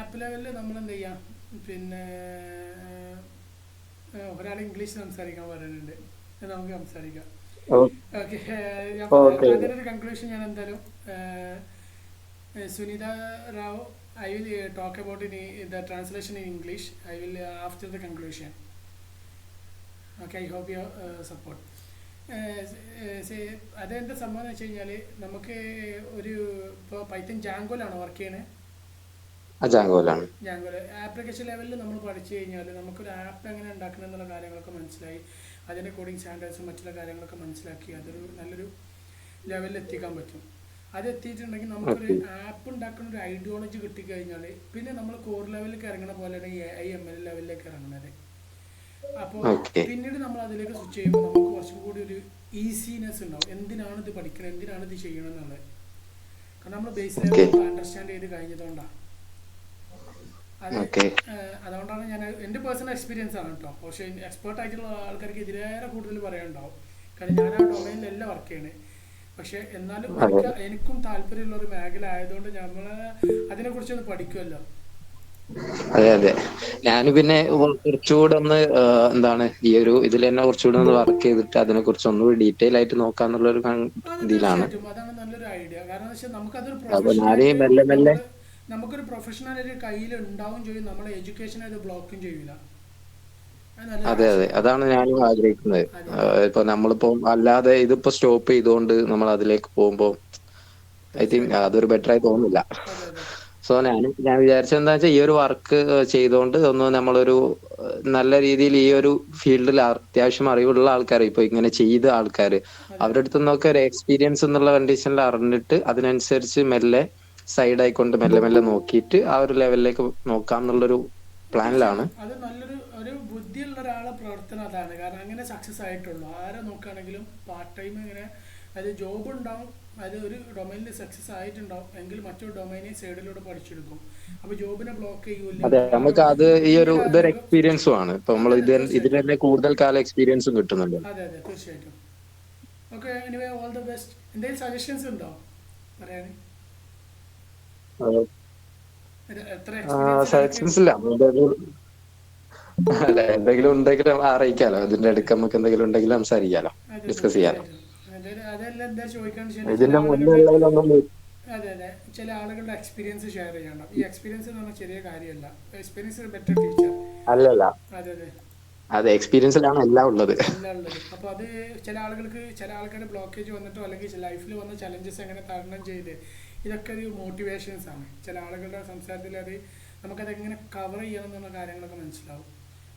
App ലെവലിൽ നമ്മൾ എന്ത് ചെയ്യാം, പിന്നെ ഒരാൾ ഇംഗ്ലീഷ് സംസാരിക്കാൻ പറയുന്നുണ്ട്, അത് നമുക്ക് സംസാരിക്കാം. ഓക്കെ, ഞാൻ പറയാം ഓക്കെ. അതിനൊരു കൺക്ലൂഷൻ. ഞാൻ എന്തായാലും Sunitha Rao, I will talk about the translation in English. I will after the conclusion. Okay, I hope your support. അതെന്താ സംഭവം എന്ന് വെച്ച് കഴിഞ്ഞാൽ, നമുക്ക് ഒരു ഇപ്പോൾ പൈത്തൺ ജാങ്കോയിലാണോ വർക്ക് ചെയ്യണത്? ജാങ്കോയിലാണ്. ജാങ്കോയിൽ ആപ്ലിക്കേഷൻ ലെവലിൽ നമ്മൾ പഠിച്ചു കഴിഞ്ഞാൽ നമുക്കൊരു ആപ്പ് എങ്ങനെ ഉണ്ടാക്കണം എന്നുള്ള കാര്യങ്ങളൊക്കെ മനസ്സിലായി, അതിൻ്റെ കോഡിങ് സ്റ്റാൻഡേർഡ്സും മറ്റുള്ള കാര്യങ്ങളൊക്കെ മനസ്സിലാക്കി അതൊരു നല്ലൊരു ലെവലിൽ എത്തിക്കാൻ പറ്റും. അത് എത്തിയിട്ടുണ്ടെങ്കിൽ നമുക്കൊരു ഓക്കെ. ആപ്പ് ഉണ്ടാക്കുന്ന ഒരു ഐഡിയോളജി കിട്ടിക്കഴിഞ്ഞാൽ പിന്നെ നമ്മൾ കോർ ലെവലിലേക്ക് ഇറങ്ങണ പോലെയാണ് AI ML ലെവലിലേക്ക് ഇറങ്ങുന്നത്. അപ്പോൾ ഓക്കെ. പിന്നീട് നമ്മൾ അതിലേക്ക് സ്വിച്ച് ചെയ്യുമ്പോൾ നമുക്ക് കുറച്ചും കൂടി ഒരു ഈസിനെസ് ഉണ്ടാവും, എന്തിനാണ് ഇത് പഠിക്കണം, എന്തിനാണ് ഇത് ചെയ്യണം എന്നുള്ളത്. കാരണം നമ്മൾ ബേസ് ലെവൽ ഓക്കെ. നമ്മൾ അണ്ടർസ്റ്റാൻഡ് ചെയ്ത് കഴിഞ്ഞതുകൊണ്ടാണ്. അത് ഓക്കെ. അതുകൊണ്ടാണ് ഞാൻ, എൻ്റെ പേഴ്സണൽ എക്സ്പീരിയൻസ് ആണ് കേട്ടോ. പക്ഷേ എക്സ്പേർട്ട് ആയിട്ടുള്ള ആൾക്കാർക്ക് ഇതിലേറെ കൂടുതൽ പറയാനുണ്ടാവും, കാരണം ഞാൻ ആ ഡൊമൈനിലല്ല വർക്ക് ചെയ്യണേ. പക്ഷേ എന്നാലും അതെ. എനിക്കും താല്പര്യമുള്ള ഒരു മേഖല ആയതുകൊണ്ട് നമ്മൾ അതിനെക്കുറിച്ചൊന്ന് പഠിക്കുമല്ലോ. അതെ. അതെ. ഞാൻ പിന്നെ കുറച്ചുകൂടെ ഒന്ന് എന്താണ് ഈ ഒരു ഇതിൽ തന്നെ കുറച്ചുകൂടെ ഒന്ന് വർക്ക് ചെയ്തിട്ട് അതിനെ കുറിച്ച് ഒന്നുകൂടി ഡീറ്റെയിൽ ആയിട്ട് നോക്കാന്നുള്ള ഒരു അത് ഇതിലാണ്. തീർച്ചയായിട്ടും അതാണ് നല്ലൊരു ഐഡിയ. കാരണം എന്ന് വെച്ചാൽ നമുക്കതൊരു അപ്പൊ ഞാന് പ്രൊഫഷനായിട്ട് മെല്ലെ മെല്ലെ. നമ്മൾ നമുക്കൊരു പ്രൊഫഷണൽ കയ്യിൽ ഉണ്ടാവും ചെയ്യും, നമ്മളെ എഡ്യൂക്കേഷനെ അത് ബ്ലോക്കും ചെയ്യില്ല. അത് നല്ലൊരു അതെ. അതെ. ആശയമാണ്. അതാണ് ഞാനും ആഗ്രഹിക്കുന്നത്. അതെ അതെ ഇപ്പൊ നമ്മളിപ്പോ അല്ലാതെ ഇതിപ്പോ സ്റ്റോപ്പ് ചെയ്തുകൊണ്ട് നമ്മൾ അതിലേക്ക് പോകുമ്പോ ഐ തിങ്ക് തീർച്ചയായിട്ടും. അതൊരു ബെറ്റർ ആയി തോന്നുന്നില്ല. അതെ അതെ സോ ഞാൻ വിചാരിച്ചത് എന്താ വെച്ചാൽ ഈ ഒരു വർക്ക് ചെയ്തുകൊണ്ട് ഒന്ന് നമ്മളൊരു നല്ല രീതിയിൽ ഈ ഒരു ഫീൽഡിൽ അത്യാവശ്യം അറിവുള്ള ആൾക്കാർ, ഇപ്പൊ ഇങ്ങനെ ചെയ്ത ആൾക്കാർ, അതെ അവരുടെ അടുത്ത് നിന്നൊക്കെ ഒരു എക്സ്പീരിയൻസ് എന്നുള്ള കണ്ടീഷനിൽ അറിഞ്ഞിട്ട് അതിനനുസരിച്ച് മെല്ലെ സൈഡ് ആയിക്കൊണ്ട് മെല്ലെ മെല്ലെ നോക്കിയിട്ട് ആ ഒരു ലെവലിലേക്ക് നോക്കാം എന്നുള്ളൊരു പ്ലാനിലാണ്. തീർച്ചയായിട്ടും അത് നല്ലൊരു ഒരു ബുദ്ധിയുള്ള ഒരാളെ പ്രവർത്തനം അതാണ്. കാരണം അങ്ങനെ സക്സസ് ആയിട്ടുള്ളൂ. ആരെ നോക്കുകയാണെങ്കിലും പാർട്ട് ടൈം ഇങ്ങനെ അത് ജോബ് ഉണ്ടാവും, അത് ഒരു ഡൊമൈനിൽ സക്സസ് ആയിട്ടുണ്ടാവും എങ്കിൽ മറ്റൊരു ഡൊമൈനെ സൈഡിലൂടെ പഠിച്ചെടുക്കും. അപ്പോൾ ജോബിനെ ബ്ലോക്ക് ചെയ്യൂല, അതെ, നമുക്ക് അത് ഈ ഒരു പിന്നീട് ഇതൊരു അതിലേക്ക് സ്വിച്ച് എക്സ്പീരിയൻസും ചെയ്യും. ആണ്. ഇപ്പൊ നമ്മൾ അതെ അതെ ഇതിൽ തീർച്ചയായിട്ടും. തന്നെ കൂടുതൽ കാലം എക്സ്പീരിയൻസും കിട്ടുന്നുണ്ട്. അതെ അതെ തീർച്ചയായിട്ടും. Okay, anyway all the best. എന്തെങ്കിലും സജഷൻസ് ഉണ്ടോ പറയാൻ? എത്ര എക്സ്പീരിയൻസ് ഉണ്ട് എനിക്ക്? സജഷൻസ് ഇല്ല. അല്ല, എന്തെങ്കിലും ഉണ്ടെങ്കിലും അറിയിക്കാലോ. ഇതിന്റെ അതെ ഇടയ്ക്ക് നമുക്ക് എന്തെങ്കിലും ഉണ്ടെങ്കിലും സംസാരിക്കാലോ, അതെ ഡിസ്കസ് ചെയ്യാലോ. തീർച്ചയായിട്ടും. അതെല്ലാം എന്താ ചോദിക്കാന്ന് വെച്ചാൽ ചില ഇതിന്റെ ആളുകളുടെ, മുന്നുള്ളതിലൊന്നും അതെ അതെ, ചില ആളുകളുടെ എക്സ്പീരിയൻസ് ഷെയർ ചെയ്യണം. ഈ എക്സ്പീരിയൻസ് എന്ന് പറഞ്ഞാൽ ചെറിയ കാര്യമല്ല. Experience better teacher. അല്ലല്ല. അതെ അതെ അതെ, എക്സ്പീരിയൻസിലാണ് എല്ലാം ഉള്ളത്. എല്ലാം ഉള്ളത്. അപ്പോൾ അത് ചില ആളുകൾക്ക്, ചില ആൾക്കാർ ബ്ലോക്കേജ് വന്നിട്ടോ അല്ലെങ്കിൽ ലൈഫിൽ വന്ന ചലഞ്ചസ് എങ്ങനെ തരണം ചെയ്ത്, ഇതൊക്കെ ഒരു മോട്ടിവേഷൻസ് ആണ്. ചില ആളുകളുടെ സംസാരത്തിൽ അത് നമുക്കതെങ്ങനെ കവർ ചെയ്യണം എന്നുള്ള കാര്യങ്ങളൊക്കെ മനസ്സിലാവും.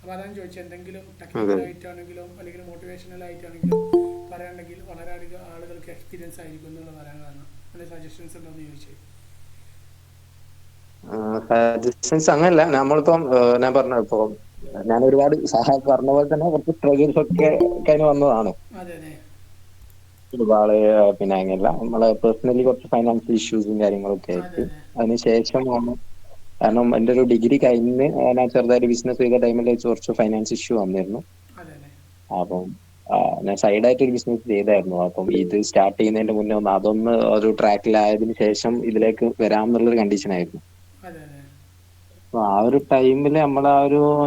അപ്പോൾ അതാണ് ചോദിച്ചത്, എന്തെങ്കിലും അതെ. ടെക്നിക്കലായിട്ടാണെങ്കിലും അല്ലെങ്കിൽ മോട്ടിവേഷണൽ ആയിട്ടാണെങ്കിലും പറയുകയാണെങ്കിൽ വളരെ അധികം ആളുകൾക്ക് എക്സ്പീരിയൻസ് ആയിരിക്കും എന്നുള്ള പറയാൻ കാരണം. അതിന് സജഷൻസ് ഉണ്ടോ എന്ന് ചോദിച്ചത്. സജഷൻസ് അങ്ങനല്ല. നമ്മളിപ്പം ഞാൻ പറഞ്ഞ ഇപ്പൊ ഞാൻ ഒരുപാട് പറഞ്ഞ പോലെ തന്നെ കുറച്ച് സ്ട്രഗിൾസ് ഒക്കെ കഴിഞ്ഞ് വന്നതാണ്. അതെ അതെ ഒരുപാട് പിന്നെ അങ്ങനെയല്ല, നമ്മളെ പേഴ്സണലി കുറച്ച് ഫൈനാൻഷ്യൽ ഇഷ്യൂസും കാര്യങ്ങളൊക്കെ അതെ ആയിട്ട് അതെ അതിനുശേഷമാണ്. കാരണം എൻ്റെ ഒരു ഡിഗ്രി കഴിഞ്ഞ് ഞാൻ ചെറുതായിട്ട് ബിസിനസ് ചെയ്ത ടൈമിൽ വെച്ച് കുറച്ച് ഫൈനാൻസ് ഇഷ്യൂ വന്നിരുന്നു. അതെ അതെ അപ്പം ഞാൻ സൈഡായിട്ട് ഒരു ബിസിനസ് ചെയ്തായിരുന്നു. അപ്പം ഇത് സ്റ്റാർട്ട് ചെയ്യുന്നതിന്റെ മുന്നേ ഒന്ന് അതൊന്ന് ഒരു ട്രാക്കിലായതിനു ശേഷം ഇതിലേക്ക് വരാമെന്നുള്ളൊരു കണ്ടീഷൻ ആയിരുന്നു. അതെ അതെ അപ്പൊ ആ ഒരു ടൈമിൽ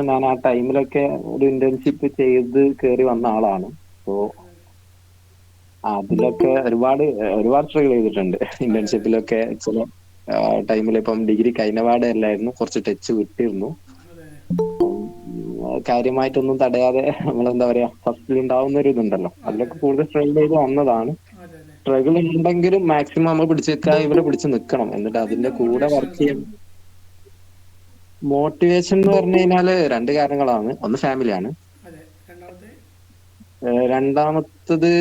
ഞാൻ ആ ടൈമിലൊക്കെ ഒരു ഇന്റേൺഷിപ്പ് ചെയ്ത് കയറി വന്ന ആളാണ്. അപ്പോ അതിലൊക്കെ ഒരുപാട് ഒരുപാട് സ്ട്രഗിൾ ചെയ്തിട്ടുണ്ട്. അതെ അതെ ഇന്റേൺഷിപ്പിലൊക്കെ ചില ടൈമിൽ ഇപ്പം ഡിഗ്രി കഴിഞ്ഞ പാടെ അല്ലായിരുന്നു, കുറച്ച് ടച്ച് വിട്ടിരുന്നു. അതെ അപ്പം കാര്യമായിട്ടൊന്നും തടയാതെ നമ്മളെന്താ പറയാ ഫസ്റ്റിൽ ഉണ്ടാവുന്ന ഒരു ഇതുണ്ടല്ലോ, അതെ അതിലൊക്കെ കൂടുതൽ സ്ട്രഗിൾ ചെയ്ത് വന്നതാണ്. അതെ അതെ. സ്ട്രഗിൾ ഉണ്ടെങ്കിലും മാക്സിമം നമ്മൾ പിടിച്ച് നിൽക്കാൻ ഇവിടെ പിടിച്ച് നിൽക്കണം, എന്നിട്ട് അതിൻ്റെ അതിന്റെ കൂടെ മോട്ടിവേഷൻ വർക്ക് എന്താ? ചെയ്യണം. മോട്ടിവേഷൻ എന്ന് പറഞ്ഞു കഴിഞ്ഞാല് രണ്ട് കാരണങ്ങളാണ്. ഒന്ന് ഫാമിലിയാണ്. അതെ, രണ്ടാമത്തെ? രണ്ടാമത്തത്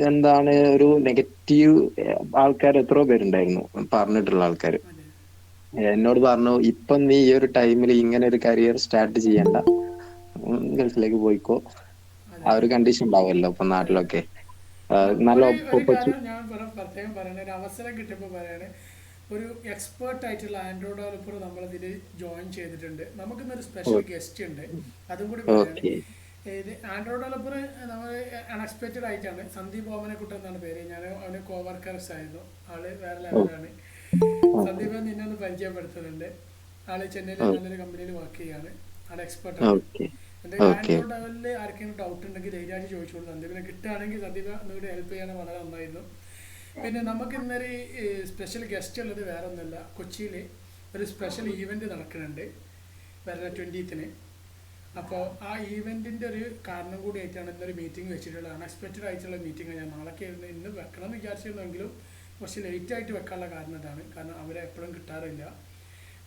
എന്താണ്, ഒരു നെഗറ്റീവ് ആൾക്കാർ എത്രയോ പേരുണ്ടായിരുന്നു, പറഞ്ഞിട്ടുള്ള ആൾക്കാർ. അതെ എന്നോട് പറഞ്ഞു, ഇപ്പം നീ ഈ ഒരു ടൈമിൽ ഇങ്ങനെ ഒരു കരിയർ സ്റ്റാർട്ട് ചെയ്യണ്ട, ഗൾഫിലേക്ക് പോയിക്കോ. അതെ ആ അതെ ഒരു കണ്ടീഷൻ ഉണ്ടാവുമല്ലോ ഇപ്പൊ അതെ. നാട്ടിലൊക്കെ. നല്ല ഒരു കാര്യം ഞാൻ പ്രത്യേകം പറയണ, ഒരു അവസരം കിട്ടിയപ്പോൾ പറയാണ്, ഒരു എക്സ്പേർട്ട് ആയിട്ടുള്ള ആൻഡ്രോയിഡ് ഡെവലപ്പർ നമ്മളിതിൽ ജോയിൻ ചെയ്തിട്ടുണ്ട്. നമുക്കിന്നൊരു സ്പെഷ്യൽ ഗസ്റ്റ് ഉണ്ട്, അതും കൂടി പറയാണ്. ഓക്കെ. ഇത് ആൻഡ്രോയിഡ് ഡെവലപ്പർ നമ്മൾ അൺഎക്സ്പെക്റ്റഡ് ആയിട്ടാണ്. സന്ദീപ് ഓമനക്കുട്ടൻ എന്നാണ് പേര്. ഞാൻ അവന് കോവർക്കേഴ്സ് ആയിരുന്നു. ആള് വേറെ ലെവലാണ്. സന്ദീപ് നിന്നെ ഒന്ന് പരിചയപ്പെടുത്തുന്നുണ്ട്. ആള് ചെന്നൈയിൽ ഓ- നല്ലൊരു കമ്പനിയിൽ വർക്ക് ചെയ്യാണ്. ആള് എക്സ്പെർട്ടാണ്. ഓക്കെ എന്തെങ്കിലും ഓക്കെ ആൻഡ്രോയിഡ് ലെവലിൽ ആർക്കെങ്കിലും ഡൗട്ട് ഉണ്ടെങ്കിൽ ധൈര്യമായിട്ട് ചോദിച്ചോളൂ. എന്തെങ്കിലും കിട്ടുകയാണെങ്കിൽ സന്ദീപ് ഒന്നുകൂടി ഹെൽപ്പ് ചെയ്യാൻ വളരെ നന്നായിരുന്നു. പിന്നെ നമുക്ക് ഇന്നൊരു സ്പെഷ്യൽ ഗസ്റ്റ് ഉള്ളത് വേറെ ഒന്നുമല്ല, കൊച്ചിയിൽ ഒരു സ്പെഷ്യൽ ഈവൻറ്റ് നടക്കുന്നുണ്ട് വരുന്ന 20th. അപ്പോൾ ആ ഈവെൻറ്റിൻ്റെ ഒരു കാരണം കൂടി ആയിട്ടാണ് ഇന്നൊരു മീറ്റിംഗ് വെച്ചിട്ടുള്ളത്. അൺഎക്സ്പെക്റ്റഡ് ആയിട്ടുള്ള മീറ്റിംഗ്. ഞാൻ നാളെ ഇന്ന് വെക്കണം എന്ന് വിചാരിച്ചിരുന്നെങ്കിലും കുറച്ച് ലേറ്റായിട്ട് വെക്കാനുള്ള കാരണം ഇതാണ്. കാരണം അവരെ എപ്പോഴും കിട്ടാറില്ല.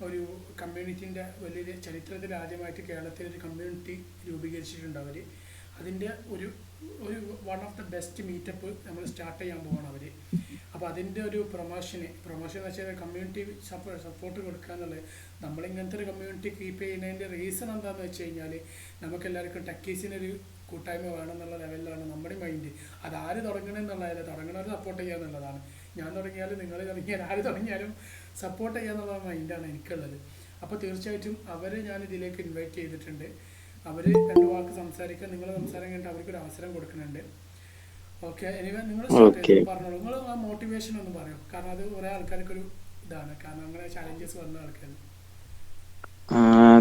ഒരു കമ്മ്യൂണിറ്റീൻ്റെ വലിയൊരു ചരിത്രത്തിൽ ആദ്യമായിട്ട് കേരളത്തിൽ ഒരു കമ്മ്യൂണിറ്റി രൂപീകരിച്ചിട്ടുണ്ട് അവർ. അതിൻ്റെ ഒരു ഒരു one of the best meetup നമ്മൾ സ്റ്റാർട്ട് ചെയ്യാൻ പോവാണ് അവർ. അപ്പോൾ അതിൻ്റെ ഒരു പ്രൊമോഷൻ എന്ന് വെച്ചാൽ കമ്മ്യൂണിറ്റി സപ്പോർട്ട് കൊടുക്കുക എന്നുള്ളത്. നമ്മളിങ്ങനത്തെ ഒരു കമ്മ്യൂണിറ്റി കീപ്പ് ചെയ്യുന്നതിൻ്റെ റീസൺ എന്താണെന്ന് വെച്ച് കഴിഞ്ഞാൽ നമുക്കെല്ലാവർക്കും ടെക്കീസിനൊരു കൂട്ടായ്മ വേണമെന്നുള്ള ലെവലിലാണ് നമ്മുടെ മൈൻഡ്. അതാര് തുടങ്ങണമെന്നുള്ളതല്ല, തുടങ്ങണവർ സപ്പോർട്ട് ചെയ്യുക എന്നുള്ളതാണ്. ഞാൻ തുടങ്ങിയാലും നിങ്ങൾ തുടങ്ങിയാൽ ആര് തുടങ്ങിയാലും സപ്പോർട്ട് ചെയ്യുക എന്നുള്ള മൈൻഡാണ് എനിക്കുള്ളത്. അപ്പോൾ തീർച്ചയായിട്ടും അവരെ ഞാൻ ഇതിലേക്ക് ഇൻവൈറ്റ് ചെയ്തിട്ടുണ്ട്. അവർ 2 വാക്ക് സംസാരിക്കാൻ, നിങ്ങളെ സംസാരം കഴിഞ്ഞിട്ട് അവർക്കൊരു അവസരം കൊടുക്കുന്നുണ്ട്. ഓക്കെ, എനിവേ നിങ്ങൾ സ്റ്റാർട്ട് ഓക്കെ. ചെയ്തു പറഞ്ഞോളൂ. നിങ്ങൾ ആ മോട്ടിവേഷൻ ഒന്ന് പറയും. കാരണം അത് കുറേ ആൾക്കാർക്കൊരു ഇതാണ്. കാരണം അങ്ങനെ ചാലഞ്ചസ് വന്ന ആൾക്കാർ.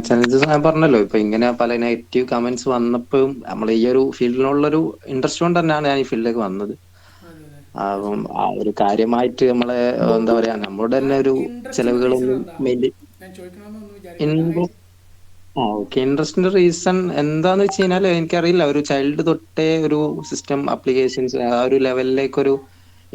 ചലഞ്ചസ് ഞാൻ പറഞ്ഞല്ലോ, ഇപ്പൊ ഇങ്ങനെ പല നെഗറ്റീവ് കമന്റ്സ് വന്നപ്പോഴും നമ്മൾ ഈ ഒരു ഫീൽഡിനുള്ളൊരു ഇൻട്രസ്റ്റ് കൊണ്ട് തന്നെയാണ് ഞാൻ ഈ ഫീൽഡിലേക്ക് വന്നത്. അതെ അതെ, അപ്പം തീർച്ചയായിട്ടും. ആ ഒരു കാര്യമായിട്ട് നമ്മളെ എന്താ പറയാ, നമ്മുടെ ആ തന്നെ ഒരു ഇൻട്രസ്റ്റിന്റെ റീസൺ ചെലവുകളൊന്നും എന്താ മെയിൻറ്റെയിൻ ഞാൻ ചോദിക്കണമെന്നൊന്നും വിചാരിക്കണ്ട. ഓക്കെ. ഇൻട്രസ്റ്റിന്റെ റീസൺ എന്താന്ന് വെച്ച് കഴിഞ്ഞാൽ എനിക്കറിയില്ല, ഒരു ചൈൽഡ് തൊട്ടേ ഒരു സിസ്റ്റം ആപ്ലിക്കേഷൻസ് ആ ഒരു ലെവലിലേക്ക് ഒരു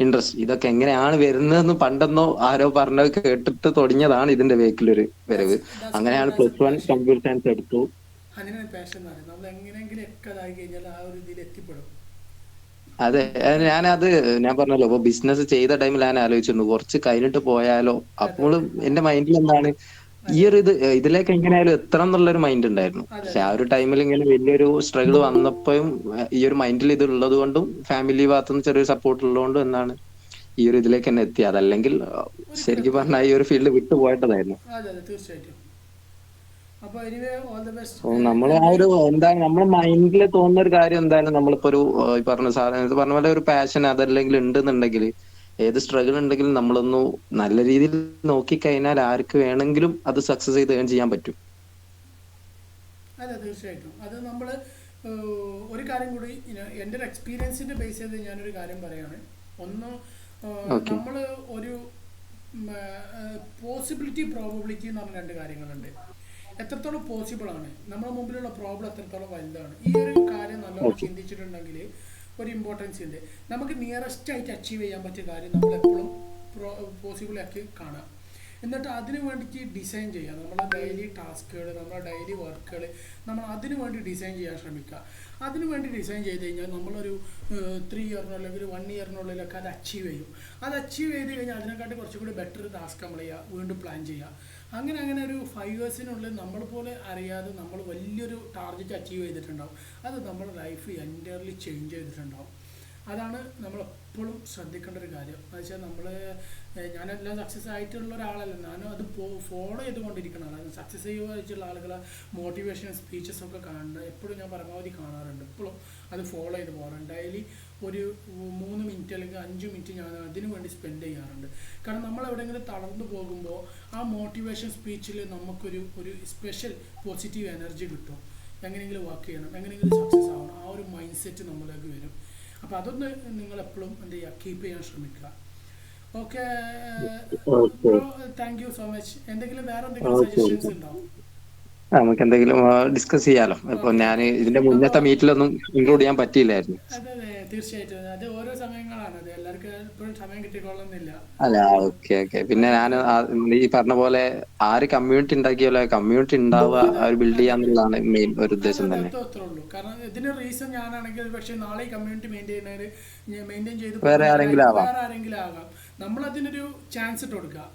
ഇൻട്രസ്റ്റ്, ഇതൊക്കെ എങ്ങനെയാണ് വരുന്നതെന്ന് പണ്ടെന്നോ ആരോ പറഞ്ഞത് കേട്ടിട്ട് തുടങ്ങിയതാണ് ഇതിന്റെ വേക്കിലൊരു വരവ്. ദാറ്റ്സ് അങ്ങനെയാണ് called as a +1 passion. Computer science എടുത്തു. അതിനാണ് പാഷൻ എന്ന് പറയുന്നത്. നമ്മൾ എങ്ങനെയെങ്കിലും ഒക്കെ ഇതായി കഴിഞ്ഞാൽ ആ ഒരു ഇതിൽ എത്തിപ്പെടും. അതെ, ഞാനത് ഞാൻ പറഞ്ഞല്ലോ, ഇപ്പൊ ബിസിനസ് ചെയ്ത ടൈമിൽ ഞാൻ ആലോചിച്ചിരുന്നു കുറച്ച് കഴിഞ്ഞിട്ട് പോയാലോ. അതെ അപ്പോൾ അതെ എന്റെ മൈൻഡിൽ എന്താണ്, ഈ അതെ ഒരു ഇതിലേക്ക് എങ്ങനെയായാലും എത്തണം എന്നുള്ളൊരു മൈൻഡ് ഉണ്ടായിരുന്നു. അതെ പക്ഷെ അതെ ആ ഒരു ടൈമിൽ ഇങ്ങനെ വലിയൊരു സ്ട്രഗിൾ വന്നപ്പോഴും ഈ ഒരു മൈൻഡിൽ ഇത് ഉള്ളത് കൊണ്ടും ഫാമിലി ഭാഗത്തുനിന്ന് ചെറിയൊരു സപ്പോർട്ട് ഉള്ളതുകൊണ്ടും എന്നാണ് ഈ ഒരു ഇതിലേക്ക് തന്നെ എത്തി. അതല്ലെങ്കിൽ ഒരിക്കലും ശരിക്കും എത്തൂല. പറഞ്ഞാൽ ഈ ഒരു ഫീൽഡ് വിട്ടു പോയിട്ടതായിരുന്നു. അതെ അതെ, തീർച്ചയായിട്ടും. അപ്പോൾ എനിവേ ഓൾ ദ ബെസ്റ്റ്. അപ്പൊ നമ്മൾ ആ ഒരു എന്തെങ്കിലും എന്താണ് നമ്മുടെ മൈൻഡിൽ തോന്നുന്ന ഒരു കാര്യം എന്തായാലും നമ്മളിപ്പോ ഒരു ഈ പറഞ്ഞ സാധനം ഇത് പറഞ്ഞ പോലെ ഒരു പാഷൻ അതല്ലെങ്കിൽ ഉണ്ടെന്നുണ്ടെങ്കിൽ ഏത് സ്ട്രഗിൾ ഉണ്ടെങ്കിലും നമ്മളൊന്ന് നല്ല രീതിയിൽ നോക്കിക്കഴിഞ്ഞാൽ ആർക്ക് വേണമെങ്കിലും അത് സക്സസ് ചെയ്ത് ഏൺ ചെയ്യാൻ പറ്റും. അതെ തീർച്ചയായിട്ടും. അത് നമ്മൾ ഒരു കാര്യം കൂടി എൻ്റെ ഒരു എക്സ്പീരിയൻസിൻ്റെ ബേസ് ചെയ്ത് ഞാനൊരു കാര്യം പറയുകയാണ്. ഒന്ന്, ഓക്കെ നമ്മൾ ഒരു പോസിബിലിറ്റി പ്രോബബിലിറ്റി എന്ന് പറഞ്ഞ 2 കാര്യങ്ങളുണ്ട്. എത്രത്തോളം പോസിബിൾ ആണ്, നമ്മുടെ മുമ്പിലുള്ള പ്രോബ്ലം എത്രത്തോളം വലുതാണ്. ഈ ഒരു കാര്യം നല്ലോണം ഓക്കെ ചിന്തിച്ചിട്ടുണ്ടെങ്കിൽ ഒരു ഇമ്പോർട്ടൻസ് ഉണ്ട്. നമുക്ക് നിയറസ്റ്റ് ആയിട്ട് അച്ചീവ് ചെയ്യാൻ പറ്റിയ കാര്യം നമ്മളെപ്പോഴും പോസിബിൾ ആക്കി കാണാം. എന്നിട്ട് അതിന് വേണ്ടിയിട്ട് ഡിസൈൻ ചെയ്യുക. നമ്മുടെ ഡെയിലി ടാസ്കുകൾ, നമ്മുടെ ഡെയിലി വർക്കുകൾ നമ്മൾ അതിനു വേണ്ടി ഡിസൈൻ ചെയ്യാൻ ശ്രമിക്കുക. അതിനു വേണ്ടി ഡിസൈൻ ചെയ്ത് കഴിഞ്ഞാൽ നമ്മളൊരു 3 ഇയറിനോ അല്ലെങ്കിൽ 1 ഇയറിനുള്ളിലൊക്കെ അത് അച്ചീവ് ചെയ്യും. അത് അച്ചീവ് ചെയ്ത് കഴിഞ്ഞാൽ അതിനെക്കാട്ടി കുറച്ചും കൂടി ബെറ്റർ ടാസ്ക് നമ്മൾ ചെയ്യുക, വീണ്ടും പ്ലാൻ ചെയ്യുക. അങ്ങനെ ഒരു 5 ഇയേഴ്സിനുള്ളിൽ നമ്മൾ പോലെ അറിയാതെ നമ്മൾ വലിയൊരു ടാർഗറ്റ് അച്ചീവ് ചെയ്തിട്ടുണ്ടാവും. അത് നമ്മുടെ ലൈഫ് എൻറ്റയർലി ചേഞ്ച് ചെയ്തിട്ടുണ്ടാവും. അതാണ് നമ്മളെപ്പോഴും ശ്രദ്ധിക്കേണ്ട ഒരു കാര്യം. എന്ന് വെച്ചാൽ നമ്മൾ ഞാനെല്ലാം സക്സസ് ആയിട്ടുള്ള ഒരാളല്ല, ഞാനും അത് ഫോളോ ചെയ്തുകൊണ്ടിരിക്കുന്ന ആളാണ്. സക്സസ് ആയിട്ടുള്ള ആളുകളെ മോട്ടിവേഷൻ സ്പീച്ചസൊക്കെ കാണുന്നുണ്ട്. എപ്പോഴും ഞാൻ പരമാവധി കാണാറുണ്ട്. എപ്പോഴും അത് ഫോളോ ചെയ്ത് പോകാറുണ്ട്. ഡെയിലി ഒരു 3 മിനിറ്റ് അല്ലെങ്കിൽ 5 മിനിറ്റ് ഞാൻ അതിനു വേണ്ടി സ്പെൻഡ് ചെയ്യാറുണ്ട്. കാരണം നമ്മൾ എവിടെയെങ്കിലും തളർന്നു പോകുമ്പോൾ ആ മോട്ടിവേഷൻ സ്പീച്ചിൽ നമുക്കൊരു സ്പെഷ്യൽ പോസിറ്റീവ് എനർജി കിട്ടും. എങ്ങനെയെങ്കിലും വർക്ക് ചെയ്യണം, എങ്ങനെയെങ്കിലും സക്സസ് ആവണം, ആ ഒരു മൈൻഡ് സെറ്റ് നമ്മളിലേക്ക് വരും. അപ്പോൾ അതൊന്ന് നിങ്ങളെപ്പോഴും എന്ത് ചെയ്യുക, കീപ്പ് ചെയ്യാൻ ശ്രമിക്കുക. Okay okay bro, thank you so much. വേറെ എന്തെങ്കിലും ഓക്കെ സജഷൻസ് ഉണ്ടോ? നമുക്ക് എന്തെങ്കിലും ഡിസ്കസ് ചെയ്യാലോ. ഇപ്പൊ ഓക്കെ ഞാൻ ഓക്കെ. ഇതിന്റെ അപ്പോൾ മുന്നത്തെ മീറ്റിലൊന്നും ഇൻക്ലൂഡ് ചെയ്യാൻ പറ്റിയില്ലായിരുന്നു. അതെ അതെ, തീർച്ചയായിട്ടും. അത് ഓരോ സമയങ്ങളാണ്. അത് എല്ലാവർക്കും എപ്പോഴും സമയം കിട്ടിക്കൊള്ളുന്നില്ല. അല്ല, ഓക്കെ ഓക്കെ. പിന്നെ അത് ഞാൻ ഈ പറഞ്ഞ പോലെ ആര് കമ്മ്യൂണിറ്റി ഉണ്ടാക്കിയാലോ കമ്മ്യൂണിറ്റി ഉണ്ടാവുക, അതെ അവർ ബിൽഡ് അതെ ചെയ്യാന്നുള്ളതാണ് മെയിൻ ഒരു അതെ ഉദ്ദേശം അതെ, തന്നെ. അത്രേ ഉള്ളൂ. കാരണം ഇതിന് റീസൺ ഞാനാണെങ്കിൽ പക്ഷേ നാളെ ഈ കമ്മ്യൂണിറ്റി മെയിൻറ്റെയിൻ ചെയ്ത് വേറെ പോകുന്ന ആരെങ്കിലും ലൈഫ് ആവാം, വേറെ ആരെങ്കിലും ആകാം. നമ്മളതിനൊരു ചാൻസ് ഇട്ട് കൊടുക്കുക.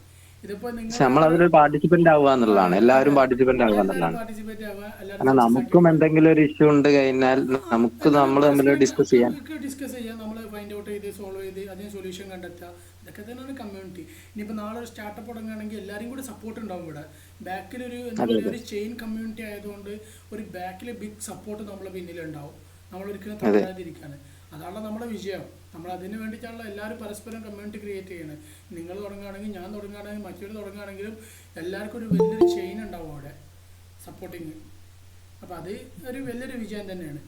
ഇതിപ്പോൾ നിങ്ങൾ പക്ഷെ നമ്മൾ വേറെ അതിലൊരു പാർട്ടിസിപ്പന്റ് ആവുക എന്നുള്ളതാണ്. അതെ എല്ലാവരും അതെ, പാർട്ടിസിപ്പന്റ് ആവുക എല്ലാവരും എന്നുള്ളതാണ്. പാർട്ടിസിപ്പേറ്റ് ആവുക, എല്ലാവരും കാരണം സക്സസ് ആക്കി നമുക്കും മാറുക. എന്തെങ്കിലും ഒരു ഇഷ്യൂ ഉണ്ട് കഴിഞ്ഞാൽ നമുക്ക് എല്ലാവരും നമ്മൾ തമ്മിൽ പരസ്പരം ഡിസ്കസ് ചെയ്യാൻ. ഡിസ്കസ് ചെയ്യാം, നമ്മൾ ഫൈൻഡ് ഔട്ട് ചെയ്ത് സോൾവ് ചെയ്ത് അതിന് സൊല്യൂഷൻ കണ്ടെത്തുക. ഇതൊക്കെ തന്നെയാണ് കമ്മ്യൂണിറ്റി. ഇനിയിപ്പോൾ നാളെ ഒരു സ്റ്റാർട്ടപ്പ് തുടങ്ങുകയാണെങ്കിൽ എല്ലാവരും കൂടി സപ്പോർട്ട് ഉണ്ടാവും ഇവിടെ. ബാക്കിലൊരു എന്താ അതെ പറയുക, അതെ ഒരു ചെയിൻ കമ്മ്യൂണിറ്റി ആയതുകൊണ്ട് ഒരു ബാക്കിൽ ബിഗ് സപ്പോർട്ട് നമ്മളെ പിന്നിലുണ്ടാവും. നമ്മളൊരിക്കലും അതെ തളരാതിരിക്കാൻ. അതാണല്ലോ നമ്മുടെ വിജയം. നമ്മൾ അതിന് വേണ്ടിയിട്ടാണല്ലോ എല്ലാവരും പരസ്പരം കമ്മ്യൂണിറ്റി ക്രിയേറ്റ് ചെയ്യണത്. നിങ്ങൾ തുടങ്ങുകയാണെങ്കിൽ, ഞാൻ തുടങ്ങുകയാണെങ്കിൽ, മറ്റൊരു തുടങ്ങുകയാണെങ്കിലും എല്ലാവർക്കും ഒരു വലിയൊരു ചെയിൻ ഉണ്ടാവും അവിടെ സപ്പോർട്ടിങ്. അപ്പോൾ അത് ഒരു വലിയൊരു വിജയം തന്നെയാണ്.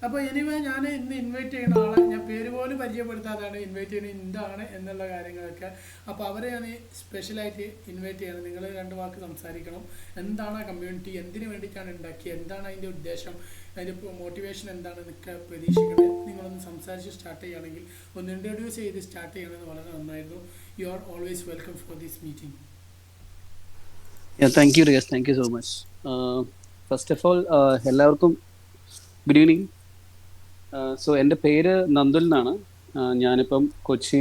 അപ്പോൾ എനിവേ ഞാൻ ഇന്ന് ഇൻവൈറ്റ് ചെയ്യുന്ന ആളെ ഞാൻ പേര് പോലും പരിചയപ്പെടുത്താതാണ് ഇൻവൈറ്റ് ചെയ്യുന്നത് എന്താണ് എന്നുള്ള കാര്യങ്ങളൊക്കെ. അപ്പോൾ അവരെ ഞാൻ സ്പെഷ്യലായിട്ട് ഇൻവൈറ്റ് ചെയ്യണം. നിങ്ങൾ രണ്ട് വാക്ക് സംസാരിക്കണം. എന്താണ് ആ കമ്മ്യൂണിറ്റി, എന്തിനു വേണ്ടിയിട്ടാണ് ഉണ്ടാക്കിയത്, എന്താണ് അതിൻ്റെ ഉദ്ദേശം, അതിൻ്റെ മോട്ടിവേഷൻ എന്താണെന്നൊക്കെ പ്രതീക്ഷിക്കുന്നത്. നിങ്ങളൊന്ന് സംസാരിച്ച് സ്റ്റാർട്ട് ചെയ്യുകയാണെങ്കിൽ, ഒന്ന് ഇൻട്രൊഡ്യൂസ് ചെയ്ത് സ്റ്റാർട്ട് ചെയ്യണമെന്ന് വളരെ നന്നായിരുന്നു. You are always welcome for this meeting. Thank you Riyas, thank you so much. First of all എല്ലാവർക്കും ഗുഡ് ഈവനിങ്. സോ എൻ്റെ പേര് നന്ദുൽ എന്നാണ്. ഞാനിപ്പം കൊച്ചി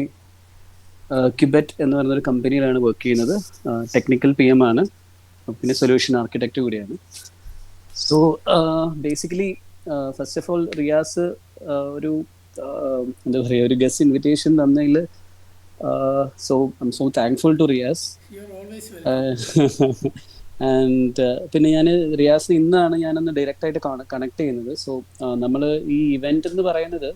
ക്യുബെറ്റ് എന്ന് പറയുന്നൊരു കമ്പനിയിലാണ് വർക്ക് ചെയ്യുന്നത്. ടെക്നിക്കൽ PM ആണ്, പിന്നെ സൊല്യൂഷൻ ആർക്കിടെക്റ്റ് കൂടിയാണ്. So basically first of all Riyas ഒരു എന്താ പറയുക, ഒരു ഗസ്റ്റ് ഇൻവിറ്റേഷൻ തന്നതിൽ so I am so thankful to Riyas. You are always welcome. And പിന്നെ ഞാൻ റിയാസിന് ഇന്നാണ് ഞാനൊന്ന് ഡയറക്റ്റായിട്ട് കണക്ട് ചെയ്യുന്നത്. സോ നമ്മൾ ഈ ഇവന്റ് എന്ന് പറയുന്നത്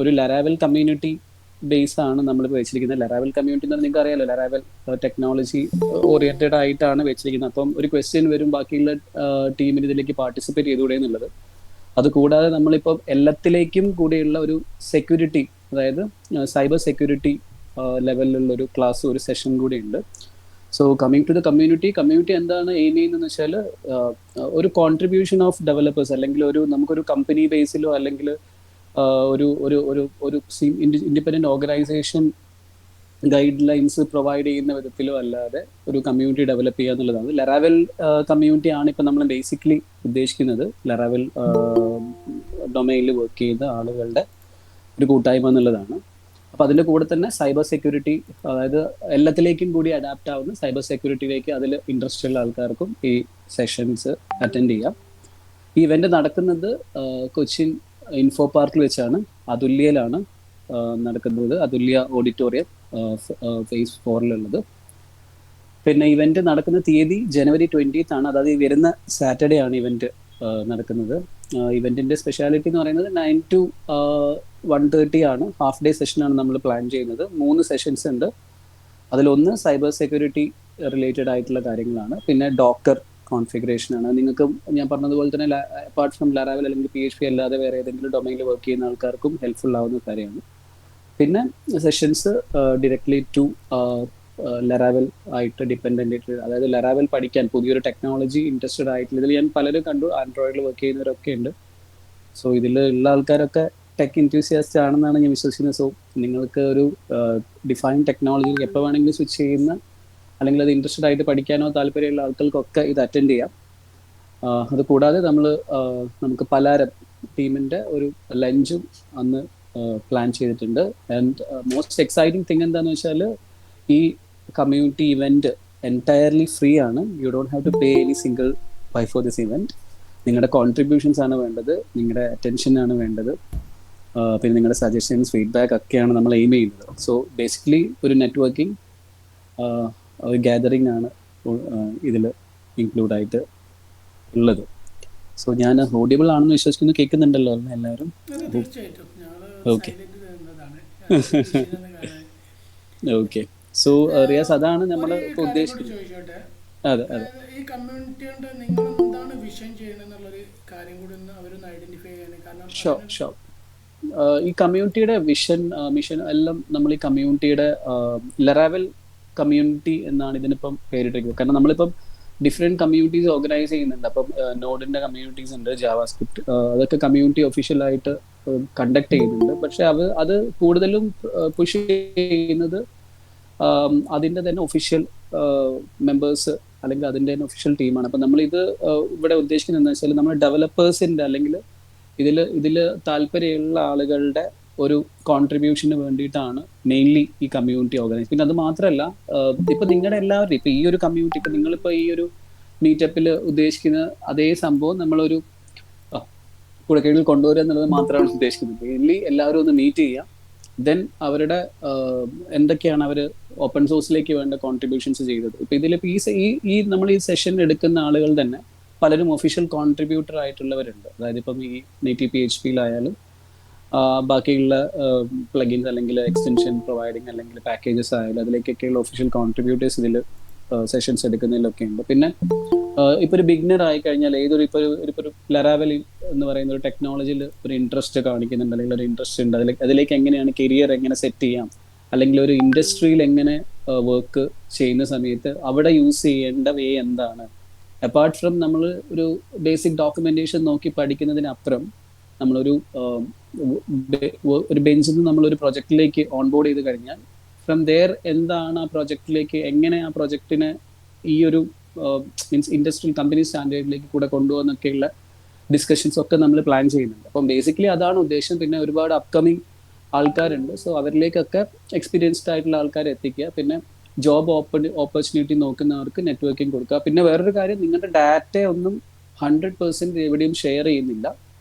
ഒരു ലറാവൽ കമ്മ്യൂണിറ്റി ബേസ് ആണ് നമ്മളിപ്പോൾ വെച്ചിരിക്കുന്നത്. ലറാവൽ കമ്മ്യൂണിറ്റി എന്ന് പറഞ്ഞാൽ നിങ്ങൾക്ക് അറിയാലോ, ലറാവൽ ടെക്നോളജി ഓറിയന്റഡ് ആയിട്ടാണ് വെച്ചിരിക്കുന്നത്. അപ്പം ഒരു ക്വസ്റ്റ്യൻ വരും, ബാക്കിയുള്ള ടീമിന് ഇതിലേക്ക് പാർട്ടിസിപ്പേറ്റ് ചെയ്തുകൂടെ എന്നുള്ളത്. അതുകൂടാതെ നമ്മളിപ്പം എല്ലാത്തിലേക്കും കൂടിയുള്ള ഒരു സെക്യൂരിറ്റി, അതായത് സൈബർ സെക്യൂരിറ്റി ലെവലിലുള്ള ഒരു ക്ലാസ്, ഒരു സെഷൻ കൂടി ഉണ്ട്. So coming to the community എന്താണ് എയിം ചെയ്യുന്നതെന്ന് വെച്ചാൽ ഒരു കോൺട്രിബ്യൂഷൻ ഓഫ് ഡെവലപ്പേഴ്സ്, അല്ലെങ്കിൽ നമുക്കൊരു കമ്പനി ബേസിലോ അല്ലെങ്കിൽ ഒരു ഒരു ഒരു ഒരു independent organisation guide lines provide ചെയ്യുന്ന വിധത്തിലോ അല്ലാതെ ഒരു കമ്മ്യൂണിറ്റി ഡെവലപ്പ് ചെയ്യുക എന്നുള്ളതാണ്. ലറാവൽ കമ്മ്യൂണിറ്റി ആണ് ഇപ്പം നമ്മൾ ബേസിക്കലി ഉദ്ദേശിക്കുന്നത്. ലറാവൽ ഡൊമൈനിൽ വർക്ക് ചെയ്യുന്ന ആളുകളുടെ ഒരു കൂട്ടായ്മ എന്നുള്ളതാണ്. അപ്പോൾ അതിൻ്റെ കൂടെ തന്നെ സൈബർ സെക്യൂരിറ്റി, അതായത് എല്ലാത്തിലേക്കും കൂടി അഡാപ്റ്റ് ആവുന്ന സൈബർ സെക്യൂരിറ്റിയിലേക്ക് അതിൽ ഇൻട്രസ്റ്റ് ഉള്ള ആൾക്കാർക്കും ഈ സെഷൻസ് അറ്റൻഡ് ചെയ്യാം. ഈ ഇവന്റ് നടക്കുന്നത് കൊച്ചിൻ ഇൻഫോ പാർക്കിൽ വെച്ചാണ്, അതുല്യയിലാണ് നടക്കുന്നത്. അതുല്യ ഓഡിറ്റോറിയം ഫേസ് 4 പിന്നെ ഇവന്റ് നടക്കുന്ന തീയതി January 20th ആണ്. അതായത് വരുന്ന സാറ്റർഡേ ആണ് ഇവന്റ് നടക്കുന്നത്. ഇവന്റിന്റെ സ്പെഷ്യാലിറ്റി എന്ന് പറയുന്നത് 9 to 1:30 ആണ്. ഹാഫ് ഡേ സെഷനാണ് നമ്മൾ പ്ലാൻ ചെയ്യുന്നത്. 3 സെഷൻസ് ഉണ്ട്. അതിലൊന്ന് സൈബർ സെക്യൂരിറ്റി റിലേറ്റഡ് ആയിട്ടുള്ള കാര്യങ്ങളാണ്, പിന്നെ ഡോക്കർ കോൺഫിഗറേഷൻ ആണ്. നിങ്ങൾക്ക് ഞാൻ പറഞ്ഞതുപോലെ തന്നെ അപ്പാർട്ട് ഫ്രം ലറാവൽ അല്ലെങ്കിൽ PHP അല്ലാതെ വേറെ ഏതെങ്കിലും ഡൊമൈനിൽ വർക്ക് ചെയ്യുന്ന ആൾക്കാർക്കും ഹെൽപ്ഫുൾ ആവുന്ന കാര്യമാണ്. പിന്നെ സെഷൻസ് ഡയറക്ട്ലി ടു ലറാവൽ ആയിട്ട് ഡിപ്പെൻഡൻ്റ് ആയിട്ട്, അതായത് ലറാവൽ പഠിക്കാൻ പുതിയൊരു ടെക്നോളജി ഇൻട്രസ്റ്റഡ് ആയിട്ടുള്ള, ഇതിൽ ഞാൻ പലരും കണ്ടു, ആൻഡ്രോയിഡിൽ വർക്ക് ചെയ്യുന്നവരൊക്കെ ഉണ്ട്. സോ ഇതിൽ ഉള്ള ആൾക്കാരൊക്കെ ടെക് ഇൻറ്റ്യൂസിയാസ്റ്റ് ആണെന്നാണ് ഞാൻ വിശ്വസിക്കുന്നത്. സോ നിങ്ങൾക്ക് ഒരു ഡിഫൈൻ ടെക്നോളജി എപ്പോൾ വേണമെങ്കിലും സ്വിച്ച് ചെയ്യുന്ന, അല്ലെങ്കിൽ അത് ഇൻട്രസ്റ്റഡ് ആയിട്ട് പഠിക്കാനോ താല്പര്യമുള്ള ആൾക്കാർക്കൊക്കെ ഇത് അറ്റൻഡ് ചെയ്യാം. അത് കൂടാതെ നമുക്ക് പലരും ടീമിൻ്റെ ഒരു ലഞ്ചും അന്ന് പ്ലാൻ ചെയ്തിട്ടുണ്ട്. ആൻഡ് മോസ്റ്റ് എക്സൈറ്റിംഗ് തിങ് എന്താണെന്ന് വെച്ചാൽ, ഈ കമ്മ്യൂണിറ്റി ഇവന്റ് എൻറ്റയർലി ഫ്രീ ആണ്. You don't have to pay any single pie for this event. നിങ്ങളുടെ കോൺട്രിബ്യൂഷൻസ് ആണ് വേണ്ടത്, നിങ്ങളുടെ അറ്റൻഷൻ ആണ് വേണ്ടത്, പിന്നെ നിങ്ങളുടെ സജഷൻസ്, ഫീഡ്ബാക്ക് ഒക്കെയാണ് നമ്മൾ എയിം ചെയ്യുന്നത്. സോ ബേസിക്കലി ഒരു നെറ്റ്വർക്കിംഗ്, ഒരു ഗാദറിംഗ് ആണ് ഇതിൽ ഇൻക്ലൂഡ് ആയിട്ട് ഉള്ളത്. സോ ഞാൻ ഓഡിയബിൾ ആണെന്ന് വിശ്വസിക്കുന്നു. കേൾക്കുന്നുണ്ടല്ലോ എല്ലാവരും? Okay okay. സോ റിയാസ്, അതാണ് നമ്മൾ ഉദ്ദേശിക്കുന്നത്. അതെ അതെ. ഈ കമ്മ്യൂണിറ്റിയുടെ നിങ്ങൾ എന്താണ് വിഷൻ ചെയ്യുന്നതെന്നുള്ളൊരു കാര്യം കൂടി ഒന്ന് അവരൊന്ന് ഐഡന്റിഫൈ ചെയ്യാൻ. കാരണം ഷുവർ. ഈ കമ്മ്യൂണിറ്റിയുടെ വിഷൻ, മിഷൻ എല്ലാം നമ്മൾ ഈ കമ്മ്യൂണിറ്റിയുടെ ലറാവൽ കമ്മ്യൂണിറ്റി എന്നാണ് ഇതിനിപ്പം പേരിട്ടിരിക്കുന്നത്. കാരണം നമ്മളിപ്പം ഡിഫറെൻറ്റ് കമ്മ്യൂണിറ്റീസ് ഓർഗനൈസ് ചെയ്യുന്നുണ്ട്. അപ്പം നോഡിൻ്റെ കമ്മ്യൂണിറ്റീസ് ഉണ്ട്, ജാവാസ്ക്രിപ്റ്റ്, അതൊക്കെ കമ്മ്യൂണിറ്റി ഒഫീഷ്യലായിട്ട് കണ്ടക്ട് ചെയ്യുന്നുണ്ട്. പക്ഷെ അത് കൂടുതലും പുഷ് ചെയ്യുന്നത് അതിൻ്റെ തന്നെ ഒഫീഷ്യൽ മെമ്പേഴ്സ് അല്ലെങ്കിൽ അതിൻ്റെ തന്നെ ഒഫീഷ്യൽ ടീമാണ്. അപ്പം നമ്മളിത് ഇവിടെ ഉദ്ദേശിക്കുന്നത് എന്താ വെച്ചാൽ, നമ്മൾ ഡെവലപ്പേഴ്സിൻ്റെ അല്ലെങ്കിൽ ഇതിൽ താല്പര്യമുള്ള ആളുകളുടെ ഒരു കോൺട്രിബ്യൂഷന് വേണ്ടിയിട്ടാണ് മെയിൻലി ഈ കമ്മ്യൂണിറ്റി ഓർഗനൈസ്. പിന്നെ അത് മാത്രമല്ല, ഇപ്പം നിങ്ങളുടെ എല്ലാവരും ഇപ്പം ഈ ഒരു കമ്മ്യൂണിറ്റി, ഇപ്പം നിങ്ങളിപ്പോൾ ഈ ഒരു മീറ്റപ്പിൽ ഉദ്ദേശിക്കുന്ന അതേ സംഭവം നമ്മളൊരു കുടക്കീഴിൽ കൊണ്ടുവരിക എന്നുള്ളത് മാത്രമാണ് ഉദ്ദേശിക്കുന്നത്. മെയിൻലി എല്ലാവരും ഒന്ന് മീറ്റ് ചെയ്യാം. ദെൻ അവരുടെ എന്തൊക്കെയാണ് അവർ ഓപ്പൺ സോഴ്സിലേക്ക് വേണ്ട കോൺട്രിബ്യൂഷൻസ് ചെയ്തത്. ഇപ്പം ഇതിലിപ്പോൾ ഈ നമ്മൾ ഈ സെഷൻ എടുക്കുന്ന ആളുകൾ തന്നെ പലരും ഒഫീഷ്യൽ കോൺട്രിബ്യൂട്ടർ ആയിട്ടുള്ളവരുണ്ട്. അതായത് ഇപ്പം ഈ നേറ്റീവ് PHPയിലായാലും ബാക്കിയുള്ള പ്ലഗിൻസ് അല്ലെങ്കിൽ എക്സ്റ്റൻഷൻ പ്രൊവൈഡിങ് അല്ലെങ്കിൽ പാക്കേജസ് ആയാലും അതിലേക്കൊക്കെയുള്ള ഒഫീഷ്യൽ കോൺട്രിബ്യൂട്ടേഴ്സ് ഇതിൽ സെഷൻസ് എടുക്കുന്നതിലൊക്കെ ഉണ്ട്. പിന്നെ ഇപ്പോൾ ഒരു ബിഗിനർ ആയി കഴിഞ്ഞാൽ ഏതൊരു ഇപ്പോൾ ഒരു ലറാവൽ എന്ന് പറയുന്ന ഒരു ടെക്നോളജിയിൽ ഒരു ഇൻട്രസ്റ്റ് കാണിക്കുന്നുണ്ട് അല്ലെങ്കിൽ ഒരു ഇൻട്രസ്റ്റ് ഉണ്ട്, അതിലേക്ക് എങ്ങനെയാണ് കരിയർ എങ്ങനെ സെറ്റ് ചെയ്യാം, അല്ലെങ്കിൽ ഒരു ഇൻഡസ്ട്രിയിൽ എങ്ങനെ വർക്ക് ചെയ്യുന്ന സമയത്ത് അവിടെ യൂസ് ചെയ്യേണ്ട വേ എന്താണ്, അപ്പാർട്ട് ഫ്രം നമ്മൾ ഒരു ബേസിക് ഡോക്യുമെന്റേഷൻ നോക്കി പഠിക്കുന്നതിനപ്പുറം നമ്മളൊരു ഒരു ബെഞ്ചിൽ നിന്ന് നമ്മളൊരു പ്രൊജക്റ്റിലേക്ക് ഓൺബോർഡ് ചെയ്ത് കഴിഞ്ഞാൽ ഫ്രം ദെയർ എന്താണ് ആ പ്രൊജക്റ്റിലേക്ക് എങ്ങനെ ആ പ്രൊജക്റ്റിനെ ഈ ഒരു മീൻസ് ഇൻഡസ്ട്രിയൽ കമ്പനി സ്റ്റാൻഡേർഡിലേക്ക് കൂടെ കൊണ്ടുപോകുന്നൊക്കെയുള്ള ഡിസ്കഷൻസ് ഒക്കെ നമ്മൾ പ്ലാൻ ചെയ്യുന്നുണ്ട്. അപ്പം ബേസിക്കലി അതാണ് ഉദ്ദേശം. പിന്നെ ഒരുപാട് അപ്കമിങ് ആൾക്കാരുണ്ട്, സോ അവരിലേക്കൊക്കെ എക്സ്പീരിയൻസ്ഡ് ആയിട്ടുള്ള ആൾക്കാരെ എത്തിക്കുക. പിന്നെ ജോബ് ഓപ്പർച്യൂണിറ്റി നോക്കുന്നവർക്ക് നെറ്റ്വർക്കിംഗ് കൊടുക്കുക. പിന്നെ വേറൊരു കാര്യം, നിങ്ങളുടെ ഡാറ്റ ഒന്നും 100% എവിടെയും ഷെയർ ചെയ്യുന്നില്ല.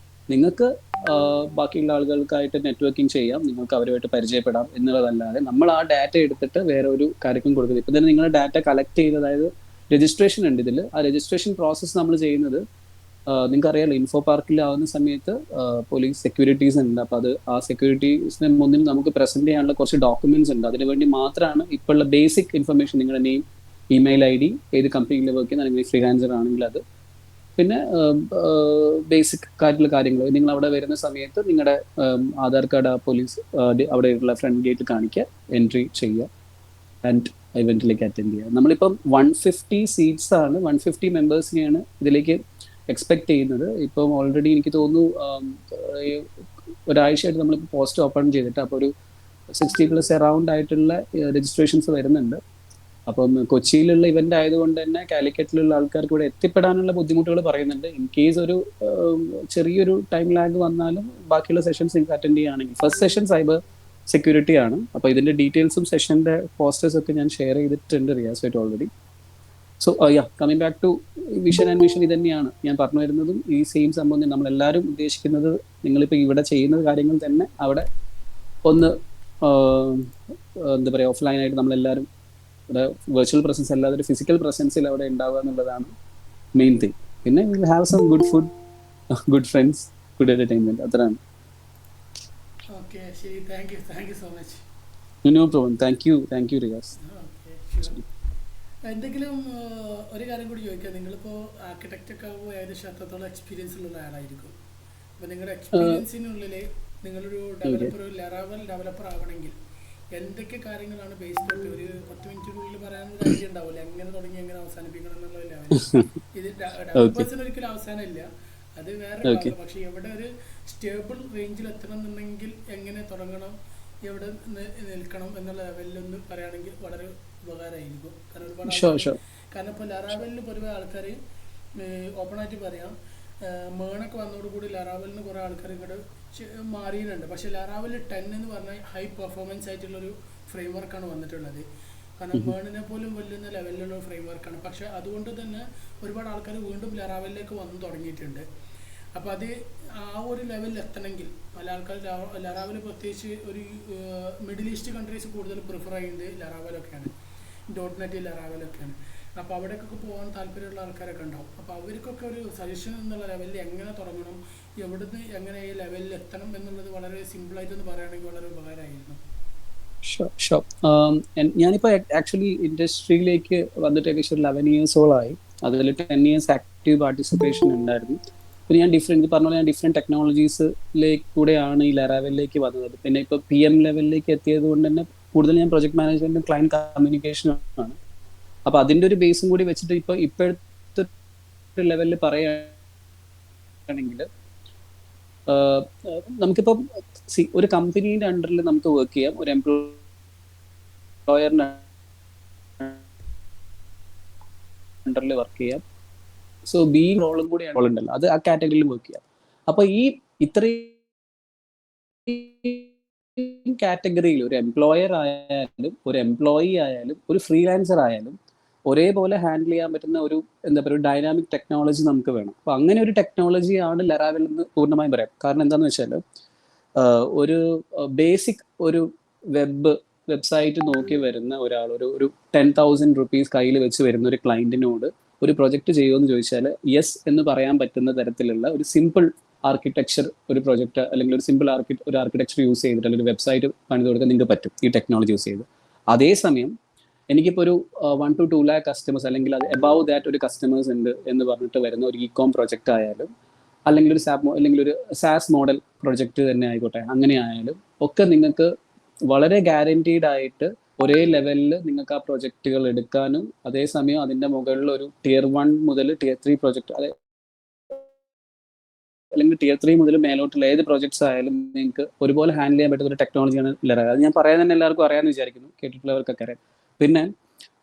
നിങ്ങൾക്ക് ബാക്കിയുള്ള ആളുകൾക്കായിട്ട് നെറ്റ്വർക്കിംഗ് ചെയ്യാം, നിങ്ങൾക്ക് അവരുമായിട്ട് പരിചയപ്പെടാം എന്നുള്ളതല്ലാതെ നമ്മൾ ആ ഡാറ്റ എടുത്തിട്ട് വേറെ ഒരു കാര്യക്കും കൊടുക്കുന്നത്. ഇപ്പം തന്നെ നിങ്ങളുടെ ഡാറ്റ കളക്ട് ചെയ്ത്, അതായത് രജിസ്ട്രേഷൻ ഉണ്ട് ഇതിൽ, ആ രജിസ്ട്രേഷൻ പ്രോസസ്സ് നമ്മൾ ചെയ്യുന്നത് നിങ്ങൾക്കറിയാലോ, ഇൻഫോ പാർക്കിലാവുന്ന സമയത്ത് പോലീസ് സെക്യൂരിറ്റീസ് ഉണ്ട്. അപ്പോൾ അത് ആ സെക്യൂരിറ്റീസിന് മുന്നിൽ നമുക്ക് പ്രസന്റ് ചെയ്യാനുള്ള കുറച്ച് ഡോക്യുമെന്റ്സ് ഉണ്ട്. അതിനുവേണ്ടി മാത്രമാണ് ഇപ്പോൾ ഉള്ള ബേസിക് ഇൻഫർമേഷൻ, നിങ്ങളുടെ നെയിം, ഇമെയിൽ ID, ഏത് കമ്പനിയിൽ വർക്ക് ചെയ്യുന്ന, അല്ലെങ്കിൽ ഫ്രീലാൻസർ ആണെങ്കിൽ അത്, പിന്നെ ബേസിക് ആയിട്ടുള്ള കാര്യങ്ങൾ. നിങ്ങൾ അവിടെ വരുന്ന സമയത്ത് നിങ്ങളുടെ ആധാർ കാർഡ് ആ പോലീസ് അവിടെയുള്ള ഫ്രണ്ട് ഗേറ്റിൽ കാണിക്കുക, എൻട്രി ചെയ്യുക ആൻഡ് ഇവന്റിലേക്ക് അറ്റൻഡ് ചെയ്യുക. നമ്മളിപ്പം 150 സീറ്റ്സ് ആണ്, 150 മെമ്പേഴ്സിനെയാണ് ഇതിലേക്ക് എക്സ്പെക്ട് ചെയ്യുന്നത്. ഇപ്പം ഓൾറെഡി എനിക്ക് തോന്നുന്നു ഒരാഴ്ചയായിട്ട് നമ്മളിപ്പോൾ പോസ്റ്റ് ഓപ്പൺ ചെയ്തിട്ട്, അപ്പോൾ ഒരു 60+ അറൗണ്ട് ആയിട്ടുള്ള രജിസ്ട്രേഷൻസ് വരുന്നുണ്ട്. അപ്പം കൊച്ചിയിലുള്ള ഇവന്റ് ആയതുകൊണ്ട് തന്നെ കാലിക്കറ്റിലുള്ള ആൾക്കാർക്ക് ഇവിടെ എത്തിപ്പെടാനുള്ള ബുദ്ധിമുട്ടുകൾ പറയുന്നുണ്ട്. ഇൻ കേസ് ഒരു ചെറിയൊരു ടൈം ലാഗ് വന്നാലും ബാക്കിയുള്ള സെഷൻസ് നിങ്ങൾക്ക് അറ്റൻഡ് ചെയ്യുകയാണെങ്കിൽ, ഫസ്റ്റ് സെഷൻ സൈബർ സെക്യൂരിറ്റി ആണ്. അപ്പോൾ ഇതിന്റെ ഡീറ്റെയിൽസും സെഷന്റെ പോസ്റ്റേഴ്സ് ഒക്കെ ഞാൻ ഷെയർ ചെയ്തിട്ടുണ്ട് റിയാസായിട്ട് already. So coming back to vision and mission, ഇത് തന്നെയാണ് ഞാൻ പറഞ്ഞു വരുന്നതും. ഈ സെയിം സംഭവം നമ്മളെല്ലാവരും ഉദ്ദേശിക്കുന്നത്, നിങ്ങളിപ്പോൾ ഇവിടെ ചെയ്യുന്ന കാര്യങ്ങൾ തന്നെ അവിടെ ഒന്ന് എന്താ പറയുക, ഓഫ്ലൈനായിട്ട് നമ്മളെല്ലാവരും വെർച്വൽ പ്രസൻസ് അല്ലാതെ ഒരു ഫിസിക്കൽ പ്രസൻസിൽ അവിടെ ഉണ്ടാവുക എന്നുള്ളതാണ് മെയിൻ തിങ്. പിന്നെ will have some good food, good friends, good entertainment, അത്രയാണ്. ഓക്കെ, ശരി, thank you so much. No problem, thank you Riyas. എന്തെങ്കിലും ഒരു കാര്യം കൂടി ചോദിക്കാം. നിങ്ങളിപ്പോൾ ആർക്കിടെക്റ്റ് ഒക്കെ ആകുമ്പോൾ ഏകദേശം അത്രത്തോളം എക്സ്പീരിയൻസ് ഉള്ള ആളായിരിക്കും. അപ്പോൾ നിങ്ങളുടെ എക്സ്പീരിയൻസിനുള്ളിൽ നിങ്ങളൊരു ലറാവൽ ഡെവലപ്പർ ആവണമെങ്കിൽ എന്തൊക്കെ കാര്യങ്ങളാണ് ബേസ്ഡ് ആയിട്ട് ഒരു 10 മിനിറ്റിനുള്ളിൽ പറയാനൊരു ഐഡിയ ഉണ്ടാവില്ല, എങ്ങനെ തുടങ്ങി എങ്ങനെ അവസാനിപ്പിക്കണം എന്നുള്ള ലെവൽ. ഇത് ഡെവലപ്പേഴ്സിന് ഒരിക്കലും അവസാനമില്ല, അത് വേറെ കാര്യം. പക്ഷെ എവിടെ ഒരു സ്റ്റേബിൾ റേഞ്ചിൽ എത്തണം എന്നുണ്ടെങ്കിൽ എങ്ങനെ തുടങ്ങണം, എവിടെ നിൽക്കണം എന്നുള്ള ലെവലിലൊന്ന് പറയുകയാണെങ്കിൽ വളരെ ഉപകാരമായിരിക്കും. കാരണം ഒരുപാട് കാരണം ഇപ്പോൾ ലറാവലിന് പൊതുവെ ആൾക്കാർ ഓപ്പണായിട്ട് പറയാം, മേണൊക്കെ വന്നതോടുകൂടി ലറാവലിന് കുറേ ആൾക്കാർ ഇങ്ങോട്ട് മാറിയിട്ടുണ്ട്. പക്ഷേ ലറാവൽ 10 എന്ന് പറഞ്ഞാൽ ഹൈ പെർഫോമൻസ് ആയിട്ടുള്ളൊരു ഫ്രെയിം വർക്കാണ് വന്നിട്ടുള്ളത്. കാരണം മേണിനെ പോലും വെല്ലുന്ന ലെവലിലുള്ള ഫ്രെയിം വർക്കാണ്. പക്ഷെ അതുകൊണ്ട് തന്നെ ഒരുപാട് ആൾക്കാർ വീണ്ടും ലറാവലിലേക്ക് വന്നു തുടങ്ങിയിട്ടുണ്ട്. അപ്പോൾ അത് ആ ഒരു ലെവലിൽ എത്തണമെങ്കിൽ പല ആൾക്കാർ ലറാവൽ പ്രത്യേകിച്ച് ഒരു മിഡിൽ ഈസ്റ്റ് കൺട്രീസ് കൂടുതൽ പ്രിഫർ ചെയ്യുന്നത് ലറാവലൊക്കെയാണ്, .NET ലറാവലൊക്കെയാണ്. അപ്പോൾ അവിടേക്കൊക്കെ പോകാൻ താല്പര്യമുള്ള ആൾക്കാരൊക്കെ ഉണ്ടാവും. അപ്പോൾ അവർക്കൊക്കെ ഒരു സജഷൻ എന്നുള്ള ലെവലിൽ എങ്ങനെ തുടങ്ങണം, എവിടുന്ന് എങ്ങനെ ഈ ലെവലിൽ എത്തണം എന്നുള്ളത് വളരെ സിമ്പിളായിട്ടൊന്ന് പറയുകയാണെങ്കിൽ വളരെ ഉപകാരമായിരുന്നു. ഞാനിപ്പോൾ ആക്ച്വലി ഇൻഡസ്ട്രിയിലേക്ക് വന്നിട്ട് ഏകദേശം 11 ഇയേഴ്സോളായി. അതിൽ 10 ഇയേഴ്സ് ആക്റ്റീവ് പാർട്ടിസിപ്പേഷൻ ഉണ്ടായിരുന്നു. പിന്നെ ഞാൻ പറഞ്ഞ പോലെ ഞാൻ ഡിഫറെൻറ്റ് ടെക്നോളജീസിലേക്ക് കൂടെയാണ് ഈ ലറാവലിലേക്ക് വന്നത്. പിന്നെ ഇപ്പോൾ PM ലെവലിലേക്ക് എത്തിയത് കൊണ്ട് തന്നെ കൂടുതൽ ഞാൻ പ്രൊജക്ട് മാനേജ്മെന്റും ക്ലയന്റ് കമ്മ്യൂണിക്കേഷനും ആണ്. അപ്പോൾ അതിൻ്റെ ഒരു ബേസും കൂടി വെച്ചിട്ട് ഇപ്പോഴത്തെ ലെവലിൽ പറയുകയാണെങ്കിൽ നമുക്കിപ്പോൾ ഒരു കമ്പനീൻ്റെ അണ്ടറിൽ നമുക്ക് വർക്ക് ചെയ്യാം, ഒരു എംപ്ലോയറിൻ്റെ അണ്ടറിൽ വർക്ക് ചെയ്യാം. സോ ബീയിങ് റോളും കൂടി റോൾ ഉണ്ടല്ലോ, അത് ആ കാറ്റഗറിയിൽ വർക്ക് ചെയ്യാം. അപ്പോൾ ഈ ഇത്രയും കാറ്റഗറിയിൽ ഒരു എംപ്ലോയർ ആയാലും ഒരു എംപ്ലോയി ആയാലും ഒരു ഫ്രീലാൻസർ ആയാലും ഒരേപോലെ ഹാൻഡിൽ ചെയ്യാൻ പറ്റുന്ന ഒരു എന്താ പറയുക ഡൈനാമിക് ടെക്നോളജി നമുക്ക് വേണം. അപ്പോൾ അങ്ങനെ ഒരു ടെക്നോളജിയാണ് ലറാവൽ എന്ന് പൂർണ്ണമായും പറയാം. കാരണം എന്താണെന്ന് വെച്ചാൽ ഒരു ബേസിക് ഒരു വെബ്സൈറ്റ് നോക്കി വരുന്ന ഒരാൾ ഒരു 10,000 rupees കയ്യിൽ വെച്ച് വരുന്ന ഒരു ക്ലയന്റിനോട് ഒരു പ്രൊജക്റ്റ് ചെയ്യുമെന്ന് ചോദിച്ചാൽ യെസ് എന്ന് പറയാൻ പറ്റുന്ന തരത്തിലുള്ള ഒരു സിമ്പിൾ ആർക്കിടെക്ചർ ഒരു പ്രൊജക്റ്റ് അല്ലെങ്കിൽ ഒരു സിമ്പിൾ ആർക്കിടെക്ചർ യൂസ് ചെയ്തിട്ട് അല്ലെങ്കിൽ ഒരു വെബ്സൈറ്റ് പണിത് കൊടുക്കാൻ നിങ്ങൾക്ക് പറ്റും ഈ ടെക്നോളജി യൂസ് ചെയ്ത്. അതേസമയം എനിക്കിപ്പോൾ ഒരു 1 to 2 lakh കസ്റ്റമേഴ്സ് അല്ലെങ്കിൽ അത് എബവ് ദാറ്റ് ഒരു കസ്റ്റമേഴ്സ് ഉണ്ട് എന്ന് പറഞ്ഞിട്ട് വരുന്ന ഒരു ഇ-കോം പ്രൊജക്റ്റ് ആയാലും അല്ലെങ്കിൽ ഒരു അല്ലെങ്കിൽ ഒരു സാസ് മോഡൽ പ്രൊജക്റ്റ് തന്നെ ആയിക്കോട്ടെ, അങ്ങനെ ആയാലും ഒക്കെ നിങ്ങൾക്ക് വളരെ ഗ്യാരണ്ടീഡ് ആയിട്ട് ഒരേ ലെവലിൽ നിങ്ങൾക്ക് ആ പ്രൊജക്റ്റുകൾ എടുക്കാനും അതേസമയം അതിൻ്റെ മുകളിൽ ഒരു tier 1 മുതൽ tier 3 പ്രൊജക്റ്റ് അല്ലെങ്കിൽ tier 3 മുതൽ മേലോട്ടുള്ള ഏത് പ്രൊജക്ട്സ് ആയാലും നിങ്ങൾക്ക് ഒരുപോലെ ഹാൻഡിൽ ചെയ്യാൻ പറ്റുന്ന ഒരു ടെക്നോളജിയാണ് ലെറാ. അത് ഞാൻ പറയാൻ തന്നെ എല്ലാവർക്കും അറിയാമെന്ന് വിചാരിക്കുന്നു, കേട്ടിട്ടുള്ളവർക്കൊക്കെ അറിയാം. പിന്നെ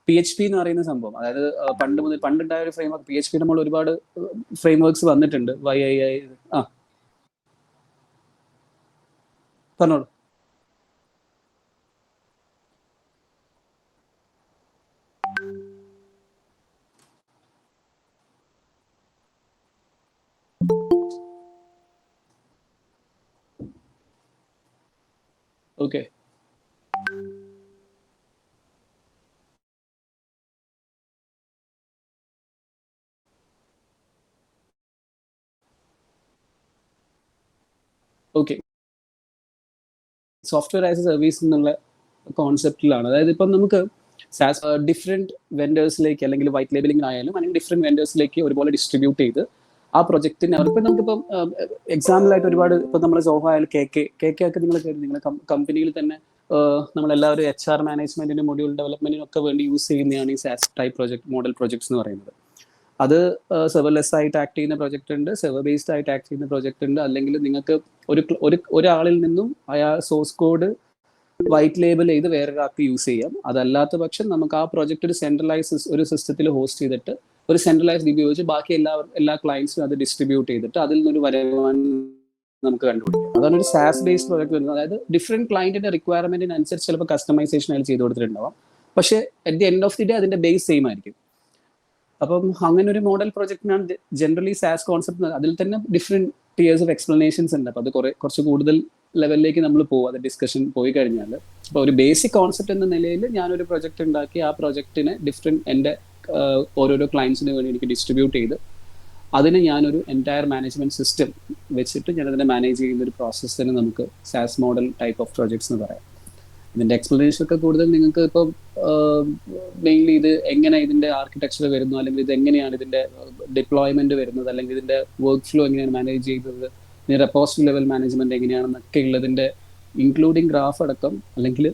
PHP എന്ന് പറയുന്ന സംഭവം, അതായത് പണ്ടുണ്ടായ ഒരു ഫ്രെയിം വർക്ക്, PHP നമ്മൾ ഒരുപാട് ഫ്രെയിം വർക്ക്സ് വന്നിട്ടുണ്ട്. പറഞ്ഞോളൂ. Okay, okay, software as A service എന്നുള്ള കോൺസെപ്റ്റിലാണ്. അതായത് ഇപ്പം നമുക്ക് ഡിഫറെൻറ്റ് വെൻഡേഴ്സിലേക്ക് അല്ലെങ്കിൽ വൈറ്റ് ലേബലിംഗ് ആയാലും അല്ലെങ്കിൽ ഡിഫറെൻറ്റ് വെൻഡേഴ്സിലേക്ക് ഒരുപോലെ ഡിസ്ട്രിബ്യൂട്ട് ചെയ്ത് ആ പ്രൊജക്റ്റിന് അവർക്ക് നമുക്കിപ്പം എക്സാമ്പിളായിട്ട് ഒരുപാട് ഇപ്പം നമ്മൾ സോഹോ ആയാലും കെ ഒക്കെ നിങ്ങളെ കമ്പനിയിൽ തന്നെ നമ്മളെല്ലാവരും HR മാനേജ്മെന്റിന് മൊഡ്യൂൾ ഡെവലപ്മെന്റിനൊക്കെ വേണ്ടി യൂസ് ചെയ്യുന്നതാണ് ഈ സാസ് ടൈപ്പ് പ്രൊജക്ട് മോഡൽ പ്രൊജക്ട്സ് എന്ന് പറയുന്നത്. അത് സെർവർലെസ് ആയിട്ട് ആക്ട് ചെയ്യുന്ന പ്രൊജക്റ്റ് ഉണ്ട്, സെർവർ ബേസ്ഡ് ആയിട്ട് ആക്ട് ചെയ്യുന്ന പ്രൊജക്റ്റ് ഉണ്ട്. അല്ലെങ്കിൽ നിങ്ങൾക്ക് ഒരാളിൽ നിന്നും അയാൾ സോഴ്സ് കോഡ് വൈറ്റ് ലേബൽ ചെയ്ത് വേറൊരാൾക്ക് യൂസ് ചെയ്യാം. അതല്ലാത്ത പക്ഷം നമുക്ക് ആ പ്രൊജക്റ്റ് ഒരു സെൻട്രലൈസ് ഒരു സിസ്റ്റത്തിൽ ഹോസ്റ്റ് ചെയ്തിട്ട് ഒരു സെൻട്രലൈസ് DB ഉപയോഗിച്ച് ബാക്കി എല്ലാ ക്ലയൻസിനും അത് ഡിസ്ട്രിബ്യൂട്ട് ചെയ്തിട്ട് അതിൽ നിന്നൊരു വരുമാനം നമുക്ക് കണ്ടുപിടിക്കാം. അതാണ് ഒരു സാസ് ബേസ്ഡ് പ്രൊജക്ട് വരുന്നത്. അതായത് ഡിഫറെൻറ്റ് ക്ലയന്റിന്റെ റിക്വയർമെന്റിനനുസരിച്ച് ചിലപ്പോൾ കസ്റ്റമൈസേഷൻ അതിൽ ചെയ്ത് കൊടുത്തിട്ടുണ്ടാവാം, പക്ഷേ at the end of the day അതിന്റെ ബേസ് സെയിം ആയിരിക്കും. അപ്പം അങ്ങനെ ഒരു മോഡൽ പ്രൊജക്റ്റിനാണ് ജനറലി സാസ് കോൺസെപ്റ്റ്. അതിൽ തന്നെ ഡിഫറെൻറ്റ് ടിയേഴ്സ് ഓഫ് എക്സ്പ്ലനേഷൻസ് ഉണ്ട്. അപ്പോൾ അത് കുറച്ച് കൂടുതൽ ലെവലിലേക്ക് നമ്മൾ പോകും, അത് ഡിസ്കഷൻ പോയി കഴിഞ്ഞാൽ. അപ്പോൾ ഒരു ബേസിക് കോൺസെപ്റ്റ് എന്ന നിലയിൽ ഞാനൊരു പ്രൊജക്റ്റ് ഉണ്ടാക്കി ആ പ്രൊജക്റ്റിനെ എൻ്റെ ഓരോരോ ക്ലയൻസിന് വേണ്ടി എനിക്ക് ഡിസ്ട്രിബ്യൂട്ട് ചെയ്ത് അതിന് ഞാനൊരു എൻറ്റയർ മാനേജ്മെന്റ് സിസ്റ്റം വെച്ചിട്ട് ഞാനതിനെ മാനേജ് ചെയ്യുന്ന ഒരു പ്രോസസ്സ് തന്നെ നമുക്ക് സാസ് മോഡൽ ടൈപ്പ് ഓഫ് പ്രൊജക്ട്സ് എന്ന് പറയാം. ഇതിൻ്റെ എക്സ്പ്ലനേഷൻ ഒക്കെ കൂടുതൽ നിങ്ങൾക്ക് ഇപ്പം മെയിൻലി ഇത് എങ്ങനെ ഇതിൻ്റെ ആർക്കിടെക്ചർ വരുന്നു, അല്ലെങ്കിൽ ഇത് എങ്ങനെയാണ് ഇതിൻ്റെ ഡിപ്ലോയ്മെന്റ് വരുന്നത്, അല്ലെങ്കിൽ ഇതിൻ്റെ വർക്ക് ഫ്ലോ എങ്ങനെയാണ് മാനേജ് ചെയ്യുന്നത്, ഇനി റെപ്പോസിറ്ററി ലെവൽ മാനേജ്മെന്റ് എങ്ങനെയാണെന്നൊക്കെ ഉള്ളതിൻ്റെ ഇൻക്ലൂഡിങ് ഗ്രാഫ് അടക്കം അല്ലെങ്കിൽ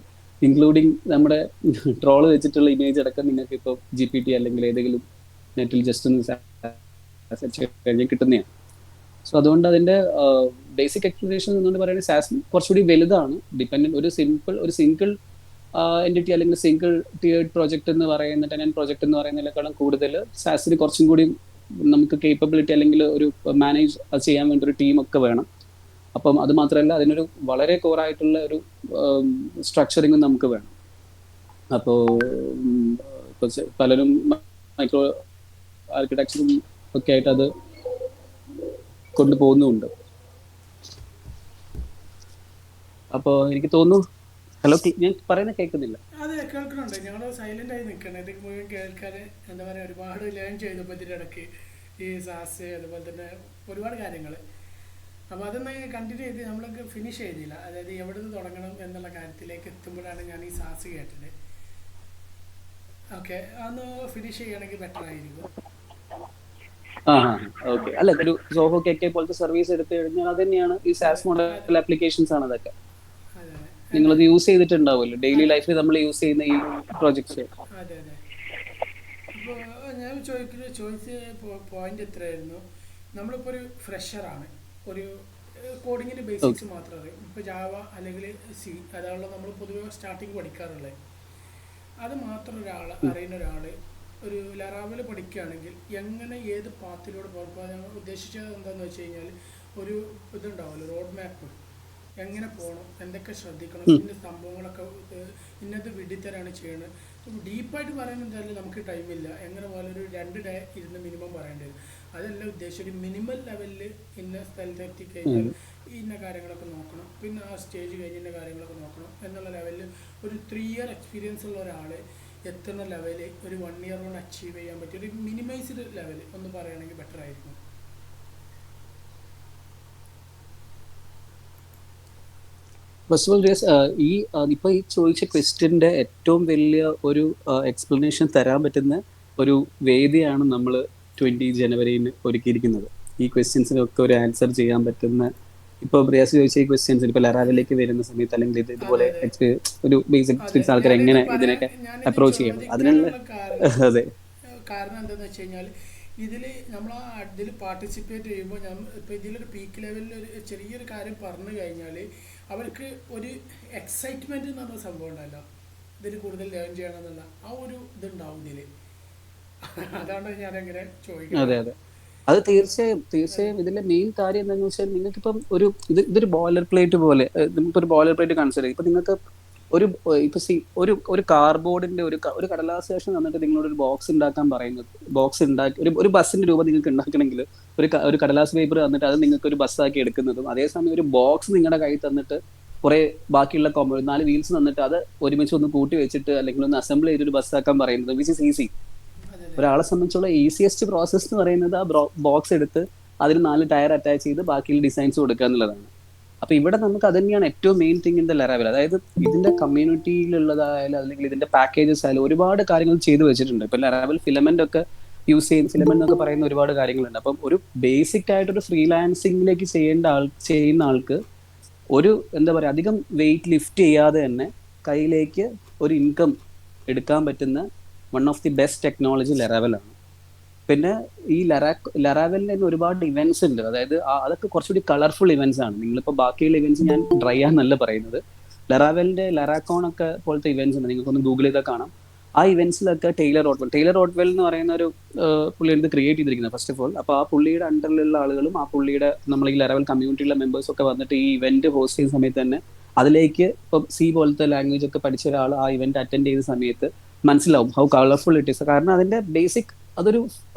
ഇൻക്ലൂഡിങ് നമ്മുടെ ട്രോള് വെച്ചിട്ടുള്ള ഇമേജ് അടക്കം നിങ്ങൾക്ക് ഇപ്പോൾ GPT അല്ലെങ്കിൽ ഏതെങ്കിലും നെറ്റിൽ ജസ്റ്റ് ഒന്ന് സെർച്ച് കഴിഞ്ഞാൽ കിട്ടുന്നതാണ്. സോ അതുകൊണ്ട് അതിൻ്റെ ബേസിക് എക്സ്പ്ലനേഷൻ എന്നുകൊണ്ട് പറയുന്നത് സാസ് കുറച്ചുകൂടി വലുതാണ്. ഒരു സിംഗിൾ എൻറ്റിറ്റി അല്ലെങ്കിൽ സിംഗിൾ ടിയേർഡ് പ്രൊജക്ട് എന്ന് പറയുന്ന ടെനന്റ് പ്രൊജക്ട് എന്ന് പറയുന്നതിനേക്കാളും കൂടുതൽ സാസിന് കുറച്ചും കൂടി നമുക്ക് കേപ്പബിലിറ്റി അല്ലെങ്കിൽ ഒരു മാനേജ് അത് ചെയ്യാൻ വേണ്ടി ഒരു ടീമൊക്കെ വേണം. അപ്പം അത് മാത്രമല്ല അതിനൊരു വളരെ കോറായിട്ടുള്ള ഒരു സ്ട്രക്ചറിങ്ങും നമുക്ക് വേണം. അപ്പോൾ പലരും മൈക്രോ ആർക്കിടെക്ചറും ഒക്കെ ആയിട്ട് അത് കൊണ്ടുപോകുന്നുമുണ്ട്. അപ്പോൾ എനിക്ക് തോന്നുന്നു, ഹലോ ഞാൻ പറയുന്നത് കേൾക്കുന്നില്ല? അതെ, കേൾക്കുന്നുണ്ട്. ഞങ്ങൾ സൈലന്റ് ആയി നിൽക്കണം. ഇത് മുഴുവൻ കേൾക്കാൻ എന്താ പറയുക, ഒരുപാട് ലേൺ ചെയ്തപ്പോൾ ഇതിൻ്റെ ഇടയ്ക്ക് ഈ സാസ് അതുപോലെ തന്നെ ഒരുപാട് കാര്യങ്ങൾ. അപ്പോൾ അതൊന്ന് കണ്ടിന്യൂ ചെയ്ത് നമ്മളൊക്കെ ഫിനിഷ് ചെയ്തില്ല. അതായത് എവിടെ നിന്ന് തുടങ്ങണം എന്നുള്ള കാര്യത്തിലേക്ക് എത്തുമ്പോഴാണ് ഞാൻ ഈ സാസ് കേട്ടത്. ഓക്കെ, അതൊന്ന് ഫിനിഷ് ചെയ്യുകയാണെങ്കിൽ ബെറ്റർ ആയിരിക്കും. ഓക്കെ. അല്ല, ഒരു സോഹോ കെ പോലത്തെ സർവീസ് എടുത്തു കഴിഞ്ഞാൽ അത് തന്നെയാണ് ഈ സാസ് മോഡൽ ആപ്ലിക്കേഷൻസ് ആണ് അതൊക്കെ. നിങ്ങളത് യൂസ് ചെയ്തിട്ടുണ്ടാവുമല്ലോ ഡെയിലി ലൈഫിൽ നമ്മൾ യൂസ് ചെയ്യുന്ന ഈ പ്രോജക്ട്സ്. അതെ അതെ. ഇപ്പോൾ ഞാൻ ചോദിച്ച പോയിന്റ് എത്രയായിരുന്നു, നമ്മളിപ്പോൾ ഒരു ഫ്രഷറാണ്, ഒരു കോഡിങ്ങിൻ്റെ ബേസിക്സ് മാത്രം അറിയാം. ഇപ്പോൾ ജാവ അല്ലെങ്കിൽ C അതാണല്ലോ നമ്മൾ പൊതുവെ സ്റ്റാർട്ടിങ് പഠിക്കാറുള്ളത്. അത് മാത്രം അറിയുന്ന ഒരാൾ ഒരു ലറാവൽ പഠിക്കുകയാണെങ്കിൽ എങ്ങനെ ഏത് പാത്തിലൂടെ പോകുമ്പോൾ ഞങ്ങൾ ഉദ്ദേശിച്ചത് എന്താണെന്ന് വെച്ച് കഴിഞ്ഞാൽ ഒരു ഇതുണ്ടാവുമല്ലോ, റോഡ് മാപ്പ്, എങ്ങനെ പോകണം, എന്തൊക്കെ ശ്രദ്ധിക്കണം, ഇന്ന സംഭവങ്ങളൊക്കെ ഇന്നത് വിഡിത്തരാണ് ചെയ്യുന്നത്. ഡീപ്പായിട്ട് പറയാനെന്തായാലും നമുക്ക് ടൈമില്ല. എങ്ങനെ പോലെ ഒരു 2 ഡേ ഇരുന്ന് മിനിമം പറയേണ്ടി വരും. അതെല്ലാം ഉദ്ദേശിച്ച ഒരു മിനിമൽ ലെവലിൽ ഇന്ന സ്ഥലത്ത് എത്തിക്കഴിഞ്ഞാൽ ഇന്ന കാര്യങ്ങളൊക്കെ നോക്കണം, പിന്നെ ആ സ്റ്റേജ് കഴിഞ്ഞ് ഇന്ന കാര്യങ്ങളൊക്കെ നോക്കണം എന്നുള്ള ലെവലിൽ ഒരു 3 year എക്സ്പീരിയൻസ് ഉള്ള ഒരാൾ എത്തുന്ന ലെവല് ഒരു 1 year കൊണ്ട് അച്ചീവ് ചെയ്യാൻ പറ്റിയ ഒരു മിനിമൈസ്ഡ് ലെവൽ ഒന്ന് പറയുകയാണെങ്കിൽ ബെറ്റർ ആയിരിക്കും. ഫസ്റ്റ് ഓഫ് ഓൾ റിയാസ്, ഇപ്പൊ ഈ ചോദിച്ച ക്വസ്റ്റ്യന്റെ ഏറ്റവും വലിയ ഒരു എക്സ്പ്ലനേഷൻ തരാൻ പറ്റുന്ന ഒരു വേദിയാണ് നമ്മൾ 20 ജനുവരിയിൽ ഒരുക്കിയിരിക്കുന്നത്. ഈ ക്വസ്റ്റ്യൻസിനൊക്കെ ഒരു ആൻസർ ചെയ്യാൻ പറ്റുന്ന, ഇപ്പൊ റിയാസ് ചോദിച്ച ഈ ക്വസ്റ്റ്യൻസ് ഇപ്പൊ ലറാവിലേക്ക് വരുന്ന സമയത്ത് അല്ലെങ്കിൽ ഇതുപോലെ ഒരു ബേസിക് എക്സ്പീരിയൻസ് ആൾക്കാർ എങ്ങനെ ഇതിനൊക്കെ അപ്രോച്ച് ചെയ്യണം അതിനുള്ള അതെ കാരണം എന്താണെന്ന് വെച്ച് കഴിഞ്ഞാൽ ഇതിൽ നമ്മൾ ഇതിൽ പാർട്ടിസിപ്പേറ്റ് ചെയ്യുമ്പോൾ ഇപ്പോൾ ഇതിലൊരു പീക്ക് ലെവലിൽ ഒരു ചെറിയൊരു കാര്യം പറഞ്ഞു കഴിഞ്ഞാൽ അവർക്ക് ഒരു എക്സൈറ്റ്മെൻറ്റ് എന്ന് പറഞ്ഞ സംഭവം ഉണ്ടല്ലോ, ഇതിൽ കൂടുതൽ ലേൺ ചെയ്യണം എന്നുള്ള ആ ഒരു ഇതുണ്ടാവും ഇതിൽ. അതാണ് ഞാനെങ്ങനെ ചോദിക്കുന്നത്. അതെ അതെ അത് തീർച്ചയായും ഇതിന്റെ മെയിൻ കാര്യം എന്താണെന്ന് വെച്ചാൽ നിങ്ങൾക്കിപ്പം ഇതൊരു ബോയിലർ പ്ലേറ്റ് പോലെ, നമുക്കൊരു ബോയിലർ പ്ലേറ്റ് കൺസിഡർ ചെയ്യും. ഇപ്പൊ നിങ്ങൾക്ക് ഒരു കാർഡ്ബോർഡിന്റെ ഒരു കടലാസ് ശേഷം തന്നിട്ട് നിങ്ങളോട് ഒരു ബോക്സ് ഉണ്ടാക്കാൻ പറയുന്നത്, ബോക്സ് ഉണ്ടാക്കി ഒരു ബസ്സിന്റെ രൂപം നിങ്ങൾക്ക് ഉണ്ടാക്കണമെങ്കിൽ ഒരു കടലാസ് പേപ്പർ തന്നിട്ട് അത് നിങ്ങൾക്ക് ഒരു ബസ്സാക്കി എടുക്കുന്നതും, അതേസമയം ഒരു ബോക്സ് നിങ്ങളുടെ കയ്യിൽ തന്നിട്ട് കുറെ ബാക്കിയുള്ള 4 വീൽസ് തന്നിട്ട് അത് ഒരുമിച്ച് ഒന്ന് കൂട്ടി വെച്ചിട്ട് അല്ലെങ്കിൽ ഒന്ന് അസംബിൾ ചെയ്തൊരു ബസ്സാക്കാൻ പറയുന്നത് വിച്ച് ഇസ് ഈസി. ഒരാളെ സംബന്ധിച്ചുള്ള ഈസിയസ്റ്റ് പ്രോസസ് എന്ന് പറയുന്നത് ആ ബോക്സ് എടുത്ത് അതിന് 4 ടയർ അറ്റാച്ച് ചെയ്ത് ബാക്കിയുള്ള ഡിസൈൻസ് കൊടുക്കുക എന്നുള്ളതാണ്. അപ്പൊ ഇവിടെ നമുക്ക് അത് തന്നെയാണ് ഏറ്റവും മെയിൻ തിങ് ഇൻ ദ ലറാവൽ. അതായത് ഇതിന്റെ കമ്മ്യൂണിറ്റിയിലുള്ളതായാലും അല്ലെങ്കിൽ ഇതിന്റെ പാക്കേജസ് ആയാലും ഒരുപാട് കാര്യങ്ങൾ ചെയ്തു വെച്ചിട്ടുണ്ട്. ഇപ്പൊ ലറാവൽ ഫിലമെന്റ് ഒക്കെ യൂസ് ചെയ്യുന്ന, ഫിലമെന്റ് എന്നൊക്കെ പറയുന്ന ഒരുപാട് കാര്യങ്ങളുണ്ട്. അപ്പം ഒരു ബേസിക് ആയിട്ടൊരു ഫ്രീലാൻസിങ്ങിലേക്ക് ചെയ്യുന്ന ആൾക്ക് ഒരു എന്താ പറയാ അധികം വെയിറ്റ് ലിഫ്റ്റ് ചെയ്യാതെ തന്നെ കയ്യിലേക്ക് ഒരു ഇൻകം എടുക്കാൻ പറ്റുന്ന one of the best technology ലറാവലാണ്. പിന്നെ ഈ ലറാവലിന് തന്നെ ഒരുപാട് ഇവന്റ്സ് ഉണ്ട്. അതായത് അതൊക്കെ കുറച്ചുകൂടി കളർഫുൾ ഇവന്റ്സ് ആണ്. നിങ്ങളിപ്പോൾ ബാക്കിയുള്ള ഇവന്റ്സ് ഞാൻ ഡ്രൈ ആണെന്നല്ല പറയുന്നത്. ലറാവലിന്റെ ലറാക്കോൺ ഒക്കെ പോലത്തെ ഇവന്റ്സ് ഉണ്ട്, നിങ്ങൾക്കൊന്ന് ഗൂഗിൾ ചെയ്താൽ കാണാം. ആ ഇവന്റ്സിലൊക്കെ ടൈലർ ഓട്ട്വെൽ എന്ന് പറയുന്ന ഒരു പുള്ളിയാണ് ഇത് ക്രിയേറ്റ് ചെയ്തിരിക്കുന്നത് ഫസ്റ്റ് ഓഫ് ഓൾ. അപ്പോൾ ആ പുള്ളിയുടെ അണ്ടറിലുള്ള ആളുകളും ആ പുള്ളിയുടെ നമ്മൾ ഈ ലറാവൽ കമ്മ്യൂണിറ്റിയിലുള്ള മെമ്പേഴ്സ് ഒക്കെ വന്നിട്ട് ഈ ഇവന്റ് ഹോസ്റ്റ് ചെയ്യുന്ന സമയത്ത് തന്നെ അതിലേക്ക് ഇപ്പം സി പോലത്തെ ലാംഗ്വേജ് ഒക്കെ പഠിച്ച ഒരാൾ ആ ഇവന്റ് അറ്റൻഡ് ചെയ്യുന്ന സമയത്ത് മനസ്സിലാവും ഹൗ കളർഫുൾ ഇറ്റ് ഈസ്. കാരണം അതിന്റെ ബേസിക് അതൊരു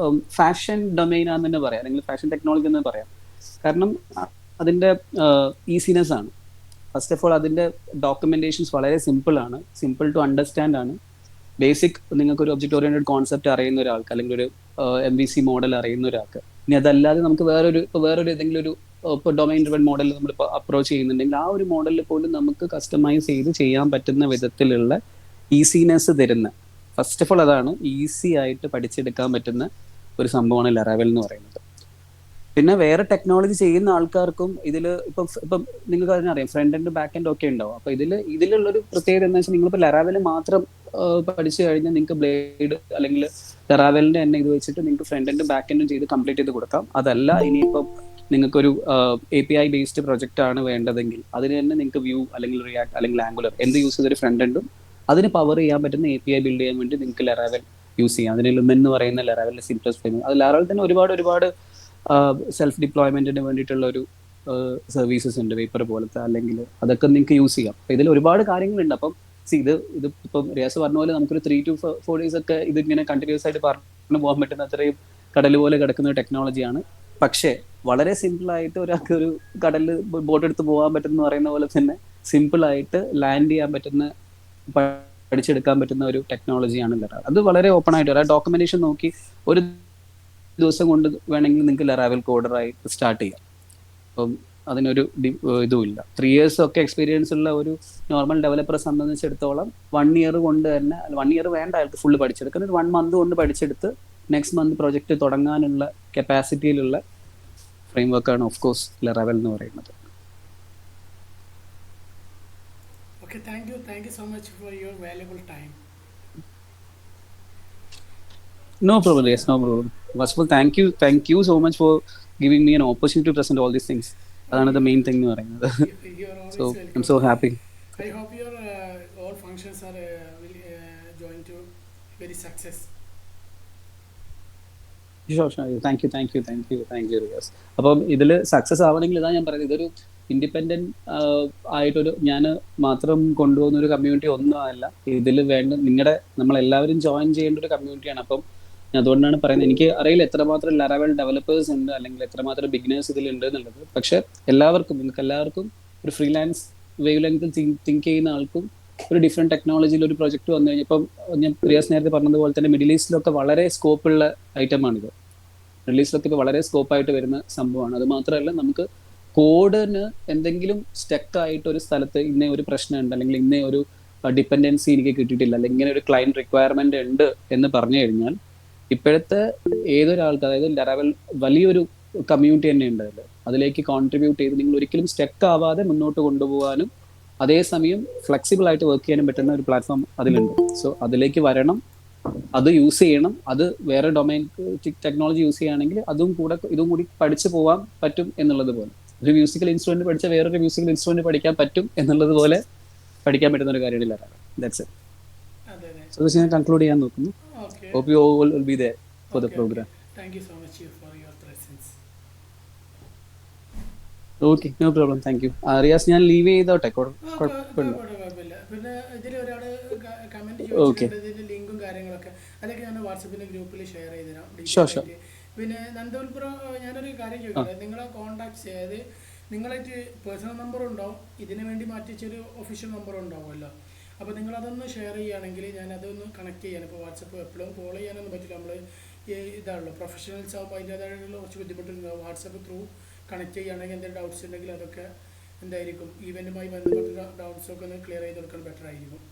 ഫാഷൻ ഡൊമൈൻ ആണെന്ന് തന്നെ പറയാം, അല്ലെങ്കിൽ ഫാഷൻ ടെക്നോളജി എന്ന് പറയാം. കാരണം അതിന്റെ ഈസിനെസ് ആണ്. ഫസ്റ്റ് ഓഫ് ഓൾ അതിന്റെ ഡോക്യുമെന്റേഷൻസ് വളരെ സിമ്പിൾ ടു അണ്ടർസ്റ്റാൻഡ് ആണ്. ബേസിക് നിങ്ങൾക്ക് ഒരു ഒബ്ജക്ട് ഓറിയന്റഡ് കോൺസെപ്റ്റ് അറിയുന്ന ഒരാൾക്ക് അല്ലെങ്കിൽ ഒരു MVC മോഡൽ അറിയുന്ന ഒരാൾക്ക്, ഇനി അതല്ലാതെ നമുക്ക് വേറൊരു ഏതെങ്കിലും ഒരു ഇപ്പോൾ ഡൊമൈൻ ഡ്രിവൺ മോഡൽ നമ്മളിപ്പോൾ അപ്രോച്ച് ചെയ്യുന്നുണ്ടെങ്കിൽ ആ ഒരു മോഡലിൽ പോലും നമുക്ക് കസ്റ്റമൈസ് ചെയ്ത് ചെയ്യാൻ പറ്റുന്ന വിധത്തിലുള്ള ഈസിനെസ് തരുന്ന, ഫസ്റ്റ് ഓഫ് ഓൾ അതാണ് ഈസി ആയിട്ട് പഠിച്ചെടുക്കാൻ പറ്റുന്ന ഒരു സംഭവമാണ് ലറാവൽ എന്ന് പറയുന്നത്. പിന്നെ വേറെ ടെക്നോളജി ചെയ്യുന്ന ആൾക്കാർക്കും ഇതിൽ ഇപ്പം നിങ്ങൾക്ക് അതിനറിയാം ഫ്രണ്ട് എൻഡ് ബാക്ക് എൻഡ് ഒക്കെ ഉണ്ടാവും. അപ്പൊ ഇതിലുള്ളൊരു പ്രത്യേകത എന്താ വെച്ചാൽ നിങ്ങളിപ്പോൾ ലറാവൽ മാത്രം പഠിച്ചു കഴിഞ്ഞാൽ നിങ്ങൾക്ക് ബ്ലേഡ് അല്ലെങ്കിൽ ലറാവലിന്റെ തന്നെ ഇത് വെച്ചിട്ട് നിങ്ങൾക്ക് ഫ്രണ്ട് എൻഡും ബാക്ക് എൻഡും ചെയ്ത് കംപ്ലീറ്റ് ചെയ്ത് കൊടുക്കാം. അതല്ല ഇനിയിപ്പം നിങ്ങൾക്കൊരു API ബേസ്ഡ് പ്രൊജക്റ്റ് ആണ് വേണ്ടതെങ്കിൽ അതിന് തന്നെ നിങ്ങൾക്ക് വ്യൂ അല്ലെങ്കിൽ റിയാക്ട് അല്ലെങ്കിൽ ആംഗുലർ എന്ത് യൂസ് ചെയ്തൊരു ഫ്രണ്ട് എൻഡും അതിന് പവർ ചെയ്യാൻ പറ്റുന്ന API ബിൽഡ് ചെയ്യാൻ വേണ്ടി നിങ്ങൾക്ക് ലറാവൽ യൂസ് ചെയ്യാം. അതിന് ലുമെൻ എന്ന് പറയുന്ന ലറാവലിന്റെ സിംപ്ലസ്റ്റ് ഫ്രെയിം, അത് ലറാവൽ തന്നെ ഒരുപാട് സെൽഫ് ഡിപ്ലോയ്മെന്റിന് വേണ്ടിയിട്ടുള്ള ഒരു സർവീസസ് ഉണ്ട്, പേപ്പർ പോലത്തെ, അല്ലെങ്കിൽ അതൊക്കെ നിങ്ങൾക്ക് യൂസ് ചെയ്യാം. അപ്പൊ ഇതിൽ ഒരുപാട് കാര്യങ്ങളുണ്ട്. അപ്പം ഇത് ഇപ്പം റിയാസ് പറഞ്ഞ പോലെ നമുക്കൊരു 3 to 4 days ഒക്കെ ഇതിങ്ങനെ കണ്ടിന്യൂസ് ആയിട്ട് പറഞ്ഞു പോകാൻ പറ്റുന്ന അത്രയും കടൽ പോലെ കിടക്കുന്ന ഒരു ടെക്നോളജിയാണ്. പക്ഷേ വളരെ സിമ്പിൾ ആയിട്ട് ഒരാൾക്ക് ഒരു കടലിൽ ബോട്ട് എടുത്ത് പോകാൻ പറ്റുന്ന പറയുന്ന പോലെ തന്നെ സിമ്പിൾ ആയിട്ട് ലാൻഡ് ചെയ്യാൻ പറ്റുന്ന, പഠിച്ചെടുക്കാൻ പറ്റുന്ന ഒരു ടെക്നോളജിയാണ് ലറാവൽ. അത് വളരെ ഓപ്പൺ ആയിട്ട് ആ ഡോക്യുമെന്റേഷൻ നോക്കി ഒരു ദിവസം കൊണ്ട് വേണമെങ്കിൽ നിങ്ങൾക്ക് ലറാവൽ കോഡറായി സ്റ്റാർട്ട് ചെയ്യാം. അപ്പം അതിനൊരു ഇതുമില്ല. 3 years ഒക്കെ എക്സ്പീരിയൻസ് ഉള്ള ഒരു നോർമൽ ഡെവലപ്പറെ സംബന്ധിച്ചിടത്തോളം 1 year കൊണ്ട് തന്നെ, 1 year വേണ്ട അയാൾക്ക് ഫുള്ള് പഠിച്ചെടുക്കാൻ, ഒരു 1 month കൊണ്ട് പഠിച്ചെടുത്ത് നെക്സ്റ്റ് മന്ത് പ്രൊജക്റ്റ് തുടങ്ങാനുള്ള കപ്പാസിറ്റിയിലുള്ള ഫ്രെയിം വർക്കാണ് ഓഫ് കോഴ്സ് ലറാവൽ എന്ന് പറയുന്നത്. Okay, thank you so much for your valuable time. No problem, yes, no problem. First of all, thank you so much for giving me an opportunity to present all these things. That's the main thing എന്ന് പറയുന്നത്. You're always So welcome. I'm so happy. I hope your all functions are will join to very success. Sure. Thank you, Riaz. അപ്പം ഇതിൽ success ആവണമെങ്കിൽ ഇതാ ഞാൻ പറയുന്നത്, ഇതൊരു independent ആയിട്ടൊരു ഞാൻ മാത്രം കൊണ്ടുപോകുന്ന ഒരു കമ്മ്യൂണിറ്റി ഒന്നും അല്ല. ഇതിൽ നമ്മളെല്ലാവരും ജോയിൻ ചെയ്യേണ്ട ഒരു കമ്മ്യൂണിറ്റിയാണ്. അപ്പം അതുകൊണ്ടാണ് പറയുന്നത്, എനിക്ക് അറിയില്ല എത്രമാത്രം ലറാവൽ ഡെവലപ്പേഴ്സ് ഉണ്ട് അല്ലെങ്കിൽ എത്രമാത്രം ബിഗിനേഴ്സ് ഇതിലുണ്ട് എന്നുള്ളത്. പക്ഷെ നിങ്ങൾക്ക് എല്ലാവർക്കും ഒരു ഫ്രീലാൻസ് വേവ് ലെങ്ത് തിങ്ക് ചെയ്യുന്ന ആൾക്കും ഒരു ഡിഫറെന്റ് ടെക്നോളജിയിൽ ഒരു പ്രൊജക്ട് വന്നു കഴിഞ്ഞപ്പം ഞാൻ റിയാസ് നേരത്തെ പറഞ്ഞതുപോലെ തന്നെ മിഡിൽ ഈസ്റ്റിലൊക്കെ വളരെ സ്കോപ്പുള്ള ഐറ്റമാണിത്. മിഡിൽ ഈസ്റ്റിലൊക്കെ ഇപ്പോൾ വളരെ സ്കോപ്പായിട്ട് വരുന്ന സംഭവമാണ്. അത് മാത്രമല്ല നമുക്ക് കോഡിന് എന്തെങ്കിലും സ്റ്റക്ക് ആയിട്ട് ഒരു സ്ഥലത്ത് ഇന്ന ഒരു പ്രശ്നമുണ്ട്, അല്ലെങ്കിൽ ഇന്ന ഒരു ഡിപ്പെൻഡൻസി എനിക്ക് കിട്ടിയിട്ടില്ല, അല്ലെങ്കിൽ ഇങ്ങനെ ഒരു ക്ലയന്റ് റിക്വയർമെന്റ് ഉണ്ട് എന്ന് പറഞ്ഞു കഴിഞ്ഞാൽ ഇപ്പോഴത്തെ ഏതൊരാൾക്ക്, അതായത് ലറാവൽ വലിയൊരു കമ്മ്യൂണിറ്റി തന്നെ ഉണ്ട് അതിലേക്ക് കോൺട്രിബ്യൂട്ട് ചെയ്ത് നിങ്ങൾ ഒരിക്കലും സ്റ്റക്ക് ആവാതെ മുന്നോട്ട് കൊണ്ടുപോകാനും അതേസമയം ഫ്ലെക്സിബിൾ ആയിട്ട് വർക്ക് ചെയ്യാനും പറ്റുന്ന ഒരു പ്ലാറ്റ്ഫോം അതിലുണ്ട്. സോ അതിലേക്ക് വരണം, അത് യൂസ് ചെയ്യണം. അത് വേറെ ഡൊമൈൻ ടെക്നോളജി യൂസ് ചെയ്യുകയാണെങ്കിൽ ഇതും കൂടി പഠിച്ചു പോകാൻ പറ്റും എന്നുള്ളത് പോലെ, ഒരു മ്യൂസിക്കൽ ഇൻസ്ട്രുമെന്റ് പഠിച്ച വേറൊരു മ്യൂസിക്കൽ ഇൻസ്ട്രുമെന്റ് പഠിക്കാൻ പറ്റും എന്നുള്ളത് പോലെ പഠിക്കാൻ പറ്റുന്ന ഒരു കാര്യമില്ല. That's it. സോ ദിസ് ഞാൻ കൺക്ലൂഡ് ചെയ്യാൻ നോക്കുന്നു. Hope you all will be there for the program. Thank you so much for your presence. Okay, no problem. Thank you. Riyas ഞാൻ ലീവ് ചെയ്തോട്ടെ? പിന്നെ ഇതിൽ ഒരാള് കമന്റ് ചോദിച്ചിട്ടുണ്ട് ലിങ്കും കാര്യങ്ങളൊക്കെ, അതൊക്കെ ഞാൻ വാട്സപ്പിന്റെ ഗ്രൂപ്പിൽ ഷെയർ ചെയ്തുതരാം. പിന്നെ നന്ദുൽ ബ്രോ, ഞാനൊരു കാര്യം ചോദിക്കട്ടെ, നിങ്ങളെ കോൺടാക്ട് ചെയ്ത് നിങ്ങളായിട്ട് പേഴ്സണൽ നമ്പർ ഉണ്ടാവും, ഇതിനു വേണ്ടി മാറ്റിച്ചൊരു ഒഫീഷ്യൽ നമ്പർ ഉണ്ടാവുമല്ലോ. അപ്പോൾ നിങ്ങളതൊന്ന് ഷെയർ ചെയ്യുകയാണെങ്കിൽ ഞാൻ അതൊന്ന് കണക്ട് ചെയ്യാൻ. ഇപ്പോൾ വാട്സപ്പ് എപ്പോഴും കോൾ ചെയ്യാനൊന്നും പറ്റില്ല, നമ്മൾ ഇതാണല്ലോ പ്രൊഫഷണൽസ് ആകുമ്പോൾ അതിൻ്റേതായിട്ടുള്ള കുറച്ച് ബുദ്ധിമുട്ടുണ്ടാവും. വാട്സപ്പ് ത്രൂ കണക്ട് ചെയ്യുകയാണെങ്കിൽ എന്തെങ്കിലും ഡൗട്ട്സ് ഉണ്ടെങ്കിൽ അതൊക്കെ എന്തായിരിക്കും ഈവൻറ്റുമായി ബന്ധപ്പെട്ട ഡൗട്ട്സൊക്കെ ഒന്ന് ക്ലിയർ ചെയ്ത് കൊടുക്കാൻ ബെറ്റർ ആയിരിക്കും.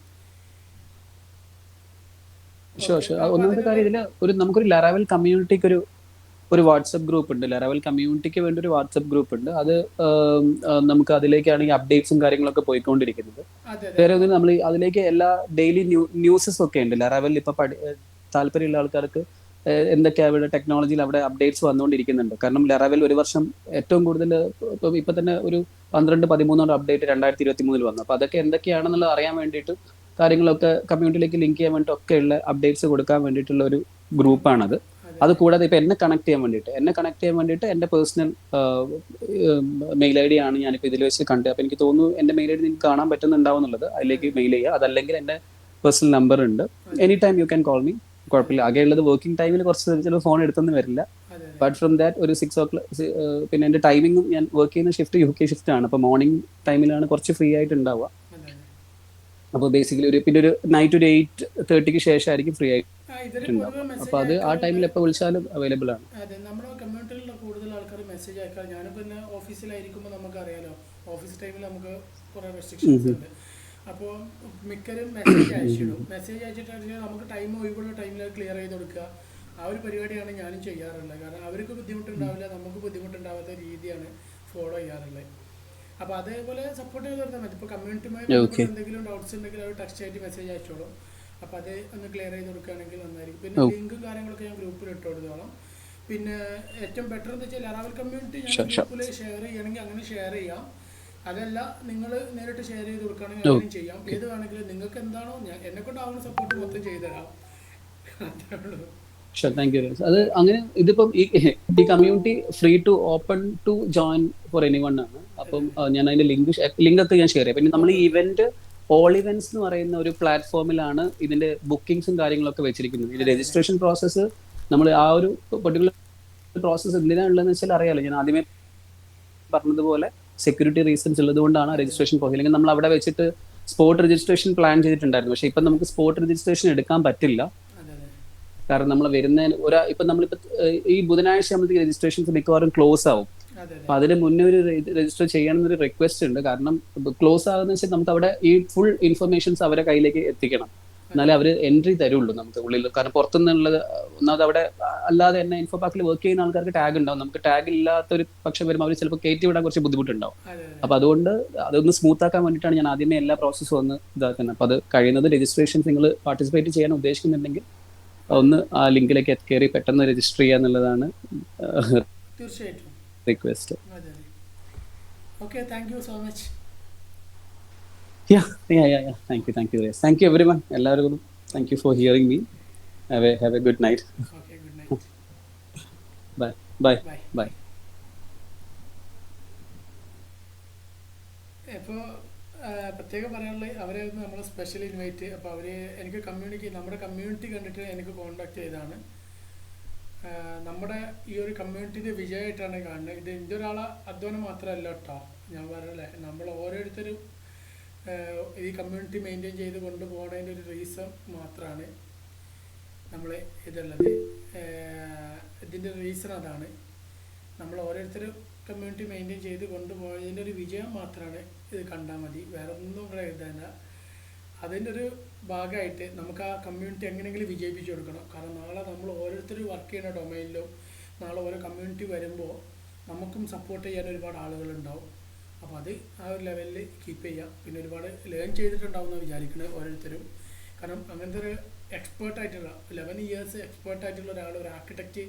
ഒന്നാമത്തെ കാര്യം ഇതിൽ നമുക്കൊരു ലറാവൽ കമ്മ്യൂണിറ്റിക്ക് ഒരു വാട്സപ്പ് ഗ്രൂപ്പ് ഉണ്ട്. ലറാവൽ കമ്മ്യൂണിറ്റിക്ക് വേണ്ടി ഒരു വാട്സപ്പ് ഗ്രൂപ്പ് ഉണ്ട്. അത് നമുക്ക് അതിലേക്കാണ് ഈ അപ്ഡേറ്റ്സും കാര്യങ്ങളൊക്കെ പോയിക്കൊണ്ടിരിക്കുന്നത്. വേറെ ഒന്നും നമ്മൾ അതിലേക്ക് എല്ലാ ഡെയിലി ന്യൂസസ് ഒക്കെ ഉണ്ട്. ലറാവൽ ഇപ്പൊ താല്പര്യമുള്ള ആൾക്കാർക്ക് എന്തൊക്കെയാണ് ഇവിടെ ടെക്നോളജിയിൽ അവിടെ അപ്ഡേറ്റ്സ് വന്നുകൊണ്ടിരിക്കുന്നുണ്ട്. കാരണം ലറാവൽ ഒരു വർഷം ഏറ്റവും കൂടുതൽ ഇപ്പൊ തന്നെ ഒരു 12-13 അപ്ഡേറ്റ് 2023 വന്നു. അപ്പൊ അതൊക്കെ എന്തൊക്കെയാണെന്നുള്ളത് അറിയാൻ വേണ്ടിയിട്ട് കാര്യങ്ങളൊക്കെ കമ്മ്യൂണിറ്റിയിലേക്ക് ലിങ്ക് ചെയ്യാൻ വേണ്ടിയിട്ട് ഒക്കെ ഉള്ള അപ്ഡേറ്റ്സ് കൊടുക്കാൻ വേണ്ടിയിട്ടുള്ള ഒരു ഗ്രൂപ്പാണത്. അത് കൂടാതെ ഇപ്പൊ എന്നെ കണക്ട് ചെയ്യാൻ വേണ്ടിയിട്ട് എന്റെ പേഴ്സണൽ മെയിൽ ഐ ഡി ആണ് ഞാനിപ്പോൾ ഇതിൽ വെച്ച് കണ്ടത്. അപ്പൊ എനിക്ക് തോന്നുന്നു എന്റെ മെയിൽ ഐ ഡി നിങ്ങൾക്ക് കാണാൻ പറ്റുന്നുണ്ടാവും എന്നുള്ളത്. അതിലേക്ക് മെയിൽ ചെയ്യുക. അതല്ലെങ്കിൽ എന്റെ പേഴ്സണൽ നമ്പർ ഉണ്ട്, any time you can call me. കുഴപ്പമില്ല. ആകെയുള്ളത് വർക്കിംഗ് ടൈമിൽ കുറച്ച് ചില ഫോൺ എടുത്തൊന്നും വരില്ല. ബട്ട് ഫ്രം ദാറ്റ് ഒരു 6 o'clock. പിന്നെ എന്റെ ടൈമിങ്ങും ഞാൻ വർക്ക് ചെയ്യുന്ന ഷിഫ്റ്റ് UK ഷിഫ്റ്റ് ആണ്. അപ്പൊ മോർണിംഗ് ടൈമിലാണ് കുറച്ച് ഫ്രീ ആയിട്ട് ഉണ്ടാവുക. അപ്പോൾ ബേസിക്കലി ഒരു നൈറ്റ് ഒരു 8:30 ശേഷമായിരിക്കും ഫ്രീ ആയിട്ടുണ്ടാവും. അപ്പൊ അത് ആ ടൈമിൽ എപ്പോൾ വിളിച്ചാലും അവൈലബിൾ ആണ്. അതെ, നമ്മുടെ കമ്മ്യൂണിറ്റിയിലുള്ള കൂടുതൽ ആൾക്കാർ മെസ്സേജ് അയക്കാം. ഞാനിപ്പോൾ പിന്നെ ഓഫീസിലായിരിക്കുമ്പോൾ നമുക്കറിയാലോ, ഓഫീസ് ടൈമിൽ നമുക്ക് കുറേ റെസ്ട്രിക്ഷൻസ് ഉണ്ട്. അപ്പോൾ മിക്കരും മെസ്സേജ് അയച്ചിടും. മെസ്സേജ് അയച്ചിട്ടാണെങ്കിൽ നമുക്ക് ടൈം ഒഴിവുള്ള ടൈമിൽ ക്ലിയർ ചെയ്ത് കൊടുക്കുക. ആ ഒരു പരിപാടിയാണ് ഞാനും ചെയ്യാറുള്ളത്. കാരണം അവർക്ക് ബുദ്ധിമുട്ടുണ്ടാവില്ല, നമുക്ക് ബുദ്ധിമുട്ടുണ്ടാവാത്ത രീതിയാണ് ഫോളോ ചെയ്യാറുള്ളത്. അപ്പോൾ അതേപോലെ സപ്പോർട്ട് ചെയ്ത് കൊടുത്താൽ മതി. ഇപ്പോൾ കമ്മ്യൂണിറ്റിയുമായി എന്തെങ്കിലും ഡൗട്ട്സ് ഉണ്ടെങ്കിൽ അവർ ടെക്സ്റ്റ് ആയിട്ട് മെസ്സേജ് അയച്ചോളും. അപ്പോൾ അത് ഒന്ന് ക്ലിയർ ചെയ്ത് കൊടുക്കുകയാണെങ്കിൽ നന്നായിരിക്കും. പിന്നെ ലിങ്കും കാര്യങ്ങളൊക്കെ ഞാൻ ഗ്രൂപ്പിൽ ഇട്ട് കൊടുത്തോളാം. പിന്നെ ഏറ്റവും ബെറ്റർ എന്ന് വെച്ചാൽ ലറാവൽ കമ്മ്യൂണിറ്റി ഞാൻ ഗ്രൂപ്പിൽ ഷെയർ ചെയ്യണമെങ്കിൽ അങ്ങനെ ഷെയർ ചെയ്യാം. അതല്ല നിങ്ങൾ നേരിട്ട് ഷെയർ ചെയ്ത് കൊടുക്കുകയാണെങ്കിൽ അങ്ങനെ ചെയ്യാം. ഏത് വേണമെങ്കിലും നിങ്ങൾക്ക് എന്താണോ എന്നെ കൊണ്ടാവുന്ന സപ്പോർട്ട് മൊത്തം ചെയ്തുതരാം. അത് അങ്ങനെ ഇതിപ്പം ഈ community free to open to join for anyone ആണ്. അപ്പം ഞാൻ അതിന്റെ ലിങ്ക് ഒക്കെ ഞാൻ ഷെയർ ചെയ്യാം. പിന്നെ നമ്മൾ ഈ ഇവന്റ് ഓൾ ഇവന്റ്സ് എന്ന് പറയുന്ന ഒരു പ്ലാറ്റ്ഫോമിലാണ് ഇതിന്റെ ബുക്കിംഗ്സും കാര്യങ്ങളൊക്കെ വെച്ചിരിക്കുന്നത്. ഇതിന്റെ രജിസ്ട്രേഷൻ പ്രോസസ്സ് നമ്മൾ ആ ഒരു പെർട്ടിക്കുലർ പ്രോസസ്സ് എന്തിനാണുള്ളതെന്ന് വെച്ചാൽ അറിയാലോ. ഞാൻ ആദ്യമേ പറഞ്ഞതുപോലെ സെക്യൂരിറ്റി റീസൺസ് ഉള്ളത് കൊണ്ടാണ് രജിസ്ട്രേഷൻ പ്രോസസ്. അല്ലെങ്കിൽ നമ്മൾ അവിടെ വെച്ചിട്ട് സ്പോട്ട് രജിസ്ട്രേഷൻ പ്ലാൻ ചെയ്തിട്ടുണ്ടായിരുന്നു. പക്ഷെ ഇപ്പം നമുക്ക് സ്പോട്ട് രജിസ്ട്രേഷൻ എടുക്കാൻ പറ്റില്ല. കാരണം നമ്മൾ ഇപ്പൊ നമ്മളിപ്പോ ഈ ബുധനാഴ്ച ആകുമ്പോഴത്തേക്ക് രജിസ്ട്രേഷൻസ് മിക്കവാറും ക്ലോസ് ആവും. അപ്പൊ അതിന് മുന്നേ ഒരു രജിസ്റ്റർ ചെയ്യണമെന്നൊരു റിക്വസ്റ്റ് ഉണ്ട്. കാരണം ക്ലോസ് ആകുന്ന വെച്ചാൽ നമുക്ക് അവിടെ ഈ ഫുൾ ഇൻഫർമേഷൻസ് അവരെ കയ്യിലേക്ക് എത്തിക്കണം, എന്നാലേ അവർ എൻട്രി തരുള്ളൂ നമുക്ക് ഉള്ളിൽ. കാരണം പുറത്തുനിന്നുള്ളത് ഒന്നാമത് അവിടെ അല്ലാതെ തന്നെ ഇൻഫോ പാർക്കിൽ വർക്ക് ചെയ്യുന്ന ആൾക്കാർക്ക് ടാഗ് ഉണ്ടാവും. നമുക്ക് ടാഗ് ഇല്ലാത്തൊരു പക്ഷം വരുമ്പോൾ അവർ ചിലപ്പോൾ കയറ്റി വിടാൻ കുറച്ച് ബുദ്ധിമുട്ടുണ്ടാവും. അപ്പൊ അതുകൊണ്ട് അതൊന്ന് സ്മൂത്ത് ആക്കാൻ വേണ്ടിയിട്ടാണ് ഞാൻ ആദ്യമേ എല്ലാ പ്രോസസ്സും ഒന്ന് ഇതാക്കുന്നത്. അപ്പൊ അത് കഴിയുന്നത് രജിസ്ട്രേഷൻസ് നിങ്ങൾ പാർട്ടിസിപ്പേറ്റ് ചെയ്യാൻ ഉദ്ദേശിക്കുന്നുണ്ടെങ്കിൽ ഒന്ന് ആ ലിങ്കിലേക്ക് കയറി പെട്ടെന്ന് രജിസ്റ്റർ ചെയ്യുക എന്നുള്ളതാണ് തീർച്ചയായിട്ടും request. Okay, thank you so much. Thank you Thank you everyone. എല്ലാവർക്കും thank you for hearing me. Have a good night. Okay, good night. Bye. ഇപ്പോൾ പ്രത്യേകം പറയാനുള്ളത് അവരെ നമ്മൾ സ്പെഷ്യൽ ഇൻവൈറ്റ്. അപ്പോൾ അവർ എനിക്ക് നമ്മുടെ കമ്മ്യൂണിറ്റി കണ്ടിട്ട് എനിക്ക് കോൺടാക്ട് ചെയ്തതാണ്. നമ്മുടെ ഈ ഒരു കമ്മ്യൂണിറ്റിയുടെ വിജയമായിട്ടാണ് കാണുന്നത്. ഇത് എൻ്റെ ഒരാളെ അധ്വാനം മാത്രമല്ല കേട്ടോ, ഞാൻ പറയല്ലേ, നമ്മൾ ഓരോരുത്തരും ഈ കമ്മ്യൂണിറ്റി മെയിൻറ്റെയിൻ ചെയ്ത് കൊണ്ടുപോകണതിൻ്റെ ഒരു റീസൺ മാത്രമാണ് നമ്മൾ ഇതുള്ളത്. ഇതിൻ്റെ റീസൺ അതാണ്. നമ്മൾ ഓരോരുത്തരും കമ്മ്യൂണിറ്റി മെയിൻറ്റെയിൻ ചെയ്ത് കൊണ്ടുപോയതിൻ്റെ ഒരു വിജയം മാത്രമാണ് ഇത് കണ്ടാൽ മതി, വേറെ ഒന്നും ഇവിടെ എഴുതാനില്ല. അതിൻ്റെ ഒരു ഭാഗമായിട്ട് നമുക്ക് ആ കമ്മ്യൂണിറ്റി എങ്ങനെയെങ്കിലും വിജയിപ്പിച്ച് കൊടുക്കണം. കാരണം നാളെ നമ്മൾ ഓരോരുത്തരും വർക്ക് ചെയ്യുന്ന ഡൊമൈനിലും നാളെ ഓരോ കമ്മ്യൂണിറ്റി വരുമ്പോൾ നമുക്കും സപ്പോർട്ട് ചെയ്യാൻ ഒരുപാട് ആളുകളുണ്ടാവും. അപ്പോൾ അത് ആ ഒരു ലെവലിൽ കീപ്പ് ചെയ്യാം. പിന്നെ ഒരുപാട് ലേൺ ചെയ്തിട്ടുണ്ടാവും എന്ന് വിചാരിക്കുന്നത് ഓരോരുത്തരും. കാരണം അങ്ങനത്തെ ഒരു എക്സ്പേർട്ടായിട്ടുള്ള 11 ഇയേഴ്സ് എക്സ്പേർട്ടായിട്ടുള്ള ഒരാൾ, ഒരു ആർക്കിടെക്റ്റ്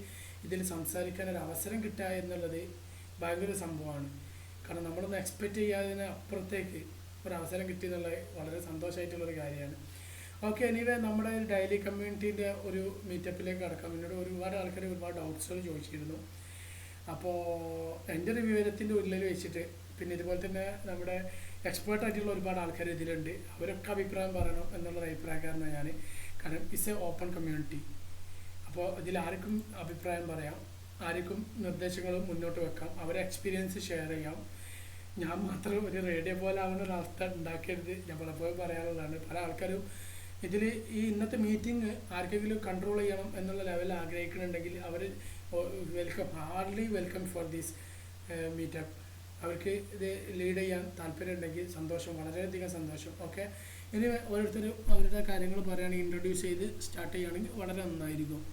ഇതിൽ സംസാരിക്കാൻ ഒരു അവസരം കിട്ടുക എന്നുള്ളത് ഭയങ്കര സംഭവമാണ്. കാരണം നമ്മളൊന്നും എക്സ്പെക്റ്റ് ചെയ്യാതിന് അപ്പുറത്തേക്ക് ഒരു അവസരം കിട്ടിയെന്നുള്ളത് വളരെ സന്തോഷമായിട്ടുള്ളൊരു കാര്യമാണ്. ഓക്കെ, എനിവേ നമ്മുടെ ഡെയിലി കമ്മ്യൂണിറ്റീൻ്റെ ഒരു മീറ്റപ്പിലേക്ക് കടക്കാം. എന്നോട് ഒരുപാട് ആൾക്കാർ ഒരുപാട് ഡൗട്ട്സുകൾ ചോദിച്ചിരുന്നു. അപ്പോൾ എൻ്റെ ഒരു വിവരത്തിൻ്റെ ഉള്ളിൽ വെച്ചിട്ട് പിന്നെ ഇതുപോലെ തന്നെ നമ്മുടെ എക്സ്പേർട്ടായിട്ടുള്ള ഒരുപാട് ആൾക്കാർ ഇതിലുണ്ട്. അവരൊക്കെ അഭിപ്രായം പറയണം എന്നുള്ളൊരു അഭിപ്രായക്കാരനാണ് ഞാൻ. കാരണം ഇറ്റ്സ് എ ഓപ്പൺ കമ്മ്യൂണിറ്റി. അപ്പോൾ ഇതിൽ ആർക്കും അഭിപ്രായം പറയാം, ആർക്കും നിർദ്ദേശങ്ങളും മുന്നോട്ട് വെക്കാം, അവരെ എക്സ്പീരിയൻസ് ഷെയർ ചെയ്യാം. ഞാൻ മാത്രം ഒരു റേഡിയോ പോലെ ആവുന്ന ഒരവസ്ഥ ഉണ്ടാക്കരുത്, ഞാൻ പലപ്പോഴും പറയാനുള്ളതാണ്. പല ആൾക്കാരും ഇതിൽ ഈ ഇന്നത്തെ മീറ്റിംഗ് ആർക്കെങ്കിലും കൺട്രോൾ ചെയ്യണം എന്നുള്ള ലെവലിൽ ആഗ്രഹിക്കുന്നുണ്ടെങ്കിൽ അവർ welcome, hardly welcome for this meetup. അവർക്ക് ഇത് ലീഡ് ചെയ്യാൻ താല്പര്യം ഉണ്ടെങ്കിൽ സന്തോഷം, വളരെയധികം സന്തോഷം. ഓക്കെ, ഇനി ഓരോരുത്തരും അവരുടെ കാര്യങ്ങൾ പറയുകയാണെങ്കിൽ ഇൻട്രൊഡ്യൂസ് ചെയ്ത് സ്റ്റാർട്ട് ചെയ്യുകയാണെങ്കിൽ വളരെ നന്നായിരിക്കും.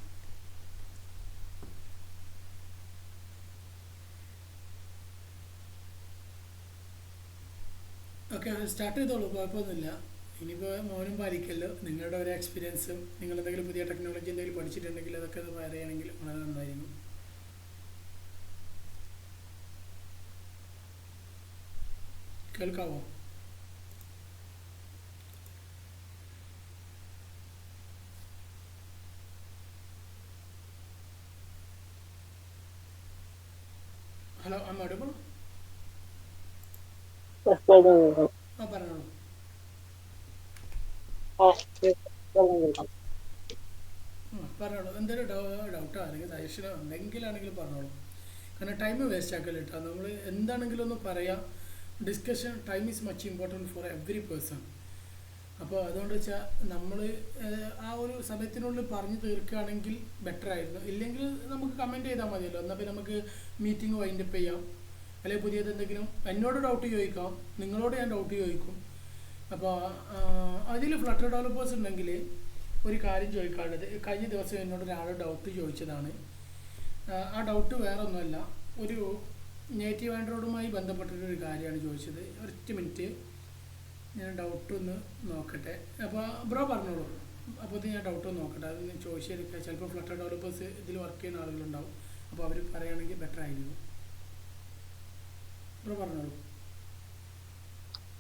ഓക്കെ, സ്റ്റാർട്ട് ചെയ്തോളൂ, കുഴപ്പമൊന്നുമില്ല. ഇനിയിപ്പോൾ മൗനം പാലിക്കല്ലോ. നിങ്ങളുടെ ഒരു എക്സ്പീരിയൻസും നിങ്ങൾ എന്തെങ്കിലും പുതിയ ടെക്നോളജി എന്തെങ്കിലും പഠിച്ചിട്ടുണ്ടെങ്കിൽ അതൊക്കെ അത് പറയുകയാണെങ്കിൽ വളരെ നന്നായിരിക്കും. കേൾക്കാവോ? Hello, I am audible? ആ, പറഞ്ഞോളൂ. പറഞ്ഞോളൂ, എന്തെങ്കിലും ഡൗട്ടോ അല്ലെങ്കിൽ സജഷനോ എന്തെങ്കിലാണെങ്കിലും പറഞ്ഞോളൂ. കാരണം ടൈം വേസ്റ്റ് ആക്കല്ല കേട്ടോ. നമ്മൾ എന്താണെങ്കിലും ഒന്ന് പറയാം. Discussion time is much important for every person. അപ്പോൾ അതുകൊണ്ട് വെച്ചാൽ നമ്മൾ ആ ഒരു സമയത്തിനുള്ളിൽ പറഞ്ഞു തീർക്കുകയാണെങ്കിൽ ബെറ്റർ ആയിരുന്നു. ഇല്ലെങ്കിൽ നമുക്ക് കമൻറ്റ് ചെയ്താൽ മതിയല്ലോ. എന്നാൽ പിന്നെ നമുക്ക് മീറ്റിംഗ് വൈൻഡപ്പ് ചെയ്യാം. അല്ലെങ്കിൽ പുതിയത് എന്തെങ്കിലും എന്നോട് ഡൗട്ട് ചോദിക്കാം, നിങ്ങളോട് ഞാൻ ഡൗട്ട് ചോദിക്കും. അപ്പോൾ അതിൽ ഫ്ലട്ടർ ഡെവലപ്പേഴ്സ് ഉണ്ടെങ്കിൽ ഒരു കാര്യം ചോദിക്കാനുള്ളത്, കഴിഞ്ഞ ദിവസം എന്നോട് ഒരാൾ ഡൗട്ട് ചോദിച്ചതാണ്. ആ ഡൗട്ട് വേറെ ഒന്നുമല്ല, ഒരു നേറ്റീവ് ആൻഡ്രോയിഡുമായി ബന്ധപ്പെട്ടൊരു കാര്യമാണ് ചോദിച്ചത്. ഒരൊറ്റ മിനിറ്റ് ഞാൻ ഡൗട്ട് ഒന്ന് നോക്കട്ടെ. അപ്പോൾ ബ്രോ പറഞ്ഞോളൂ. അപ്പോൾ ഇത് ഞാൻ ഡൗട്ട് ഒന്ന് നോക്കട്ടെ. അത് ഞാൻ ചോദിച്ചെടുക്കുക. ചിലപ്പോൾ ഫ്ലട്ടർ ഡെവലപ്പേഴ്സ് ഇതിൽ വർക്ക് ചെയ്യുന്ന ആളുകളുണ്ടാവും. അപ്പോൾ അവർ പറയുകയാണെങ്കിൽ ബെറ്റർ ആയിരിക്കും. ബ്രോ പറഞ്ഞോളൂ.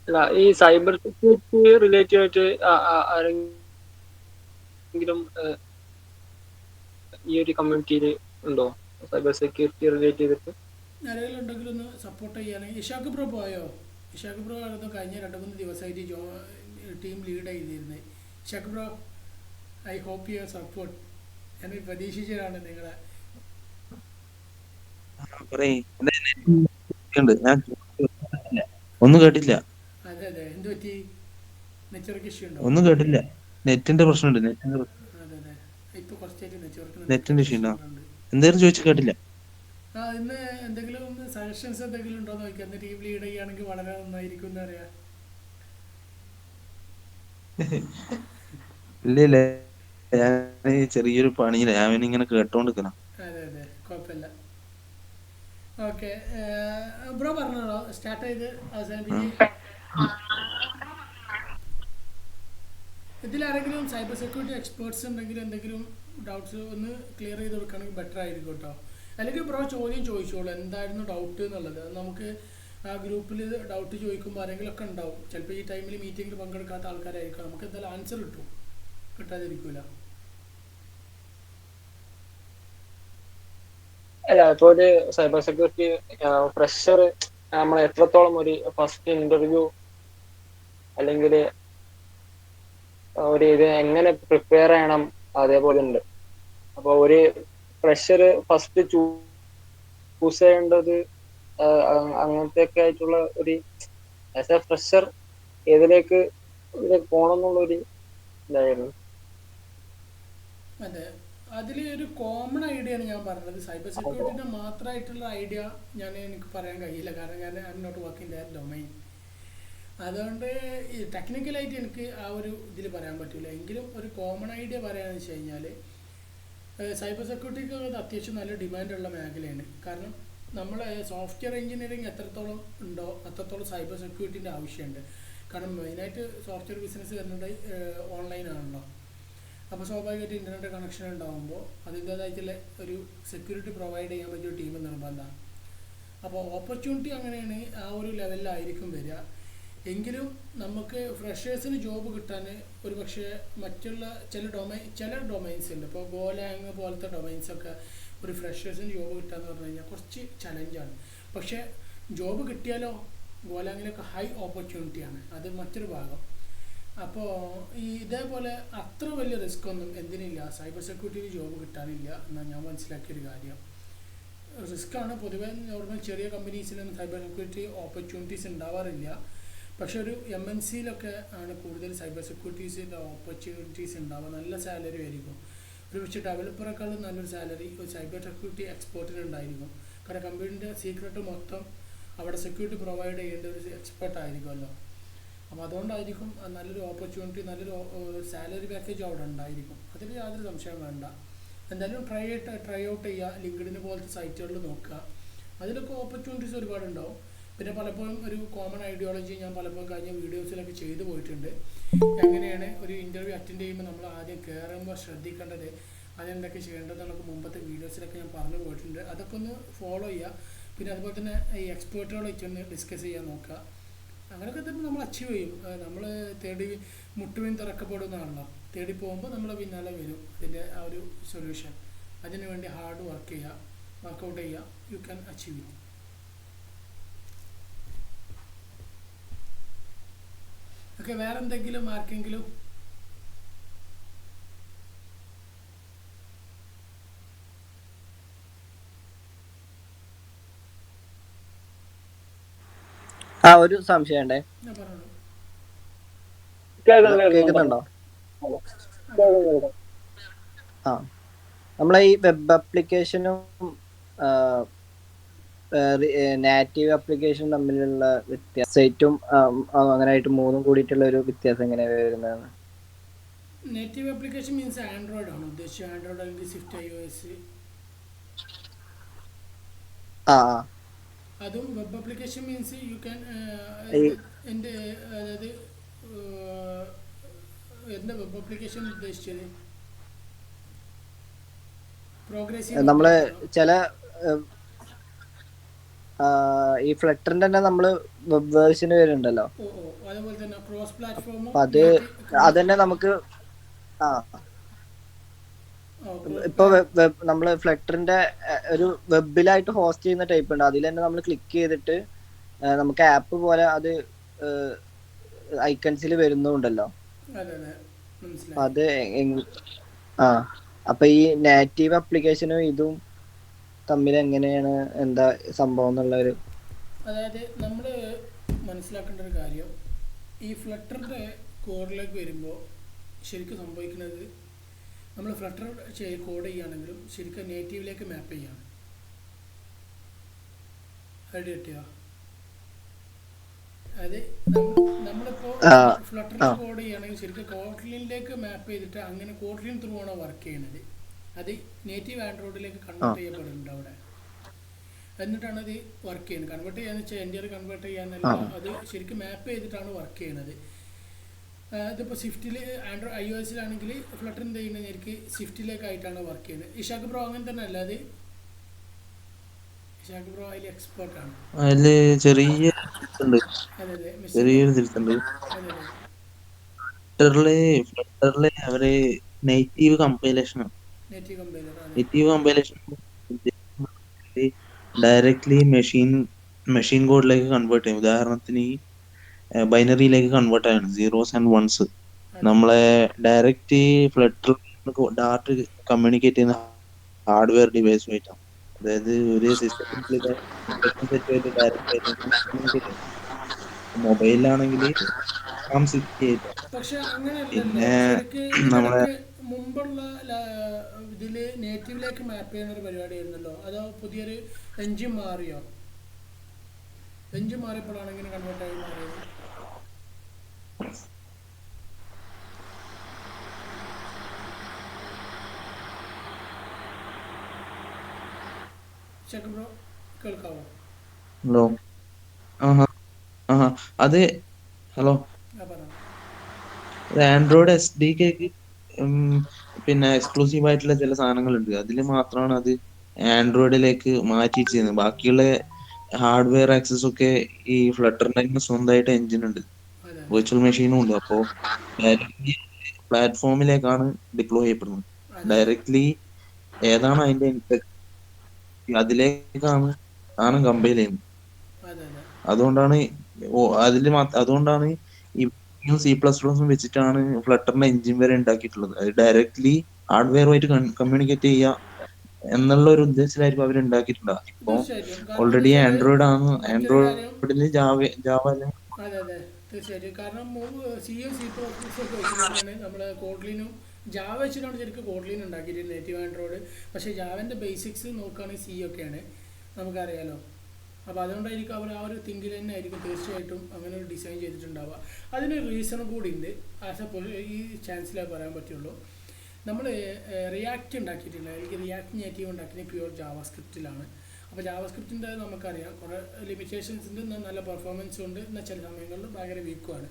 അല്ല, ഈ സൈബർ സെക്യൂരിറ്റി റിലേറ്റഡ് ആയിട്ട് ആരെങ്കിലും ഈ ഒരു കമ്മ്യൂണിറ്റിയിൽ ഉണ്ടോ? സൈബർ സെക്യൂരിറ്റി റിലേറ്റ് ചെയ്തിട്ട് ആരെങ്കിലും ഉണ്ടെങ്കിൽ ഒന്ന് സപ്പോർട്ട് ചെയ്യാനായി. ഇഷാഖ് ബ്രോ പോയോ? ഇഷാഖ് ബ്രോ ആയിരുന്നു കഴിഞ്ഞ 2-3 ദിവസമായിട്ട് ടീം ലീഡ് ചെയ്തിരുന്നത്. Ishaq bro, I hope your support. ഞാൻ പ്രതീക്ഷിച്ചതാണ് നിങ്ങളെ. ഒന്നും കേട്ടില്ല. അതെ അതെ, എന്ത് പറ്റി? നെറ്റ്വർക്ക് ഇഷ്യൂ ഉണ്ടോ? ഒന്നും കേട്ടില്ല. നെറ്റിന്റെ പ്രശ്നമുണ്ട്. അതെ അതെ, ഇപ്പൊ കുറച്ചായിട്ട് നെറ്റിന്റെ ഇഷ്യൂ ഉണ്ടോ? ഉണ്ട്. എന്തായാലും ചോദിച്ചു കേട്ടില്ല. ഇന്ന് എന്തെങ്കിലും സജഷൻസ് എന്തെങ്കിലും ഉണ്ടോ എന്ന് നോക്കിയാൽ ടീം ലീഡ് ചെയ്യുകയാണെങ്കിൽ വളരെ നന്നായിരിക്കും എന്നറിയാം. ഇല്ല, ഞാൻ ചെറിയൊരു പണിയില്ല. ഞാൻ ഇങ്ങനെ കേട്ടോണ്ടിരിക്കണം. അതെ അതെ, കുഴപ്പമില്ല. ഓക്കെ, ബ്രോ പറഞ്ഞോളൂ. സ്റ്റാർട്ട് ചെയ്ത് അവസാനിപ്പിച്ച്. ഇതിലാരെങ്കിലും സൈബർ സെക്യൂരിറ്റി എക്സ്പേർട്സ് ഉണ്ടെങ്കിൽ എന്തെങ്കിലും ഡൗട്ട്സ് ഒന്ന് ക്ലിയർ ചെയ്ത് കൊടുക്കുകയാണെങ്കിൽ ബെറ്റർ ആയിരിക്കും കേട്ടോ. അല്ലെങ്കിൽ ബ്രോ ചോദ്യം ചോദിച്ചോളൂ, എന്തായിരുന്നു ഡൗട്ട് എന്നുള്ളത്. അത് നമുക്ക് ആ ഗ്രൂപ്പിൽ ഡൗട്ട് ചോദിക്കുമ്പോൾ ആരെങ്കിലുമൊക്കെ ഉണ്ടാവും. ചിലപ്പോൾ ഈ ടൈമിൽ മീറ്റിങ്ങിൽ പങ്കെടുക്കാത്ത ആൾക്കാരായിരിക്കും. നമുക്ക് എന്തായാലും ആൻസർ കിട്ടും, കിട്ടാതിരിക്കില്ല. അല്ല, ഇപ്പോൾ ഒരു സൈബർ സെക്യൂരിറ്റി ഫ്രഷർ നമ്മൾ എത്രത്തോളം ഒരു ഫസ്റ്റ് ഇന്റർവ്യൂ അല്ലെങ്കിൽ ഒരു ഇത് എങ്ങനെ പ്രിപ്പയർ ചെയ്യണം അതേപോലെ ഉണ്ട്. അപ്പോൾ ഒരു ഫ്രഷർ ഫസ്റ്റ് ചൂസ് ചെയ്യേണ്ടത് അങ്ങനത്തെ ഒക്കെ ആയിട്ടുള്ള ഒരു ആസ് എ ഫ്രഷർ ഏതിലേക്ക് പോകണം എന്നുള്ളൊരു ഇതായിരുന്നു. അതെ, അതിൽ ഒരു കോമൺ ഐഡിയ ആണ് ഞാൻ പറഞ്ഞത്. സൈബർ സെക്യൂരിറ്റിൻ്റെ മാത്രമായിട്ടുള്ള ഐഡിയ എനിക്ക് പറയാൻ കഴിയില്ല, കാരണം ഞാൻ I am not working that domain. അതുകൊണ്ട് ഈ ടെക്നിക്കലായിട്ട് എനിക്ക് ആ ഒരു ഇതിൽ പറയാൻ പറ്റില്ല. എങ്കിലും ഒരു കോമൺ ഐഡിയ പറയാമെന്ന് വെച്ച് കഴിഞ്ഞാൽ സൈബർ സെക്യൂരിറ്റിക്ക് അത് അത്യാവശ്യം നല്ല ഡിമാൻഡുള്ള മേഖലയാണ്. കാരണം നമ്മൾ സോഫ്റ്റ്വെയർ എഞ്ചിനീയറിങ് എത്രത്തോളം ഉണ്ടോ അത്രത്തോളം സൈബർ സെക്യൂരിറ്റിൻ്റെ ആവശ്യമുണ്ട്. കാരണം മെയിനായിട്ട് സോഫ്റ്റ്വെയർ ബിസിനസ് വരുന്നത് ഓൺലൈനാണല്ലോ. അപ്പോൾ സ്വാഭാവികമായിട്ട് ഇൻ്റർനെറ്റ് കണക്ഷൻ ഉണ്ടാകുമ്പോൾ അതിൻ്റേതായിട്ടുള്ള ഒരു സെക്യൂരിറ്റി പ്രൊവൈഡ് ചെയ്യാൻ പറ്റിയ ഒരു ടീം നിർബന്ധമാണ്. അപ്പോൾ ഓപ്പർച്യൂണിറ്റി അങ്ങനെയാണ്, ആ ഒരു ലെവലിലായിരിക്കും വരിക. എങ്കിലും നമുക്ക് ഫ്രഷേഴ്സിന് ജോബ് കിട്ടാൻ ഒരു പക്ഷേ മറ്റുള്ള ചില ഡൊമൈൻസ് ഉണ്ട്. ഇപ്പോൾ ഗോലാങ് പോലത്തെ ഡൊമൈൻസൊക്കെ ഒരു ഫ്രഷേഴ്സിന് ജോബ് കിട്ടുകയെന്ന് പറഞ്ഞു കഴിഞ്ഞാൽ കുറച്ച് ചലഞ്ചാണ്. പക്ഷേ ജോബ് കിട്ടിയാലോ ഗോലാങ്ങിലൊക്കെ ഹൈ ഓപ്പർച്യൂണിറ്റിയാണ്, അത് മറ്റൊരു ഭാഗം. അപ്പോൾ ഇതേപോലെ അത്ര വലിയ റിസ്ക് ഒന്നും എന്തിനില്ല, സൈബർ സെക്യൂരിറ്റിയിൽ ജോബ് കിട്ടാനില്ല എന്നാണ് ഞാൻ മനസ്സിലാക്കിയൊരു കാര്യം. റിസ്ക്കാണ് പൊതുവേ. നോർമൽ ചെറിയ കമ്പനീസിലൊന്നും സൈബർ സെക്യൂരിറ്റി ഓപ്പർച്യൂണിറ്റീസ് ഉണ്ടാവാറില്ല. പക്ഷെ ഒരു MNCയിലൊക്കെ ആണ് കൂടുതൽ സൈബർ സെക്യൂരിറ്റീസിൻ്റെ ഓപ്പർച്യൂണിറ്റീസ് ഉണ്ടാവുക. നല്ല സാലറി ആയിരിക്കും. ഒരു പക്ഷേ ഡെവലപ്പറേക്കാളും നല്ലൊരു സാലറി ഒരു സൈബർ സെക്യൂരിറ്റി എക്സ്പേർട്ടിന് ഉണ്ടായിരിക്കും. കാരണം കമ്പനീൻ്റെ സീക്രട്ട് മൊത്തം അവിടെ സെക്യൂരിറ്റി പ്രൊവൈഡ് ചെയ്യേണ്ട ഒരു എക്സ്പേർട്ട് ആയിരിക്കുമല്ലോ. അപ്പോൾ അതുകൊണ്ടായിരിക്കും നല്ലൊരു ഓപ്പർച്യൂണിറ്റി, നല്ലൊരു സാലറി പാക്കേജ് അവിടെ ഉണ്ടായിരിക്കും. അതിൽ യാതൊരു സംശയം വേണ്ട. എന്തായാലും ട്രൈ ഔട്ട് ചെയ്യുക. ലിങ്ക്ഡിൻ പോലത്തെ സൈറ്റുകളിൽ നോക്കുക, അതിലൊക്കെ ഓപ്പർച്യൂണിറ്റീസ് ഒരുപാടുണ്ടാവും. പിന്നെ പലപ്പോഴും ഒരു കോമൺ ഐഡിയോളജി ഞാൻ പലപ്പോഴും കഴിഞ്ഞ വീഡിയോസിലൊക്കെ ചെയ്തു പോയിട്ടുണ്ട്. എങ്ങനെയാണ് ഒരു ഇൻ്റർവ്യൂ അറ്റൻഡ് ചെയ്യുമ്പോൾ നമ്മൾ ആദ്യം കയറുമ്പോൾ ശ്രദ്ധിക്കേണ്ടത്, അതെന്തൊക്കെ ചെയ്യേണ്ടതെന്നൊക്കെ മുമ്പത്തെ വീഡിയോസിലൊക്കെ ഞാൻ പറഞ്ഞു പോയിട്ടുണ്ട്. അതൊക്കെ ഒന്ന് ഫോളോ ചെയ്യുക. പിന്നെ അതുപോലെ തന്നെ ഈ എക്സ്പേർട്ടുകളായിട്ട് ഒന്ന് ഡിസ്കസ് ചെയ്യാൻ നോക്കുക. അങ്ങനെയൊക്കെ തന്നെ നമ്മൾ അച്ചീവ് ചെയ്യും. നമ്മൾ തേടി മുട്ടുവിൻ തുറക്കപ്പെടുന്നതാണല്ലോ. തേടി പോകുമ്പോൾ നമ്മൾ പിന്നാലെ വരും അതിൻ്റെ ആ ഒരു സൊല്യൂഷൻ. അതിനു വേണ്ടി ഹാർഡ് വർക്ക് ചെയ്യുക, വർക്കൗട്ട് ചെയ്യുക, you can achieve it. Okay, വേറെ എന്തെങ്കിലും ആർക്കെങ്കിലും? ഒരു സംശയം ഉണ്ടേ. ഞാൻ പറഞ്ഞോളൂ. കേൾക്കുന്നുണ്ടോ? നമ്മളെ ഈ വെബ് ആപ്ലിക്കേഷനും നാറ്റീവ് ആപ്ലിക്കേഷൻ തമ്മിലുള്ള വ്യത്യാസം, സൈറ്റും അങ്ങനെയായിട്ട് മൂന്നും കൂടിയിട്ടുള്ള ഒരു വ്യത്യാസം എങ്ങനെയാണ് വരുന്നത്? നേറ്റീവ് ആപ്ലിക്കേഷൻ മീൻസ് ആൻഡ്രോയിഡ് ആണ് ഉദ്ദേശിച്ചത്. ആൻഡ്രോയിഡ് അല്ലെങ്കിൽ സ്വിഫ്റ്റ് iOS. അതും web application means you can എൻ്റെ അതായത് എന്താ വെബ് ആപ്ലിക്കേഷൻ ഉദ്ദേശിച്ചത്? പ്രോഗ്രസീവ് നമ്മള് ചില ഈ ഫ്ലട്ടറിന്റെ തന്നെ നമ്മള് വെബ് വേർഷന് വരുന്നുണ്ടല്ലോ. അതുപോലെ തന്നെ ക്രോസ് പ്ലാറ്റ്ഫോം. അതന്നെ നമുക്ക് ഇപ്പൊ നമ്മള് ഫ്ലട്ടറിന്റെ ഒരു വെബിലായിട്ട് ഹോസ്റ്റ് ചെയ്യുന്ന ടൈപ്പ് ഉണ്ട്. അതിൽ തന്നെ നമ്മൾ ക്ലിക്ക് ചെയ്തിട്ട് നമുക്ക് ആപ്പ് പോലെ അത് ഐക്കൺസിൽ വരുന്നുണ്ടല്ലോ. അത് അപ്പൊ ഈ നാറ്റീവ് ആപ്ലിക്കേഷനും ഇതും തമ്മിൽ എങ്ങനെയാണ്, എന്താ സംഭവം എന്നുള്ള ഒരു, അതായത് നമ്മൾ മനസ്സിലാക്കേണ്ട ഒരു കാര്യം, ഈ ഫ്ലട്ടറിന്റെ കോഡിലേക്ക് വരുമ്പോൾ ശരിക്കും സംഭവിക്കുന്നത്, നമ്മൾ ഫ്ലട്ടർ കോഡ് ചെയ്യുകയാണെങ്കിലും ശരിക്കും നേറ്റീവിലേക്ക് മാപ്പ് ചെയ്യാണ്. ഐഡിയ കിട്ടിയോ? അതായത് നമ്മളിപ്പോൾ ഫ്ലട്ടറിൽ കോഡ് ചെയ്യുകയാണെങ്കിൽ ശരിക്കും കോട്ട്ലിനിലേക്ക് മാപ്പ് ചെയ്തിട്ട് അങ്ങനെ കോട്ട്ലിൻ ത്രൂ ആണ് വർക്ക് ചെയ്യുന്നത്. അത് നേറ്റീവ് ആൻഡ്രോയിഡിലേക്ക് കൺവേർട്ട് ചെയ്യപ്പെടുന്നുണ്ട് അവിടെ. എന്നിട്ടാണ് അത് വർക്ക് ചെയ്യുന്നത്. കൺവേർട്ട് ചെയ്യാന്ന് വെച്ചാൽ എൻ്റെ കൺവേർട്ട് ചെയ്യാന്നല്ല, അത് ശരിക്കും മാപ്പ് ചെയ്തിട്ടാണ് വർക്ക് ചെയ്യുന്നത്. ഇതിപ്പോൾ സ്വിഫ്റ്റിൽ iOS-ലാണെങ്കിൽ ഫ്ലട്ടർ എന്ത് ചെയ്യുന്നത് എനിക്ക് സ്വിഫ്റ്റിലേക്കായിട്ടാണ് വർക്ക് ചെയ്യുന്നത്. ഇഷാഖ് ബ്രോ അങ്ങനെ തന്നെ അല്ല? അത് ഇഷാഖ് ബ്രോ അതിൽ എക്സ്പേർട്ടാണ്. അതില് ചെറിയൊരു തിരുത്തുണ്ട്. ഫ്ലട്ടറില് അവര് നേറ്റീവ് കമ്പൈലേഷൻ ഡയറക്ട്ലി മെഷീൻ കോഡിലേക്ക് കൺവേർട്ട് ചെയ്യും. ഉദാഹരണത്തിന് ബൈനറിയിലേക്ക് കൺവേർട്ട് ആണ്, സീറോസ് ആൻഡ് വൺസ്. നമ്മളെ ഡയറക്റ്റ് ഫ്ലട്ടർ ഡാറ്റ കമ്മ്യൂണിക്കേറ്റ് ചെയ്യുന്ന ഹാർഡ്വെയർ ഡിവൈസുമായിട്ടാണ്. അതായത് ഒരു സിസ്റ്റത്തിൽ മൊബൈലിലാണെങ്കിൽ പക്ഷെ അങ്ങനെയല്ലല്ലോ. പിന്നെ ശരിക്ക് നമ്മളെ മുമ്പുള്ള ഇതിൽ നേറ്റീവിലേക്ക് മാപ്പ് ചെയ്യുന്ന ഒരു പരിപാടി ആയിരുന്നല്ലോ, അതോ പുതിയൊരു എൻജിൻ മാറിയോ? എൻജിൻ മാറിയപ്പോഴാണ് ഇങ്ങനെ കൺവേർട്ടായി മാറിയത്. ചെക്ക് ബ്രോ കേൾക്കാവോ? ഹലോ. ആഹാ ആഹാ അത് ഹലോ പറഞ്ഞു. അത് ആൻഡ്രോയിഡ് SDKക്ക് പിന്നെ എക്സ്ക്ലൂസീവ് ആയിട്ടുള്ള ചില സാധനങ്ങളുണ്ട്. അതിൽ മാത്രമാണ് അത് ആൻഡ്രോയിഡിലേക്ക് മാറ്റി ചെയ്യുന്നത്. ബാക്കിയുള്ള ഹാർഡ്വെയർ ആക്സസ് ഒക്കെ ഈ ഫ്ലട്ടറിന്റെ സ്വന്തമായിട്ട് എഞ്ചിൻ ഉണ്ട്, അതെ വെർച്വൽ മെഷീനും ഉണ്ട്. അപ്പോ ഡയറക്ട്ലി പ്ലാറ്റ്ഫോമിലേക്കാണ് ഡിപ്ലോയ് ചെയ്യപ്പെടുന്നത്. അതെ ഡയറക്ട്ലി ഏതാണ് അതിന്റെ അതിലേക്കാണ് സാധനം കമ്പൈൽ ചെയ്യുന്നത്. അതെ അതെ അതുകൊണ്ടാണ് അതുകൊണ്ടാണ് ഈ C++ വെച്ചിട്ടാണ് ഫ്ലട്ടറിന്റെ എഞ്ചിൻ വരെ ഉണ്ടാക്കിയിട്ടുള്ളത്. അത് ഡയറക്ട്ലി ഹാർഡ്വെയറുമായിട്ട് കമ്മ്യൂണിക്കേറ്റ് ചെയ്യുക എന്നുള്ള ഒരു ഉദ്ദേശത്തിലായിരിക്കും അവർ ഉണ്ടാക്കിയിട്ടുണ്ടാവുക. ഇപ്പൊ തീർച്ചയായിട്ടും. കാരണം എന്താ ഓൾറെഡി വെച്ചാൽ ആൻഡ്രോയിഡ് ആണ്, മറ്റൊരു കാര്യം, ആൻഡ്രോയിഡിൽ ജാവ അതെ അതെ തീർച്ചയായിട്ടും. കാരണം C++ ഒക്കെ വെച്ചിട്ട് തന്നെയാണ് നമ്മൾ കോഡ്ലിനും ജാവ വെച്ചിട്ടാണ് ശരിക്കും കോഡ്ലിൻ ഉണ്ടാക്കിയിട്ട് നേറ്റീവ് ആൻഡ്രോയിഡ്. പക്ഷേ ജാവൻ്റെ ബേസിക്സ് നോക്കുകയാണെങ്കിൽ C ഒക്കെയാണ്, നമുക്കറിയാലോ. അപ്പോൾ അതുകൊണ്ടായിരിക്കും അവർ ആ ഒരു തിങ്കിൽ തന്നെ ആയിരിക്കും തീർച്ചയായിട്ടും അങ്ങനെ ഒരു ഡിസൈൻ ചെയ്തിട്ടുണ്ടാവുക. അതിനൊരു റീസൺ കൂടി ഉണ്ട്. ആസ് എ ഈ ചാൻസിലേ പറയാൻ പറ്റുള്ളൂ. നമ്മൾ റിയാക്റ്റ് ഉണ്ടാക്കിയിട്ടില്ല, അല്ലെങ്കിൽ റിയാക്ട് നേറ്റീവ് ഉണ്ടാക്കിയത് പ്യുവർ ജാവാസ്ക്രിപ്റ്റിലാണ്. അപ്പോൾ ജാവാസ്ക്രിപ്റ്റിൻ്റെ നമുക്കറിയാം കുറേ ലിമിറ്റേഷൻസ് ഉണ്ട്, എന്നാൽ നല്ല പെർഫോമൻസും ഉണ്ട്, എന്നാൽ ചില സമയങ്ങളിൽ ഭയങ്കര വീക്കുമാണ്.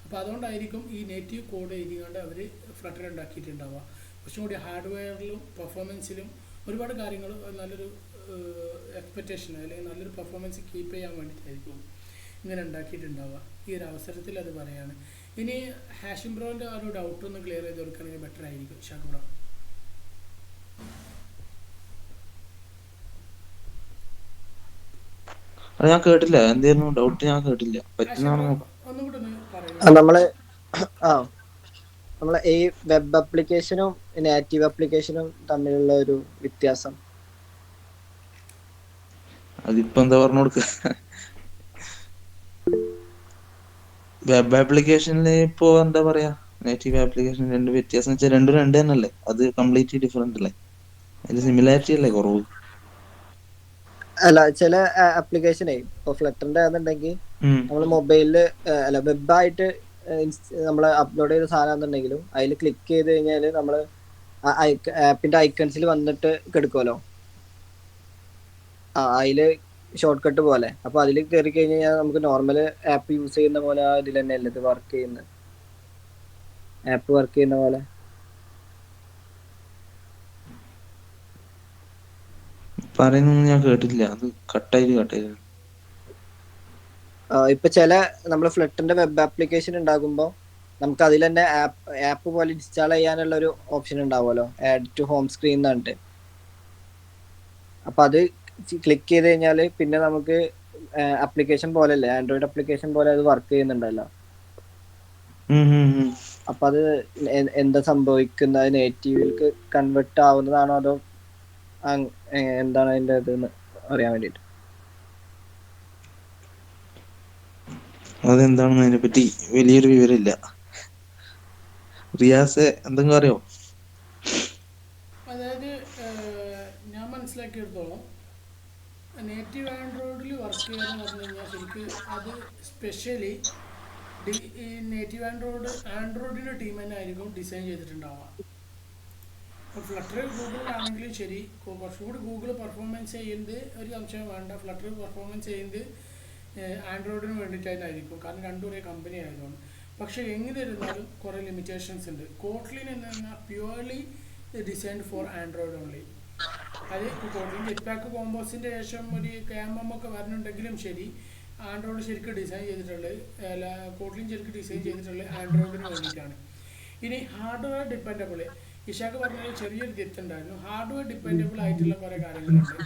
അപ്പോൾ അതുകൊണ്ടായിരിക്കും ഈ നേറ്റീവ് കോഡ് എഴുതിക്കൊണ്ട് അവർ ഫ്ലട്ടർ ഉണ്ടാക്കിയിട്ടുണ്ടാവുക. കുറച്ചും കൂടി ഹാർഡ്വെയറിലും പെർഫോമൻസിലും ഒരുപാട് കാര്യങ്ങൾ നല്ലൊരു എക്സ്പെക്റ്റേഷൻ അല്ലെങ്കിൽ നല്ലൊരു പെർഫോമൻസ് കീപ്പ് ചെയ്യാൻ വേണ്ടിയിട്ടായിരിക്കും ഇങ്ങനെ ഉണ്ടാക്കിയിട്ടുണ്ടാവുക. ഈ ഒരു അവസരത്തിൽ അത് പറയാണ്. ഇനി ഹാഷിം ബ്രോൻ്റെ ആ ഒരു ഡൗട്ട് ഒന്ന് ക്ലിയർ ചെയ്ത് കൊടുക്കുകയാണെങ്കിൽ ബെറ്റർ ആയിരിക്കും. ഷാഖ് ബ്രോ. അത് ഞാൻ കേട്ടില്ല, എന്തായിരുന്നു ഡൗട്ട്? ഞാൻ കേട്ടില്ല. പറ്റുന്നതാണ് ഒന്നും കൂടെ ഒന്ന് പറയുക. നമ്മളെ ഈ വെബ് ആപ്ലിക്കേഷനും നേറ്റീവ് ആപ്ലിക്കേഷനും തമ്മിലുള്ള ഒരു വ്യത്യാസം അതിപ്പോ എന്താ പറഞ്ഞു കൊടുക്ക. വെബ് ആപ്ലിക്കേഷനിൽ ഇപ്പോ എന്താ പറയാ, നേറ്റീവ് ആപ്ലിക്കേഷൻ രണ്ട് വ്യത്യാസം വെച്ചാൽ രണ്ടും രണ്ട് തന്നെയല്ലേ? അത് കംപ്ലീറ്റ്ലി ഡിഫറെന്റ് അല്ലേ? അതിൽ സിമിലാരിറ്റി അല്ലേ കുറവ്? അല്ല, ചില ആപ്ലിക്കേഷനെ ഇപ്പൊ ഫ്ലട്ടറിന്റെ ആണെന്നുണ്ടെങ്കിൽ നമ്മൾ മൊബൈലില് അല്ല വെബായിട്ട് നമ്മൾ അപ്ലോഡ് ചെയ്ത സാധനം എന്നുണ്ടെങ്കിലും അതിൽ ക്ലിക്ക് ചെയ്ത് കഴിഞ്ഞാൽ നമ്മൾ ആപ്പിന്റെ ഐക്കൺസിൽ വന്നിട്ട് കിടക്കുമല്ലോ, അതില് ഷോർട്ട് കട്ട് പോലെ. അപ്പൊ അതിൽ കയറി കഴിഞ്ഞാൽ നമുക്ക് നോർമൽ ആപ്പ് യൂസ് ചെയ്യുന്ന പോലെ ആ ഇതിൽ തന്നെ അല്ലേ ഇത് വർക്ക് ചെയ്യുന്നത്, ആപ്പ് വർക്ക് ചെയ്യുന്ന പോലെ. പറയുന്നൊന്നും ഞാൻ കേട്ടില്ല, അത് കട്ടായി. ഇപ്പൊ ചില നമ്മൾ ഫ്ലട്ടറിന്റെ വെബ് ആപ്ലിക്കേഷൻ ഉണ്ടാകുമ്പോൾ നമുക്ക് അതിൽ തന്നെ ആപ്പ് പോലെ ഇൻസ്റ്റാൾ ചെയ്യാനുള്ള ഒരു ഓപ്ഷൻ ഉണ്ടാവുമല്ലോ, ആഡ് ടു ഹോം സ്ക്രീൻ എന്നിട്ട്. അപ്പൊ അത് ക്ലിക്ക് ചെയ്ത് കഴിഞ്ഞാൽ പിന്നെ നമുക്ക് ആപ്ലിക്കേഷൻ പോലെ അല്ലേ, ആൻഡ്രോയിഡ് ആപ്ലിക്കേഷൻ പോലെ അത് വർക്ക് ചെയ്യുന്നുണ്ടല്ലോ. അപ്പൊ അത് എന്താ സംഭവിക്കുന്നത്? നേറ്റീവിലേക്ക് കൺവെർട്ട് ആവുന്നതാണോ അതോ എന്താണ് അതിന്റെ ഇതെന്ന് അറിയാൻ വേണ്ടിട്ട്. അതെന്താണെന്ന് അതിനെ പറ്റി വലിയൊരു വിവരമില്ല. റിയാസ് എന്തെങ്കിലും അറിയോ? അതായത് ഞാൻ മനസ്സിലാക്കിയെടുത്തോളം നേറ്റീവ് ആൻഡ്രോയിഡിൽ വർക്ക് ചെയ്യാന്ന് പറഞ്ഞു കഴിഞ്ഞാൽ ശരിക്ക് അത് സ്പെഷ്യലി നേറ്റീവ് ആൻഡ്രോയിഡിൻ്റെ ടീം തന്നെ ആയിരിക്കും ഡിസൈൻ ചെയ്തിട്ടുണ്ടാവുക. ഇപ്പോൾ ഫ്ലട്ടർ ഗൂഗിളിലാണെങ്കിലും ശരി, കുറച്ചുകൂടി ഗൂഗിൾ പെർഫോമൻസ് ചെയ്യുന്നത് ഒരു സംശയം വേണ്ട, ഫ്ലട്ടർ പെർഫോമൻസ് ചെയ്യുന്നത് ആൻഡ്രോയിഡിന് വേണ്ടിയിട്ടായിരിക്കും. കാരണം രണ്ടും ഒരേ കമ്പനി ആയതുകൊണ്ട്. പക്ഷേ എങ്ങനെ ഇരുന്നാലും കുറേ ലിമിറ്റേഷൻസ് ഉണ്ട്. കോട്ട്ലിൻ എന്ന് പറഞ്ഞാൽ purely designed for Android only. അത് ഇപ്പോൾ കോട്ട്ലിൻ ജെറ്റ് പാക്ക് കോമ്പോസിൻ്റെ ശേഷം ഒരു KMM ഒക്കെ വരുന്നുണ്ടെങ്കിലും ശരി, ആൻഡ്രോയിഡ് ശരിക്കും ഡിസൈൻ ചെയ്തിട്ടുള്ളത് കോട്ട്ലിൻ ശരിക്കും ഡിസൈൻ ചെയ്തിട്ടുള്ളത് ആൻഡ്രോയിഡിന് വേണ്ടിയിട്ടാണ്. ഇനി ഹാർഡ്വെയർ ഡിപ്പെൻഡബിൾ, ഇഷാക്ക് പറഞ്ഞാൽ ചെറിയൊരു തെറ്റുണ്ടായിരുന്നു. ഹാർഡ്വെയർ ഡിപ്പെൻഡബിൾ ആയിട്ടുള്ള കുറേ കാര്യങ്ങളുണ്ട്.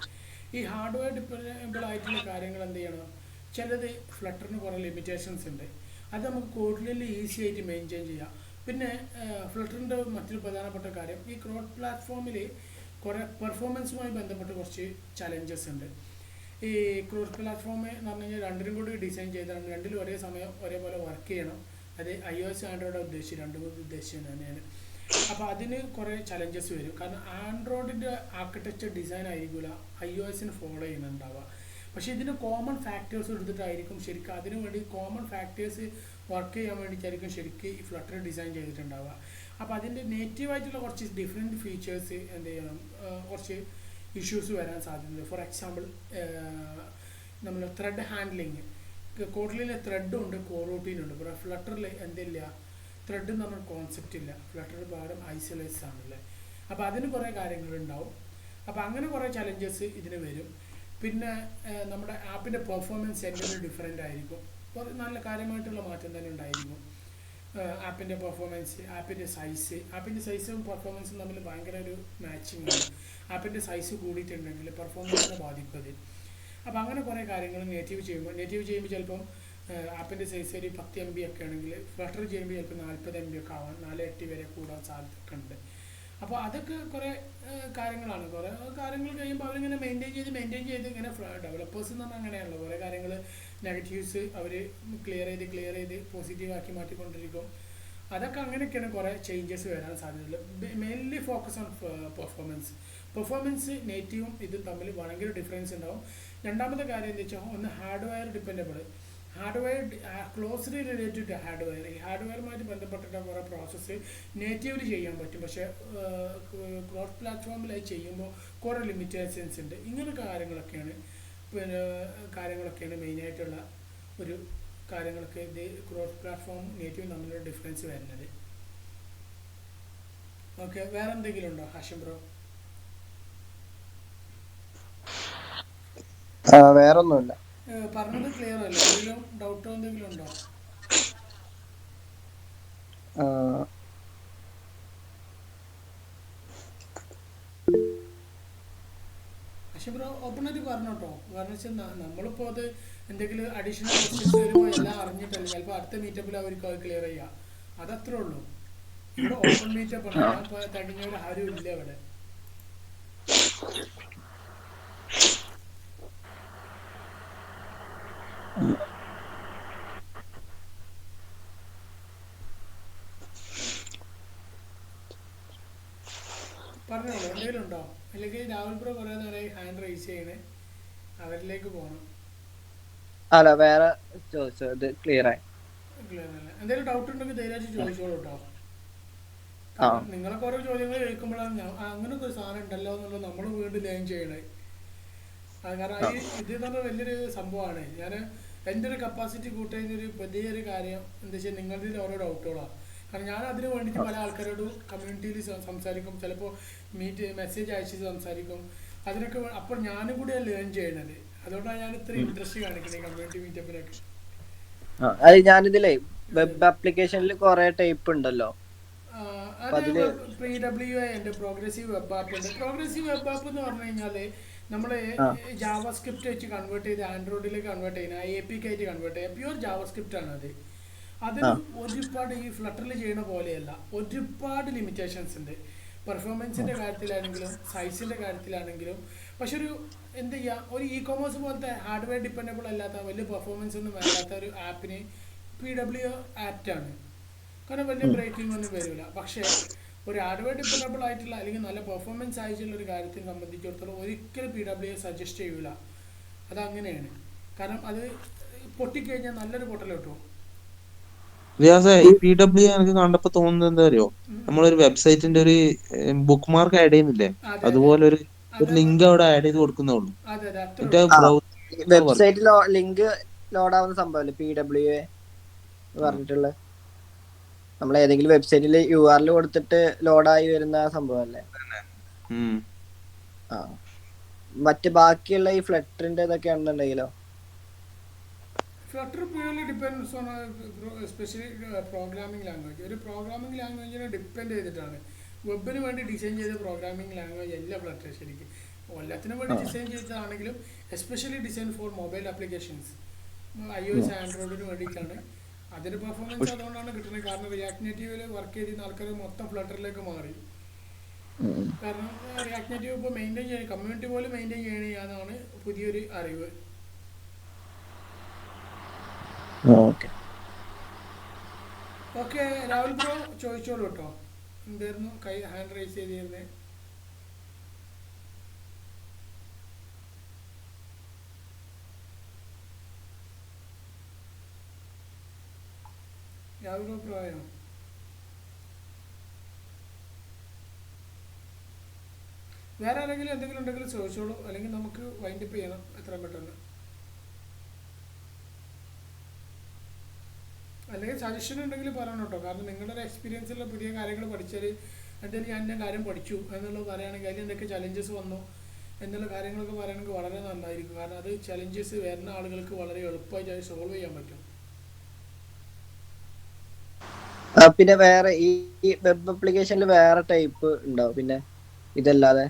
ഈ ഹാർഡ്വെയർ ഡിപ്പെൻഡബിൾ ആയിട്ടുള്ള കാര്യങ്ങൾ എന്ത് ചെയ്യണം? ചിലത് ഫ്ലട്ടറിന് കുറേ ലിമിറ്റേഷൻസ് ഉണ്ട്, അത് നമുക്ക് കോഡ്ലിൽ ഈസി ആയിട്ട് മെയിൻറ്റെയിൻ ചെയ്യാം. പിന്നെ ഫ്ലട്ടറിൻ്റെ മറ്റൊരു പ്രധാനപ്പെട്ട കാര്യം, ഈ ക്രോഡ് പ്ലാറ്റ്ഫോമിൽ കുറേ പെർഫോമൻസുമായി ബന്ധപ്പെട്ട് കുറച്ച് ചലഞ്ചസ് ഉണ്ട്. ഈ ക്രോഡ് പ്ലാറ്റ്ഫോം എന്ന് പറഞ്ഞു കഴിഞ്ഞാൽ രണ്ടിനും കൂടി ഡിസൈൻ ചെയ്താണ്, രണ്ടിലും ഒരേ സമയം ഒരേപോലെ വർക്ക് ചെയ്യണം. അത് iOS ആൻഡ്രോയിഡ് ഉദ്ദേശിച്ച് രണ്ടും കൂടി ഉദ്ദേശിച്ച് തന്നെയാണ്. അപ്പോൾ അതിന് കുറേ ചലഞ്ചസ് വരും. കാരണം ആൻഡ്രോയിഡിൻ്റെ ആർക്കിടെക്ചർ ഡിസൈൻ ആയിരിക്കില്ല iOS ഫോളോ ചെയ്യുന്നുണ്ടാവുക. പക്ഷേ ഇതിന് കോമൺ ഫാക്ടേഴ്സ് എടുത്തിട്ടായിരിക്കും ശരിക്കും അതിനു വേണ്ടി കോമൺ ഫാക്ടേഴ്സ് വർക്ക് ചെയ്യാൻ വേണ്ടിയിട്ടായിരിക്കും ശരിക്കും ഈ ഫ്ലട്ടർ ഡിസൈൻ ചെയ്തിട്ടുണ്ടാവുക. അപ്പോൾ അതിൻ്റെ നേറ്റീവായിട്ടുള്ള കുറച്ച് ഡിഫറെൻറ്റ് ഫീച്ചേഴ്സ് എന്ത് ചെയ്യണം, കുറച്ച് ഇഷ്യൂസ് വരാൻ സാധ്യതയുണ്ട്. ഫോർ എക്സാമ്പിൾ, നമ്മൾ ത്രെഡ് ഹാൻഡ്ലിങ്, കോട്ട്ലിയിൽ ത്രെഡും ഉണ്ട്, കോറൂട്ടീനുണ്ട്. ഇപ്പോൾ ഫ്ലട്ടറിൽ എന്തില്ല, ത്രെഡ് എന്ന് പറഞ്ഞ കോൺസെപ്റ്റ് ഇല്ല. ഫ്ലട്ടർ പകരം ഐസൊലേറ്റ്സ് ആണല്ലേ. അപ്പോൾ അതിന് കുറേ കാര്യങ്ങളുണ്ടാവും. അപ്പോൾ അങ്ങനെ കുറേ ചലഞ്ചസ് ഇതിന് വരും. പിന്നെ നമ്മുടെ ആപ്പിൻ്റെ പെർഫോമൻസ് എന്തെങ്കിലും ഡിഫറെൻ്റ് ആയിരിക്കും. നല്ല കാര്യമായിട്ടുള്ള മാറ്റം തന്നെ ഉണ്ടായിരിക്കും. ആപ്പിൻ്റെ പെർഫോമൻസ്, ആപ്പിൻ്റെ സൈസും പെർഫോമൻസും തമ്മിൽ ഭയങ്കര ഒരു മാച്ചിങ് ആണ്. ആപ്പിൻ്റെ സൈസ് കൂടിയിട്ടുണ്ടെങ്കിൽ പെർഫോമൻസിനെ ബാധിക്കും അത്. അപ്പോൾ അങ്ങനെ കുറേ കാര്യങ്ങൾ നേറ്റീവ് ചെയ്യുമ്പോൾ ചിലപ്പം ആപ്പിൻ്റെ സൈസ് ഒരു 10 MB ഒക്കെ ആണെങ്കിൽ ഫ്ലട്ടർ ചെയ്യുമ്പോൾ ചിലപ്പോൾ 40 MB ഒക്കെ ആവാൻ 4-8 വരെ കൂടാൻ സാധ്യതയൊക്കെ ഉണ്ട്. അപ്പോൾ അതൊക്കെ കുറേ കാര്യങ്ങളാണ്. കുറേ കാര്യങ്ങൾ കഴിയുമ്പോൾ അവരിങ്ങനെ മെയിൻറ്റെയിൻ ചെയ്ത് ഇങ്ങനെ ഡെവലപ്പേഴ്സ് എന്ന് പറഞ്ഞാൽ അങ്ങനെയാണല്ലോ, കുറേ കാര്യങ്ങൾ നെഗറ്റീവ്സ് അവർ ക്ലിയർ ചെയ്ത് പോസിറ്റീവാക്കി മാറ്റിക്കൊണ്ടിരിക്കും. അതൊക്കെ അങ്ങനെയൊക്കെയാണ് കുറേ ചേഞ്ചസ് വരാൻ സാധ്യതയുള്ളത്. മെയിൻലി ഫോക്കസ് ഓൺ പെർഫോമൻസ് നേറ്റീവും ഇതും തമ്മിൽ ഭയങ്കര ഡിഫറൻസ് ഉണ്ടാവും. രണ്ടാമത്തെ കാര്യം എന്താ വെച്ചാൽ, ഒന്ന് hardware dependable, hardware closely related to hardware. ഈ ഹാർഡ്വെയറുമായിട്ട് ബന്ധപ്പെട്ടിട്ട് കുറേ പ്രോസസ്സ് നേറ്റീവ്ലി ചെയ്യാൻ പറ്റും. പക്ഷേ ക്രോസ് പ്ലാറ്റ്ഫോമിൽ അത് ചെയ്യുമ്പോൾ കുറേ ലിമിറ്റേഷൻസ് ഉണ്ട്. ഇങ്ങനെ കാര്യങ്ങളൊക്കെയാണ് മെയിനായിട്ടുള്ള ഒരു കാര്യങ്ങളൊക്കെ ഇത് ക്രോസ് പ്ലാറ്റ്ഫോം നേറ്റീവും തമ്മിലുള്ള ഡിഫറൻസ് വരുന്നത്. ഓക്കെ, വേറെ എന്തെങ്കിലും ഉണ്ടോ ഹാഷിം ബ്രോ? വേറൊന്നുമില്ല. പറഞ്ഞത് ക്ലിയർ അല്ലേ? എന്തെങ്കിലും ഡൗട്ടോ എന്തെങ്കിലും ഉണ്ടോ? പക്ഷേ ബ്രോ ഓപ്പണായിട്ട് പറഞ്ഞോട്ടോ. കാരണം വെച്ചാൽ നമ്മളിപ്പോൾ അത് എന്തെങ്കിലും അഡീഷണൽ ക്വസ്റ്റ്യൻസ് വരുമ്പോൾ എല്ലാം അറിഞ്ഞിട്ടല്ല, ചിലപ്പോൾ അടുത്ത മീറ്റപ്പിൽ അവർക്ക് അത് ക്ലിയർ ചെയ്യുക. അതത്രേ ഉള്ളൂ. ഇവിടെ ഓപ്പൺ മീറ്റപ്പ് ആണ്, ഞാൻ ഇപ്പോൾ തകഞ്ഞവർ ആരും ഇല്ല ഇവിടെ. പറഞ്ഞോളൂ, എന്തെങ്കിലും ഉണ്ടോ? അല്ലെങ്കിൽ രാഹുൽ ബ്രോ കുറേ നേരമായി ഹാൻഡ് റൈസ് ചെയ്യണേ, അവരിലേക്ക് പോകണം. അല്ല, വേറെ ചോദിച്ചോ, ഇത് ക്ലിയർ ആയി. ക്ലിയർ അല്ല. എന്തെങ്കിലും ഡൗട്ട് ഉണ്ടെങ്കിൽ ധൈര്യമായിട്ട് ചോദിച്ചോളൂ കേട്ടോ. നിങ്ങളൊക്കെ ഓരോ ചോദ്യങ്ങൾ ചോദിക്കുമ്പോഴാണ് അങ്ങനെ ഒരു സാധനം ഉണ്ടല്ലോ എന്നുള്ളത് നമ്മൾ വീണ്ടും ലേൺ ചെയ്യണേ. കാരണം ഇത് എന്ന് പറഞ്ഞാൽ വലിയൊരു സംഭവമാണ്. ഞാൻ എൻ്റെ ഒരു കപ്പാസിറ്റി കൂട്ടുന്നൊരു വലിയൊരു കാര്യം എന്താ വെച്ചാൽ നിങ്ങളുടെ ഓരോ ഡൗട്ടുകളാണ്. കാരണം ഞാൻ അതിന് വേണ്ടിയിട്ട് പല ആൾക്കാരോട് കമ്മ്യൂണിറ്റിയിൽ സംസാരിക്കും, ചിലപ്പോൾ മെസ്സേജ് അയച്ച് സംസാരിക്കും. അതിനൊക്കെ അപ്പോൾ ഞാനും കൂടിയാണ് ലേൺ ചെയ്യണത്. അതുകൊണ്ടാണ് ഞാൻ ഇത്ര ഇൻട്രസ്റ്റ് കാണിക്കുന്നത് കമ്മ്യൂണിറ്റി മീറ്റപ്പിനൊക്കെ. അത് ഞാനിതിലേ വെബ് ആപ്ലിക്കേഷനിൽ കുറെ ടൈപ്പ് ഉണ്ടല്ലോ. PWA ഉണ്ട്, പ്രോഗ്രസീവ് വെബ് ആപ്പ് ഉണ്ട്. പ്രോഗ്രസീവ് വെബ് ആപ്പ് എന്ന് പറഞ്ഞു കഴിഞ്ഞാൽ നമ്മൾ ജാവാസ്ക്രിപ്റ്റ് വെച്ച് കൺവേർട്ട് ചെയ്ത് ആൻഡ്രോയിഡിലേക്ക് കൺവേർട്ട് ചെയ്യുന്ന APK ആയിട്ട് കൺവേർട്ട് ചെയ്യുക. പ്യുവർ ജാവാസ്ക്രിപ്റ്റ് ആണ് അത്. അതിന് ഒരുപാട് ഈ ഫ്ലട്ടറിൽ ചെയ്യുന്ന പോലെയല്ല, ഒരുപാട് ലിമിറ്റേഷൻസ് ഉണ്ട്. പെർഫോമൻസിൻ്റെ കാര്യത്തിലാണെങ്കിലും സൈസിൻ്റെ കാര്യത്തിലാണെങ്കിലും. പക്ഷെ ഒരു എന്താ ചെയ്യുക, ഒരു ഇ-കൊമേഴ്സ് പോലത്തെ ഹാർഡ്വെയർ ഡിപ്പെൻഡബിൾ അല്ലാത്ത വലിയ പെർഫോമൻസ് ഒന്നും വേണ്ടാത്ത ഒരു ആപ്പിന് PWA ആപ്റ്റാണ്. കാരണം വലിയ ബ്രേക്കിംഗ് ഒന്നും വരില്ല. പക്ഷേ ഒരു ഹാർഡ്വെയർ ഡിപ്പെൻഡബിൾ ആയിട്ടുള്ള അല്ലെങ്കിൽ നല്ല പെർഫോമൻസ് ആയിട്ടുള്ള ഒരു കാര്യത്തെ സംബന്ധിച്ചിടത്തോളം ഒരിക്കലും PWA സജസ്റ്റ് ചെയ്യൂല. അതങ്ങനെയാണ്. കാരണം അത് പൊട്ടിക്കഴിഞ്ഞാൽ നല്ലൊരു പൊട്ടൽ കിട്ടും. റിയാസേ, ഈ PWA എനിക്ക് കണ്ടപ്പോ തോന്നുന്നത് എന്താ അറിയോ, നമ്മളൊരു വെബ്സൈറ്റിന്റെ ഒരു ബുക്ക് മാർക്ക് ആഡ് ചെയ്യുന്നില്ലേ, അതുപോലെ ഒരു ലിങ്ക് അവിടെ ആഡ് ചെയ്ത് കൊടുക്കുന്നുള്ളൂ. വെബ്സൈറ്റിൽ ലിങ്ക് ലോഡ് ആവുന്ന സംഭവല്ലേ PWA പറഞ്ഞിട്ടുള്ള? നമ്മൾ ഏതെങ്കിലും വെബ്സൈറ്റിൽ URL കൊടുത്തിട്ട് ലോഡായി വരുന്ന സംഭവല്ലേ? മറ്റ് ബാക്കിയുള്ള ഈ ഫ്ലട്ടറിന്റെ ഇതൊക്കെ ആണെന്നുണ്ടെങ്കിലോ? Flutter purely depends on specially programming language. ഒരു പ്രോഗ്രാമിംഗ് ലാംഗ്വേജിനെ ഡിപ്പെൻഡ് ചെയ്തിട്ടാണ്. വെബിന് വേണ്ടി ഡിസൈൻ ചെയ്ത പ്രോഗ്രാമിംഗ് ലാംഗ്വേജ് അല്ല ഫ്ലട്ടർ. ശരിക്കും എല്ലാത്തിനും വേണ്ടി ഡിസൈൻ ചെയ്തതാണെങ്കിലും especially design for mobile applications, iOS ആൻഡ്രോയിഡിന് വേണ്ടിയിട്ടാണ്. അതിൻ്റെ പെർഫോമൻസ് അതുകൊണ്ടാണ് കിട്ടുന്നത്. കാരണം റിയാക്ട് നേറ്റീവിൽ വർക്ക് ചെയ്തിരുന്ന ആൾക്കാർ മൊത്തം ഫ്ലട്ടറിലേക്ക് മാറി. കാരണം റിയാക്ട് നേറ്റീവ് ഇപ്പോൾ മെയിൻറ്റെയിൻ ചെയ്യണം, കമ്മ്യൂണിറ്റി പോലും മെയിൻറ്റെയിൻ ചെയ്യണമെന്നാണ് പുതിയൊരു അറിവ്. ഓക്കെ, രാഹുൽ ബ്രോ ചോദിച്ചോളൂ കേട്ടോ. എന്തായിരുന്നു കൈ ഹാൻഡ് റൈസ് ചെയ്തിരുന്നത്? യാതൊരു അഭിപ്രായം? വേറെ ആരെങ്കിലും എന്തെങ്കിലും ഉണ്ടെങ്കിൽ ചോദിച്ചോളൂ, അല്ലെങ്കിൽ നമുക്ക് വൈൻഡപ്പ് ചെയ്യണം എത്രയും പെട്ടെന്ന്. അല്ലെങ്കിൽ സജഷൻ ഉണ്ടെങ്കിൽ പറയണം കേട്ടോ. കാരണം നിങ്ങളുടെ ഒരു എക്സ്പീരിയൻസിലുള്ള പുതിയ കാര്യങ്ങൾ പഠിച്ചാൽ, എന്തായാലും ഞാൻ എൻ്റെ കാര്യം പഠിച്ചു എന്നുള്ളത് പറയുകയാണെങ്കിൽ അതിൽ എന്തൊക്കെ ചലഞ്ചസ് വന്നു എന്നുള്ള കാര്യങ്ങളൊക്കെ പറയുകയാണെങ്കിൽ വളരെ നന്നായിരിക്കും. കാരണം അത് ചലഞ്ചസ് വരുന്ന ആളുകൾക്ക് വളരെ എളുപ്പമായിട്ട് അത് സോൾവ് ചെയ്യാൻ പറ്റും. പിന്നെ വേറെ ഈ വെബ് ആപ്ലിക്കേഷനിൽ വേറെ ടൈപ്പ് ഉണ്ടാവും പിന്നെ ഇതല്ലാതെ?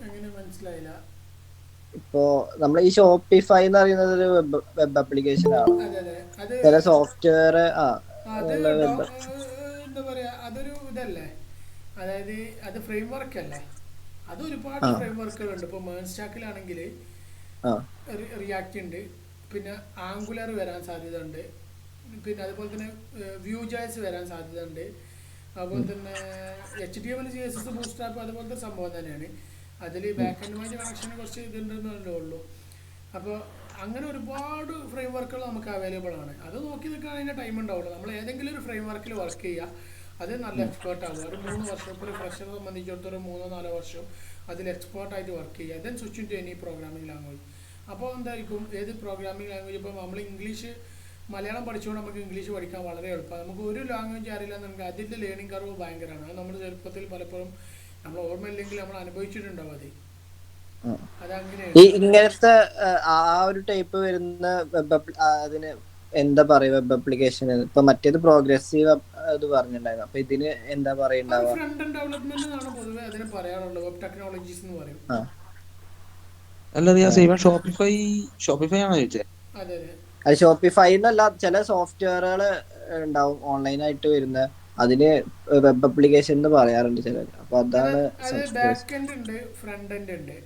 എങ്ങനെ മനസ്സിലായില്ല? ഇപ്പോ നമ്മൾ ഈ ഷോപ്പിഫൈ എന്ന് പറയുന്നത് ഒരു വെബ് ആപ്ലിക്കേഷൻ ആണ്. അതെ അതെ, അത് ചില സോഫ്റ്റ്വെയർ അത് എന്താ പറയാ, അതൊരു ഇതല്ലേ, അതായത് അത് ഫ്രെയിം വർക്ക് അല്ലേ. അത് ഒരുപാട് ഫ്രെയിം വർക്കുകളുണ്ട്. ഇപ്പോൾ മേൺ സ്റ്റാക്കിലാണെങ്കിൽ റിയാക്ട് ഉണ്ട്, പിന്നെ ആംഗുലർ വരാൻ സാധ്യത ഉണ്ട്, പിന്നെ അതുപോലെ തന്നെ വ്യൂ ജോയ്സ് വരാൻ സാധ്യത ഉണ്ട്, അതുപോലെ തന്നെ HTML CSS ബൂട്ട്സ്ട്രാപ്പ് അതുപോലത്തെ സംഭവം തന്നെയാണ്. അതിൽ ബാക്ക് എൻഡുമായിട്ട് കണക്ഷന് കുറച്ച് ഇതുണ്ടെന്നല്ലേ ഉള്ളൂ. അപ്പോൾ അങ്ങനെ ഒരുപാട് ഫ്രെയിം വർക്കുകൾ നമുക്ക് അവൈലബിൾ ആണ്. അത് നോക്കി നിൽക്കാൻ അതിൻ്റെ ടൈം ഉണ്ടാവുള്ളൂ. നമ്മൾ ഏതെങ്കിലും ഒരു ഫ്രെയിം വർക്കിൽ വർക്ക് ചെയ്യുക, അത് നല്ല എക്സ്പേർട്ട് ആവുക. ഒരു 3 വർഷം, ഇപ്പോൾ ഒരു ഫ്രഷറെ സംബന്ധിച്ചിടത്തോളം 3-4 വർഷം അതിൽ എക്സ്പേർട്ടായിട്ട് വർക്ക് ചെയ്യുക. Then switch to any programming language. അപ്പോൾ എന്തായിരിക്കും, ഏത് പ്രോഗ്രാമിംഗ് ലാംഗ്വേജ്, ഇപ്പോൾ നമ്മൾ ഇംഗ്ലീഷ് മലയാളം പഠിച്ചുകൊണ്ട് നമുക്ക് ഇംഗ്ലീഷ് പഠിക്കാൻ വളരെ എളുപ്പമാണ്. നമുക്ക് ഒരു ലാംഗ്വേജ് അറിയില്ല എന്നുണ്ടെങ്കിൽ അതിൻ്റെ ലേണിംഗ് കർവ് ഭയങ്കരമാണ്. അത് നമ്മൾ ചെറുപ്പത്തിൽ പലപ്പോഴും നമ്മൾ ഓർമ്മയില്ലെങ്കിൽ നമ്മൾ അനുഭവിച്ചിട്ടുണ്ടാവും. അതങ്ങനെയാണ്. ഇങ്ങനത്തെ ആ ഒരു ടൈപ്പ് വരുന്ന അതിന് എന്താ പറയാ, വെബ് ആപ്ലിക്കേഷൻ? ഇപ്പൊ മറ്റേത് പ്രോഗ്രസീവ് ഇത് പറഞ്ഞിട്ടുണ്ടായിരുന്നു. അപ്പൊ ഇതിന് എന്താ പറയുണ്ടാവുക? ഫ്രണ്ട് എൻഡ് ഡെവലപ്മെന്റ് എന്നാണ് പൊതുവെ അതിന് പറയാറുള്ളത്. വെബ് ടെക്നോളജീസ് എന്ന് പറയും. അല്ല റിയാസ്, ഇവൻ ഷോപ്പിഫൈ ആണോ ചോദിച്ചേ? അതെ അതെ, അത് ഷോപ്പിഫൈ എന്നല്ല, ചില സോഫ്റ്റ്വെയറുകൾ ഉണ്ടാവും ഓൺലൈനായിട്ട് വരുന്ന, അതിന് വെബ് ആപ്ലിക്കേഷൻ എന്ന് പറയാറുണ്ട് ചിലർ. അപ്പൊ അതാണ് ബാക്ക് എൻഡ് ഉണ്ട്, ഫ്രണ്ട് എൻഡ് ഉണ്ട്.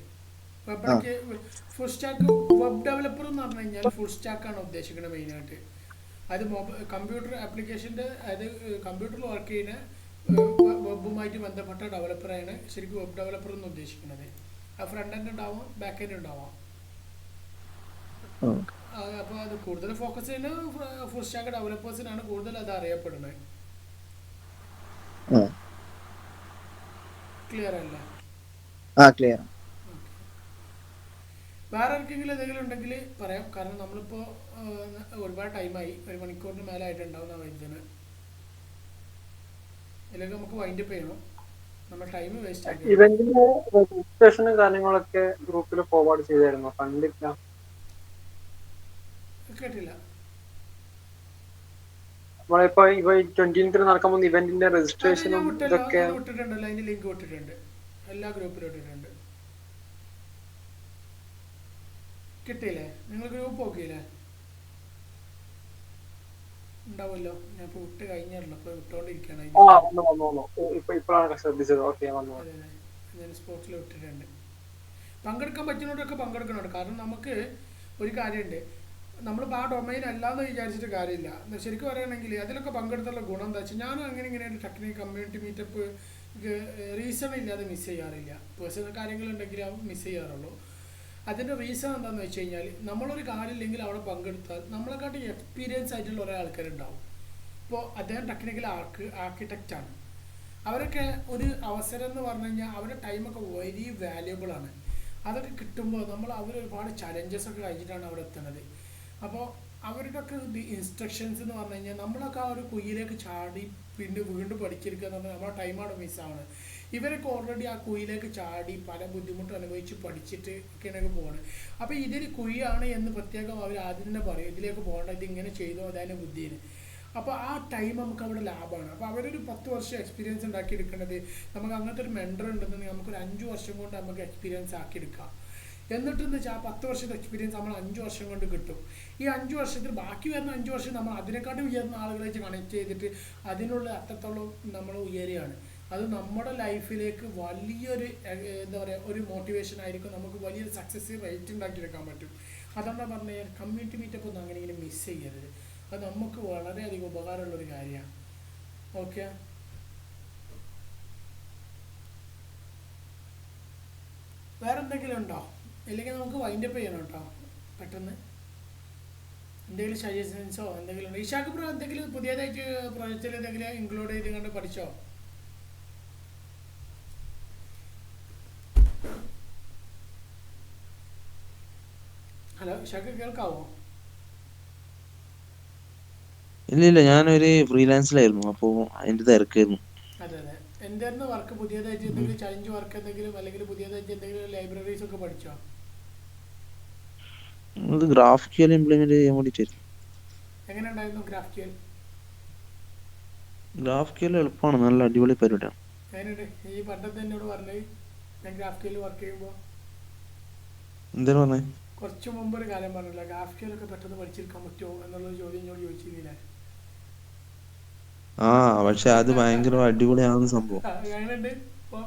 ഫുൾ സ്റ്റാക്ക് വെബ് ഡെവലപ്പർ എന്ന് പറഞ്ഞു കഴിഞ്ഞാൽ ഫുൾ സ്റ്റാക്കാണ് ഉദ്ദേശിക്കുന്നത് മെയിനായിട്ട്. അത് കമ്പ്യൂട്ടർ ആപ്ലിക്കേഷൻ്റെ, അത് കമ്പ്യൂട്ടറിൽ വർക്ക് ചെയ്യുന്ന വെബുമായിട്ട് ബന്ധപ്പെട്ട ഡെവലപ്പറാണ് ശരിക്കും വെബ് ഡെവലപ്പർ എന്ന് ഉദ്ദേശിക്കുന്നത്. ആ ഫ്രണ്ട് എൻഡ് ഉണ്ടാവാം, ബാക്ക് എൻഡ് ഉണ്ടാവാം. അപ്പോൾ അത് കൂടുതൽ ഫോക്കസ് ചെയ്യുന്ന ഫുൾ സ്റ്റാക്ക് ഡെവലപ്പേഴ്സിനാണ് കൂടുതൽ അത് അറിയപ്പെടുന്നത്. ക്ലിയർ അല്ലേ? ക്ലിയർ. വേറെ ആർക്കെങ്കിലും എന്തെങ്കിലും ഉണ്ടെങ്കിൽ പറയാം. കാരണം നമ്മളിപ്പോൾ ഒരുപാട് ടൈമായി, 1 മണിക്കൂറിന് മേലെ ആയിട്ടുണ്ടാവുന്ന വൈദ്യുതിന്. ഇതിലേക്ക് നമുക്ക് വൈൻഡപ്പ് ചെയ്യണം, നമ്മൾ ടൈം വേസ്റ്റ് ആക്കി. ഇവന്റിന്റെ രജിസ്ട്രേഷനും കാര്യങ്ങളൊക്കെ ഗ്രൂപ്പിൽ ഫോർവേഡ് ചെയ്തായിരുന്നു, കണ്ടില്ല. കേട്ടില്ല. നമ്മളിപ്പോ 20th നടക്കാൻ പോകുന്ന ഇവന്റിന്റെ രജിസ്ട്രേഷനും ഇതൊക്കെ വിട്ടിട്ടുണ്ടല്ലോ, അതിന്റെ ലിങ്ക് വിട്ടിട്ടുണ്ട്, എല്ലാ ഗ്രൂപ്പിലും ഇട്ടിട്ടുണ്ട്. കിട്ടിയില്ലേ? നിങ്ങൾ ഗ്രൂപ്പ് നോക്കിയില്ലേ? ഉണ്ടാവുമല്ലോ. ഞാൻ ഇപ്പോൾ വിട്ട് കഴിഞ്ഞല്ലോ, ഇപ്പോൾ വിട്ടുകൊണ്ടിരിക്കുകയാണ്. ഇപ്പോഴാണ് ശ്രദ്ധിച്ചത്. ഓക്കെ, അതെ അതെ, ഞാൻ സ്പോർട്സിൽ വിട്ടിട്ടുണ്ട്. പങ്കെടുക്കാൻ പറ്റുന്നവരൊക്കെ പങ്കെടുക്കുന്നുണ്ട്. കാരണം നമുക്ക് ഒരു കാര്യമുണ്ട്, നമ്മളിപ്പോൾ ആ ഡൊമൈൻ അല്ലാന്ന് വിചാരിച്ചിട്ട് കാര്യമില്ല. ശരിക്കും പറയുകയാണെങ്കിൽ അതിലൊക്കെ പങ്കെടുത്തുള്ള ഗുണം എന്താ വെച്ചാൽ, ഞാനും അങ്ങനെ ഇങ്ങനെയായിട്ട് ടെക്നിക് കമ്മ്യൂണിറ്റി മീറ്റപ്പ് റീസൺ ഇല്ലാതെ മിസ് ചെയ്യാറില്ല. പേഴ്സണൽ കാര്യങ്ങളുണ്ടെങ്കിൽ മിസ് ചെയ്യാറുള്ളൂ. അതിൻ്റെ റീസൺ എന്താണെന്ന് വെച്ച് കഴിഞ്ഞാൽ, നമ്മളൊരു കാര്യമില്ലെങ്കിൽ അവിടെ പങ്കെടുത്താൽ നമ്മളെക്കാട്ടി എക്സ്പീരിയൻസ് ആയിട്ടുള്ള കുറേ ആൾക്കാരുണ്ടാവും. ഇപ്പോൾ അദ്ദേഹം ടെക്നിക്കൽ ആർക്കിടെക്റ്റാണ്. അവരൊക്കെ ഒരു അവസരം എന്ന് പറഞ്ഞു കഴിഞ്ഞാൽ അവരുടെ ടൈമൊക്കെ വെരി വാല്യുബിൾ ആണ്. അതൊക്കെ കിട്ടുമ്പോൾ അവരൊരുപാട് ചലഞ്ചസ് ഒക്കെ കഴിഞ്ഞിട്ടാണ് അവിടെ എത്തുന്നത്. അപ്പോൾ അവരുടെ ഒക്കെ ഇൻസ്ട്രക്ഷൻസ് എന്ന് പറഞ്ഞു കഴിഞ്ഞാൽ നമ്മളൊക്കെ ആ ഒരു കുയിലേക്ക് ചാടി പിന്നെ വീണ്ടും പഠിച്ചെടുക്കുക എന്ന് പറഞ്ഞാൽ നമ്മുടെ ടൈമാണ് മിസ്സാവുന്നത്. ഇവരൊക്കെ ഓൾറെഡി ആ കുയിലേക്ക് ചാടി പല ബുദ്ധിമുട്ടും അനുഭവിച്ച് പഠിച്ചിട്ട് ഒക്കെയാണ് പോകുന്നത്. അപ്പോൾ ഇതിൽ കുഴിയാണ് എന്ന് പ്രത്യേകം അവർ ആദ്യം തന്നെ പറയും, ഇതിലേക്ക് പോകേണ്ട, ഇതിങ്ങനെ ചെയ്തോ അതായത് ബുദ്ധിയിൽ. അപ്പോൾ ആ ടൈം നമുക്ക് അവിടെ ലാഭമാണ്. അപ്പോൾ അവരൊരു 10 വർഷം എക്സ്പീരിയൻസ് ഉണ്ടാക്കിയെടുക്കേണ്ടത്, നമുക്ക് അങ്ങനത്തെ ഒരു മെൻറ്റർ ഉണ്ടെന്നുണ്ടെങ്കിൽ നമുക്കൊരു 5 വർഷം കൊണ്ട് നമുക്ക് എക്സ്പീരിയൻസ് ആക്കിയെടുക്കാം. എന്നിട്ടെന്ന് വെച്ചാൽ ആ 10 വർഷത്തെ എക്സ്പീരിയൻസ് നമ്മൾ 5 വർഷം കൊണ്ട് കിട്ടും. ഈ 5 വർഷത്തിൽ ബാക്കി വരുന്ന 5 വർഷം നമ്മൾ അതിനെക്കാട്ടും ഉയർന്ന ആളുകളെ കണക്ട് ചെയ്തിട്ട് അതിനുള്ള അത്രത്തോളം നമ്മൾ ഉയരുകയാണ്. അത് നമ്മുടെ ലൈഫിലേക്ക് വലിയൊരു എന്താ പറയുക, ഒരു മോട്ടിവേഷൻ ആയിരിക്കും. നമുക്ക് വലിയൊരു സക്സസ് റേറ്റ് ഉണ്ടാക്കിയെടുക്കാൻ പറ്റും. അതുകൊണ്ടാണ് പറഞ്ഞാൽ കമ്മ്യൂണിറ്റി മീറ്റപ്പ് ഒന്നും അങ്ങനെ ഇങ്ങനെ മിസ് ചെയ്യരുത്. അത് നമുക്ക് വളരെയധികം ഉപകാരമുള്ളൊരു കാര്യമാണ്. ഓക്കെ, വേറെ എന്തെങ്കിലും ഉണ്ടോ? ഇല്ലെങ്കിൽ നമുക്ക് വൈൻഡപ്പ് ചെയ്യണം കേട്ടോ പെട്ടെന്ന്. എന്തെങ്കിലും സജഷൻസോ എന്തെങ്കിലും ഉണ്ടോ? ഇഷാക്ക് ബ്രോ എന്തെങ്കിലും പുതിയതായിട്ട് പ്രൊജക്റ്റിൽ എന്തെങ്കിലും ഇൻക്ലൂഡ് ചെയ്ത് കണ്ട് പഠിച്ചോ? ഹലോ ഇഷാക്ക്, കേൾക്കാവോ? ഇല്ല, ഞാനൊരു ഫ്രീലാൻസിലായിരുന്നു, അപ്പോ അതിന്റെ തിരക്കായിരുന്നു. അതെ അതെ, എന്തായിരുന്നു വർക്ക്? പുതിയതായിട്ട് എന്തെങ്കിലും ചലഞ്ച് വർക്ക് എന്തെങ്കിലും, അല്ലെങ്കിൽ പുതിയതായിട്ട് എന്തെങ്കിലും ലൈബ്രറീസ് ഒക്കെ പഠിച്ചോ? ഇത് ഗ്രാഫിക്കൽ ഇംപ്ലിമെന്റ് ചെയ്യാൻ വേണ്ടിട്ടായിരുന്നു. എങ്ങനെ ഉണ്ടായിരുന്നു ഗ്രാഫ്കിയൽ? ഗ്രാഫിക്കൽ എളുപ്പമാണ്, നല്ല അടിപൊളി പരിപാടിയാണ്. അതിനുണ്ട് ഈ പണ്ടത്തെ എന്നോട് പറഞ്ഞത്, ഞാൻ ഗ്രാഫ്കിയൽ വർക്ക് ചെയ്യുമ്പോൾ എന്തിനു പറഞ്ഞേ? കുറച്ച് മുമ്പ് ഒരു കാര്യം പറഞ്ഞില്ല, ഗ്രാഫ്കിയലൊക്കെ പെട്ടെന്ന് പഠിച്ചെടുക്കാൻ പറ്റുമോ എന്നുള്ളൊരു ചോദ്യം എന്നോട് ചോദിച്ചിരുന്നില്ലേ? ആ, പക്ഷെ അത് ഭയങ്കര അടിപൊളിയാണ് സംഭവം. എങ്ങനെയുണ്ട് ഇപ്പോൾ?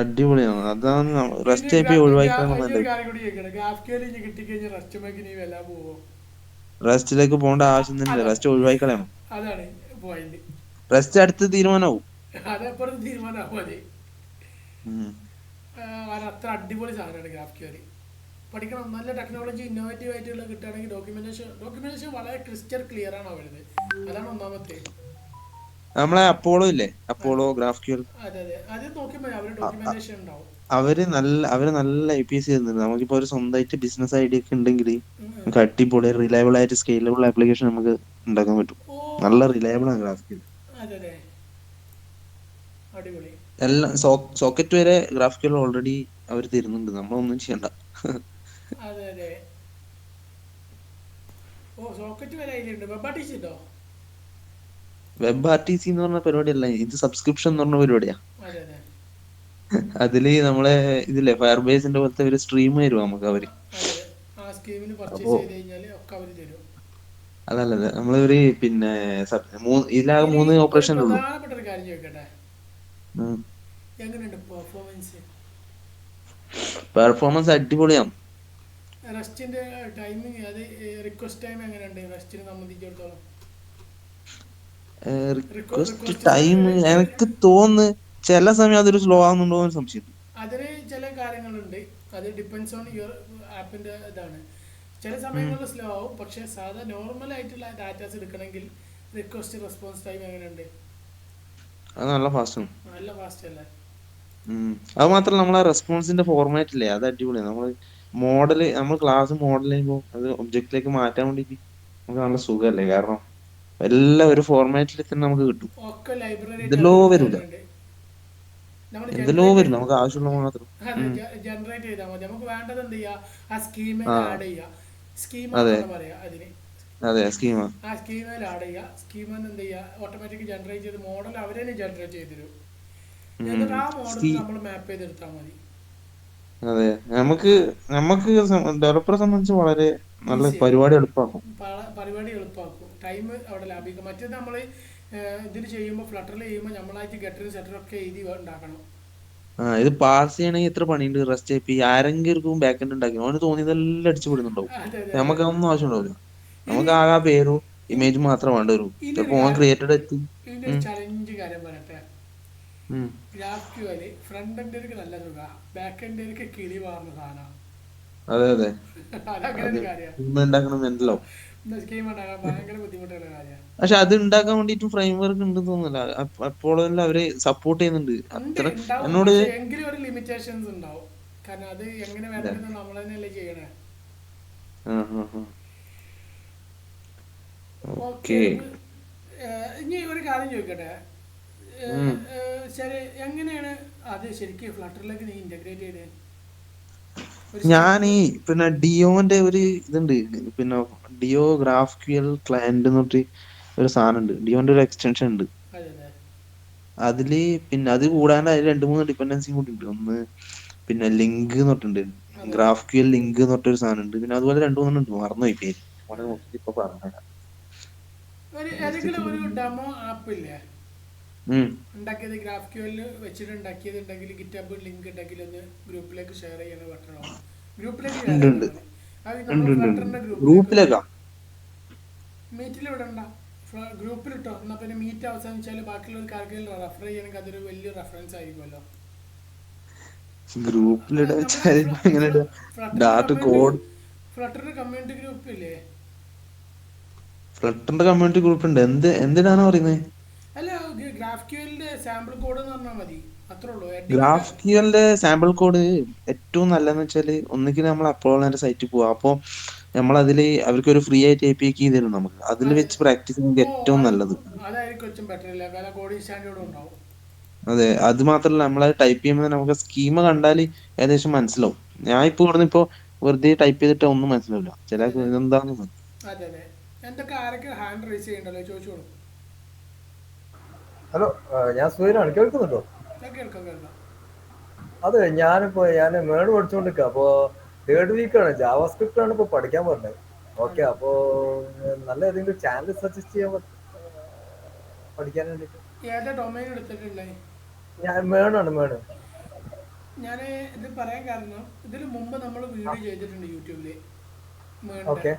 അടിപൊളിയാണ്, അതാണ് ഇനി റെസ്റ്റ് ആയി ഒഴിവാക്കാൻ ഇനി ഒരു നല്ലത്. കാര്യം കൂടി ചോദിക്കണം, ഗ്രാഫ്കിയൽ ഇനി കിട്ടിക്കഴിഞ്ഞാൽ റെസ്റ്റ് ഇനി വല്ല പോവോ? റെസ്റ്റിലേക്ക് പോകേണ്ട ആവശ്യം തന്നെ, അതാണ് റെസ്റ്റ് ഒഴിവാക്കളയാണ്. അതാണ് പോയിന്റ്. റെസ്റ്റ് അടുത്ത് തീരുമാനമാവും. അതെപ്പോഴും തീരുമാനമാവും മതി. ഉം. കാരണം അത്ര അടിപൊളി സാധനമാണ് ഗ്രാഫ്കിയൽ. പഠിക്കണം, നല്ല ടെക്നോളജി ഇന്നോവേറ്റീവ് ആയിട്ടുള്ള കിട്ടുകയാണെങ്കിൽ ഡോക്യുമെന്റേഷൻ വളരെ ക്രിസ്റ്റൽ ക്ലിയർ ആണ് വരുന്നത്. അതാണ് ഒന്നാമത്തെ. നമ്മളെ അപ്പോളോ ഇല്ലേ, അപ്പോളോ ഗ്രാഫിക്കൽ, അതെ അതെ, അത് നോക്കിയപ്പോൾ അവര് ഡോക്യുമെന്റേഷൻ ഉണ്ടാവും. അവര് നല്ല APIs തരുന്നുണ്ട്. നമുക്കിപ്പോ ഒരു സ്വന്തമായിട്ട് ബിസിനസ് ഐഡിയ ഒക്കെ ഉണ്ടെങ്കിൽ ഉം. നമുക്ക് അടിപൊളി റിലയബിൾ ആയിട്ട് സ്കെയിലബിൾ ആപ്ലിക്കേഷൻ നമുക്ക് ഉണ്ടാക്കാൻ പറ്റും. ഓ, നല്ല റിലയബിൾ ആണ് ഗ്രാഫിക്കൽ. അതെ അതെ, അടിപൊളി. എല്ലാം സോക്കറ്റ് വരെ ഗ്രാഫിക്കൽ ഓൾറെഡി അവർ തരുന്നുണ്ട്, നമ്മളൊന്നും ചെയ്യണ്ട. അതെ അതെ, ഓ സോക്കറ്റ് വരെ അതിലുണ്ട്. വെബ് ആർട്ടിസ്റ്റ് ഉണ്ടോ? വെബ് RTC എന്ന് പറഞ്ഞ പരിപാടിയല്ല ഇത്, സബ്സ്ക്രിപ്ഷൻ എന്ന് പറഞ്ഞ പരിപാടിയാ. അതെ അതെ അതില് നമ്മളെ ഇതില്ലേ ഫയർ ബേസിന്റെ പോലത്തെ ഒരു സ്ട്രീം തരും നമുക്ക് അവര്. അതെ അതെ, ആ സ്കീമിന് പർച്ചേസ് അപ്പോ ചെയ്ത് കഴിഞ്ഞാൽ ഒക്കെ അവർ തരും. അതല്ലത് നമ്മളൊരു പിന്നെ ഇതിലാകെ ഇനി 3 ഒരു ഓപ്പറേഷൻ ഉള്ളൂ. പ്രധാനപ്പെട്ട ഒരു കാര്യം ചോദിക്കട്ടെ, എങ്ങനെയുണ്ട് പെർഫോമൻസ്? പെർഫോമൻസ് അടിപൊളിയാണ്. റെസ്റ്റിന്റെ ടൈമിങ്, അത് റിക്വസ്റ്റ് ടൈം എങ്ങനെയുണ്ട് റെസ്റ്റിനെ സംബന്ധിച്ചിടത്തോളം? റിക്വസ്റ്റ് റിക്വസ്റ്റ് ടൈം എനിക്ക് തോന്നുന്നു ചില സമയം അതൊരു സ്ലോ ആവുന്നുണ്ടോ എന്ന് സംശയം. അതിന് ചില കാര്യങ്ങളുണ്ട്, അത് ഡിപ്പെൻസ് ഓൺ യുവർ ആപ്പിന്റെ ഇതാണ്. ചില സമയങ്ങളിൽ സ്ലോ ആവും, പക്ഷെ സാധാ നോർമൽ ആയിട്ടുള്ള ഡാറ്റാസ് എടുക്കണമെങ്കിൽ റിക്വസ്റ്റ് റെസ്പോൺസ് ടൈം എങ്ങനെയുണ്ട്? അത് നല്ല ഫാസ്റ്റ് ആണ്. നല്ല ഫാസ്റ്റ് അല്ലേ? അത് മാത്രമല്ല നമ്മളെ റെസ്പോൺസിന്റെ ഫോർമാറ്റ് ഇല്ലേ, അത് അടിപൊളിയാണ്. നമ്മൾ ക്ലാസ് മോഡൽ ചെയ്യുമ്പോൾ അത് ഒബ്ജക്റ്റിലേക്ക് മാറ്റാൻ വേണ്ടിട്ട് നമുക്ക് നല്ല സുഖമല്ലേ, കാരണം എല്ലാം ഒരു ഫോർമാറ്റിൽ തന്നെ നമുക്ക് കിട്ടും. ഒക്കെ ലൈബ്രറി ആയിട്ട് എന്തെല്ലോ അവൈലബിൾ വരില്ല, ആയിട്ടുണ്ട്. നമ്മൾ എന്തെല്ലോ വരും, നമുക്ക് ആവശ്യമുള്ള മാത്രം. അതെ, ജനറേറ്റ് ചെയ്താൽ മതി. നമുക്ക് വേണ്ടത് എന്ത് ചെയ്യുക, ആ സ്കീമിൽ ആ, ആഡ് ചെയ്യുക. സ്കീമ അതെ എന്നാണ് പറയുക അതിന്. അതെ, സ്കീമാ. ആ സ്കീമിൽ ആഡ് ചെയ്യുക. സ്കീമിൽ എന്ത് ചെയ്യുക, ഓട്ടോമാറ്റിക് ജനറേറ്റ് ചെയ്ത് മോഡൽ അവർ തന്നെ ജനറേറ്റ് ചെയ്ത് തരും. എന്നിട്ട് ആ മോഡൽ നമ്മൾ മാപ്പ് ചെയ്തെടുത്താൽ മതി. അതെ, നമുക്ക് നമുക്ക് ഡെവലപ്പറെ സംബന്ധിച്ച് വളരെ നല്ല ഈസിയാണ്, പരിപാടി എളുപ്പമാക്കും. പരിപാടി എളുപ്പമാക്കും, ടൈം അവിടെ ലാഭിക്കും. മറ്റേത് നമ്മൾ ഇതിൽ ചെയ്യുമ്പോൾ, ഫ്ലട്ടറിൽ ചെയ്യുമ്പോൾ നമ്മളായിട്ട് ഗട്ടറും സെറ്ററും ഒക്കെ എഴുതി ഉണ്ടാക്കണം. ഇത് പാസ് ചെയ്യണമെങ്കിൽ എത്ര പണിയുണ്ട്. റെസ്റ്റ് API ആരെങ്കിലും ബാക്ക് എൻഡ് ഉണ്ടാക്കി അവന് തോന്നിയതെല്ലാം അടിച്ചു വിടുന്നുണ്ടാവും. അതെ അതെ അതെ. നമുക്ക് അതൊന്നും ആവശ്യമുണ്ടാവില്ല. ഇനി നമുക്ക് ആകെ ആ പേരും ഇമേജും മാത്രം വേണ്ടി വരും. ഇനി ഒരു ചിലപ്പോ ഓൻ ക്രിയേറ്റഡ് എത്തി. ഇതിൻ്റെ ഒരു ചലഞ്ച് കാര്യം പറയട്ടെ. ഉം. GraphQL ഫ്രണ്ട് എൻഡിലേക്ക് നല്ല സുഖ, ബാക്ക് എൻഡിലേക്ക് കിളി മാറുന്ന സാധനം. അതെ അതെ, അതങ്ങനെ അത് ഒരു കാര്യമാണ്. ഉണ്ടാക്കണം മെന്റലോ. സ്കീം ഉണ്ടാകാൻ ഭയങ്കര ബുദ്ധിമുട്ടുള്ള കാര്യമാണ്. പക്ഷെ അത് ഉണ്ടാക്കാൻ വേണ്ടിട്ട് ഫ്രെയിം വർക്ക് ഉണ്ടെന്ന് തോന്നുന്നില്ല. അപ്പോഴും അവര് സപ്പോർട്ട് ചെയ്യുന്നുണ്ട് ഉണ്ട്, അത്ര. ഉണ്ടാവും, എന്നോട് പക്ഷെ എങ്കിലും ഒരു ലിമിറ്റേഷൻസ് ഉണ്ടാവും. കാരണം അത് എങ്ങനെ വരണമെന്ന് നമ്മൾ തന്നെയല്ലേ ചെയ്യണേ. Okay, okay. ഇനി ഒരു കാര്യം ചോദിക്കട്ടെ. ശരി, എങ്ങനെയാണ് അത് ശരിക്കും ഫ്ലട്ടറിലേക്ക് നീ ഇന്റഗ്രേറ്റ് ചെയ്തേ? ഞാൻ ഈ പിന്നെ ഡിയോന്റെ ഒരു ഇതുണ്ട്, പിന്നെ ഡിയോ GraphQL ക്ലയന്റ് എന്ന് പറഞ്ഞിട്ട് ഒരു സാധനം ഉണ്ട്. ഡിയോന്റെ ഒരു എക്സ്റ്റൻഷൻ ഉണ്ട്. അതെ അതെ, അതില് പിന്നെ അത് കൂടാണ്ട് അതിൽ 2-3 ഡിപ്പെൻഡൻസിയും കൂടി ഉണ്ട്. ഒന്ന് പിന്നെ ലിങ്ക് എന്ന് പറഞ്ഞിട്ടുണ്ട്, അതെ GraphQL ലിങ്ക് എന്ന് പറഞ്ഞൊരു സാധനം ഉണ്ട്. പിന്നെ അതുപോലെ 2-3 ഉണ്ട്, മറന്നുപോയി പേര്. ഓനെ നോക്കിട്ട് ഇപ്പൊ പറഞ്ഞുതരാം. ഒരു ഏതെങ്കിലും ഒരു ഡെമോ ആപ്പ് ഇല്ലേ ഉം. ഉണ്ടാക്കിയത്, GraphQL വെച്ചിട്ട് ഉണ്ടാക്കിയത് ഉണ്ടെങ്കിൽ ഗിറ്റബ് ലിങ്ക് ഉണ്ടെങ്കിൽ ഒന്ന് ഗ്രൂപ്പിലേക്ക് ഷെയർ ചെയ്യണ പറ്റണോ? ഗ്രൂപ്പിലേക്ക് ഷെയർ ഉണ്ട് ചെയ്യണം. ഉണ്ട് അത് ഉണ്ട് നമ്മൾ ഉണ്ട് ഉണ്ട്. ഫ്ലട്ടറിന്റെ ഗ്രൂപ്പിലേക്ക് ഗ്രൂപ്പിലേക്കാ. മീറ്റിൽ വിടണ്ട, ഗ്രൂപ്പിലിട്ടോ, എന്നാൽ പിന്നെ മീറ്റ് അവസാനിച്ചാൽ ബാക്കിയുള്ളവർക്ക് ആർക്കെങ്കിലും റെഫർ ചെയ്യണമെങ്കിൽ അതൊരു വലിയ റെഫറൻസ് ആയിരിക്കുമല്ലോ. ഗ്രൂപ്പിലിടാ നമ്മളെ വെച്ചാൽ ഇങ്ങനെ ഫ്ലട്ടറിന്റെ ഡാർക്ക് കോഡ് കമ്മ്യൂണിറ്റി ഗ്രൂപ്പ് ഇല്ലേ? ഫ്ലട്ടറിന്റെ കമ്മ്യൂണിറ്റി ഗ്രൂപ്പ് ഉണ്ട്. എന്തിനാണ് പറയുന്നത്? അല്ല, ഗ്രാഫ്ക്യൂലിന്റെ സാമ്പിൾ കോഡ് എന്ന് പറഞ്ഞാൽ മതി, അത്രേ ഉള്ളൂ. ഗ്രാഫ്കിയലിന്റെ സാമ്പിൾ കോഡ് ഏറ്റവും നല്ലതെന്ന് വെച്ചാല് ഒന്നുകിൽ നമ്മൾ അപ്പോളോന്റെ സൈറ്റിൽ പോവാ. അപ്പൊ നമ്മളതില് അവർക്ക് ഒരു ഫ്രീ ആയിട്ട് API കീ തരും. നമുക്ക് അതിൽ വെച്ച് പ്രാക്ടീസ് ചെയ്യുന്നത് ഏറ്റവും നല്ലത്. അതായിരിക്കും ഏറ്റവും ബെറ്റർ അല്ലേ, കാരണം കോഡിംഗ് സ്റ്റാൻഡേർഡ് ഉണ്ടാവും. അതെ, അത് മാത്രല്ല നമ്മളത് ടൈപ്പ് ചെയ്യുമ്പോൾ നമുക്ക് സ്കീമ കണ്ടാൽ ഏകദേശം മനസ്സിലാവും. ഞാൻ ഇപ്പൊ ഇവിടുന്ന് വെറുതെ ടൈപ്പ് ചെയ്തിട്ട് ഒന്നും മനസ്സിലാവില്ല. ചില ഇതെന്താന്ന്. അതെ അതെ. എന്തൊക്കെ ആരൊക്കെ ഹാൻഡ് റൈസ് ചെയ്യണ്ടല്ലോ, ചോദിച്ചോളൂ. ഹലോ, ഞാൻ സുഹൈലാണ്. കേൾക്കുന്നുണ്ടോ? കേൾക്കാം കേൾക്കാം. അതെ, ഞാൻ മേഡ് പഠിച്ചുകൊണ്ടിരിക്കുക. അപ്പോ 3rd വീക്കാണ്. ജാവാസ്ക്രിപ്റ്റ് ആണ് ഇപ്പൊ പഠിക്കാൻ പറഞ്ഞത്. ഓക്കെ, അപ്പോ നല്ല ഏതെങ്കിലും ചാനൽ സജസ്റ്റ് ചെയ്യാൻ പഠിക്കാൻ വേണ്ടിട്ട്. ഏതാ ഡൊമൈൻ എടുത്തിട്ടുള്ളേ? ഞാൻ മേണാണ്. ഞാൻ ഇത് പറയാൻ കാരണം, ഇതിന് മുമ്പ് നമ്മൾ വീഡിയോ ചെയ്തിട്ടുണ്ട് യൂട്യൂബില് മേണിന്റെ. ഓക്കെ,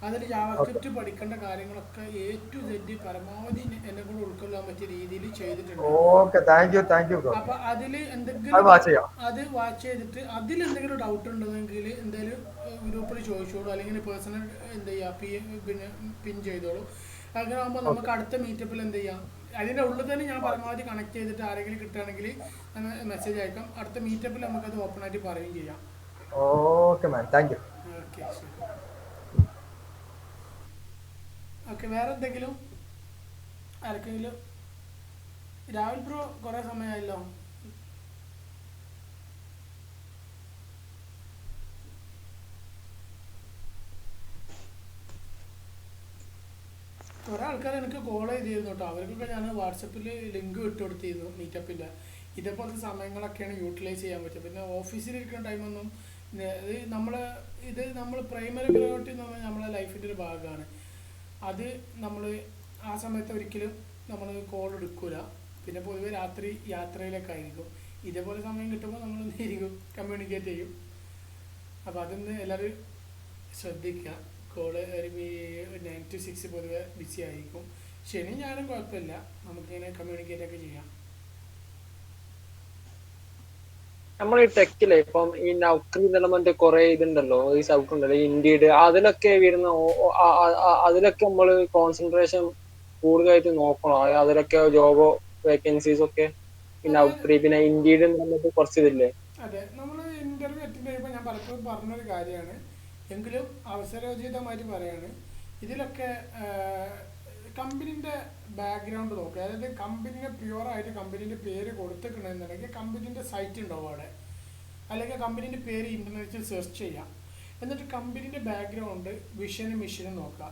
അതിൽ ജാവാസ്ക്രിപ്റ്റ് പഠിക്കേണ്ട കാര്യങ്ങളൊക്കെ A to Z പരമാവധി എന്നെ കൂടെ ഉൾക്കൊള്ളാൻ പറ്റിയ രീതിയിൽ ചെയ്തിട്ടുണ്ട്. Okay, thank you bro. അപ്പൊ അതിൽ അത് എന്തെങ്കിലും വാച്ച് ചെയ്യാം. അത് വാച്ച് ചെയ്തിട്ട് അതിൽ എന്തെങ്കിലും ഡൗട്ട് ഉണ്ടെങ്കിൽ എന്തായാലും ഗ്രൂപ്പിൽ ചോദിച്ചോളൂ, അല്ലെങ്കിൽ പേഴ്സണൽ എന്ത് ചെയ്യുക, പിന്നെ പിൻ ചെയ്തോളൂ. അങ്ങനെ ആകുമ്പോൾ നമുക്ക് അടുത്ത മീറ്റപ്പിൽ എന്ത് ചെയ്യാം, അതിൻ്റെ ഉള്ളിൽ തന്നെ ഞാൻ പരമാവധി കണക്ട് ചെയ്തിട്ട് ആരെങ്കിലും കിട്ടുകയാണെങ്കിൽ മെസ്സേജ് അയക്കാം. അടുത്ത മീറ്റപ്പിൽ നമുക്കത് ഓപ്പൺ ആയിട്ട് പറയുകയും ചെയ്യാം. Okay man, thank you. Okay, ശരി. ഓക്കെ, വേറെ എന്തെങ്കിലും ആർക്കെങ്കിലും? രാഹുൽ ബ്രോ കുറേ സമയമായല്ലോ. കുറേ ആൾക്കാർ എനിക്ക് കോൾ ചെയ്തിരുന്നു കേട്ടോ. അവർക്കൊക്കെ ഞാൻ വാട്സപ്പിൽ ലിങ്ക് വിട്ടു കൊടുത്തിരുന്നു മീറ്റപ്പിൻ്റെ. ഇതേപോലത്തെ സമയങ്ങളൊക്കെയാണ് യൂട്ടിലൈസ് ചെയ്യാൻ പറ്റുക. പിന്നെ ഓഫീസിലിരിക്കുന്ന ടൈമൊന്നും ഇത് നമ്മൾ പ്രൈമറി പ്രയോറിറ്റി എന്ന് പറഞ്ഞാൽ നമ്മളെ ലൈഫിൻ്റെ ഒരു ഭാഗമാണ്. അത് നമ്മൾ ആ സമയത്ത് ഒരിക്കലും നമ്മൾ കോൾ എടുക്കില്ല. പിന്നെ പൊതുവെ രാത്രി യാത്രയിലൊക്കെ ആയിരിക്കും. ഇതേപോലെ സമയം കിട്ടുമ്പോൾ നമ്മളൊന്നിരിക്കും, കമ്മ്യൂണിക്കേറ്റ് ചെയ്യും. അപ്പോൾ അതൊന്ന് എല്ലാവരും ശ്രദ്ധിക്കുക. കോള് ഒരു 9 to 6 പൊതുവെ ബിസി ആയിരിക്കും. ശനി ഞാനും കുഴപ്പമില്ല, നമുക്കിങ്ങനെ കമ്മ്യൂണിക്കേറ്റ് ഒക്കെ ചെയ്യാം. നമ്മൾ ഈ ടെക്കിലെ ഇപ്പം ഈ നൗക്കറി എന്നുള്ളത് കുറെ ഇതുണ്ടല്ലോ, ഈ സൗക്ക് ഉണ്ടല്ലോ, ഇൻഡീഡ്, അതിലൊക്കെ വരുന്ന അതിലൊക്കെ നമ്മൾ കോൺസെൻട്രേഷൻ കൂടുതലായിട്ട് നോക്കണം. അതിലൊക്കെ ജോബോ വേക്കൻസീസ് ഒക്കെ ഈ നൗക്കറി, പിന്നെ ഇൻഡീഡ് എന്നുള്ളത് കുറച്ച് ഇതില്ലേ. അതെ, നമ്മൾ ഇന്റർവ്യൂ അറ്റൻഡ് ചെയ്യുമ്പോൾ ഞാൻ പലപ്പോഴും പറഞ്ഞൊരു കാര്യമാണ്, എങ്കിലും അവസരോചിതമായിട്ട് പറയാണ്, ഇതിലൊക്കെ കമ്പനീൻ്റെ ബാക്ക്ഗ്രൗണ്ട് നോക്കുക. അതായത് കമ്പനീനെ പ്യുവറായിട്ട് കമ്പനീൻ്റെ പേര് കൊടുത്തിട്ടുണ്ടെന്നുണ്ടെങ്കിൽ കമ്പനീൻ്റെ സൈറ്റ് ഉണ്ടാവും അവിടെ, അല്ലെങ്കിൽ കമ്പനീൻ്റെ പേര് ഇൻ്റർനെറ്റിൽ സെർച്ച് ചെയ്യാം. എന്നിട്ട് കമ്പനീൻ്റെ ബാക്ക്ഗ്രൗണ്ട്, വിഷനും മിഷനും നോക്കുക.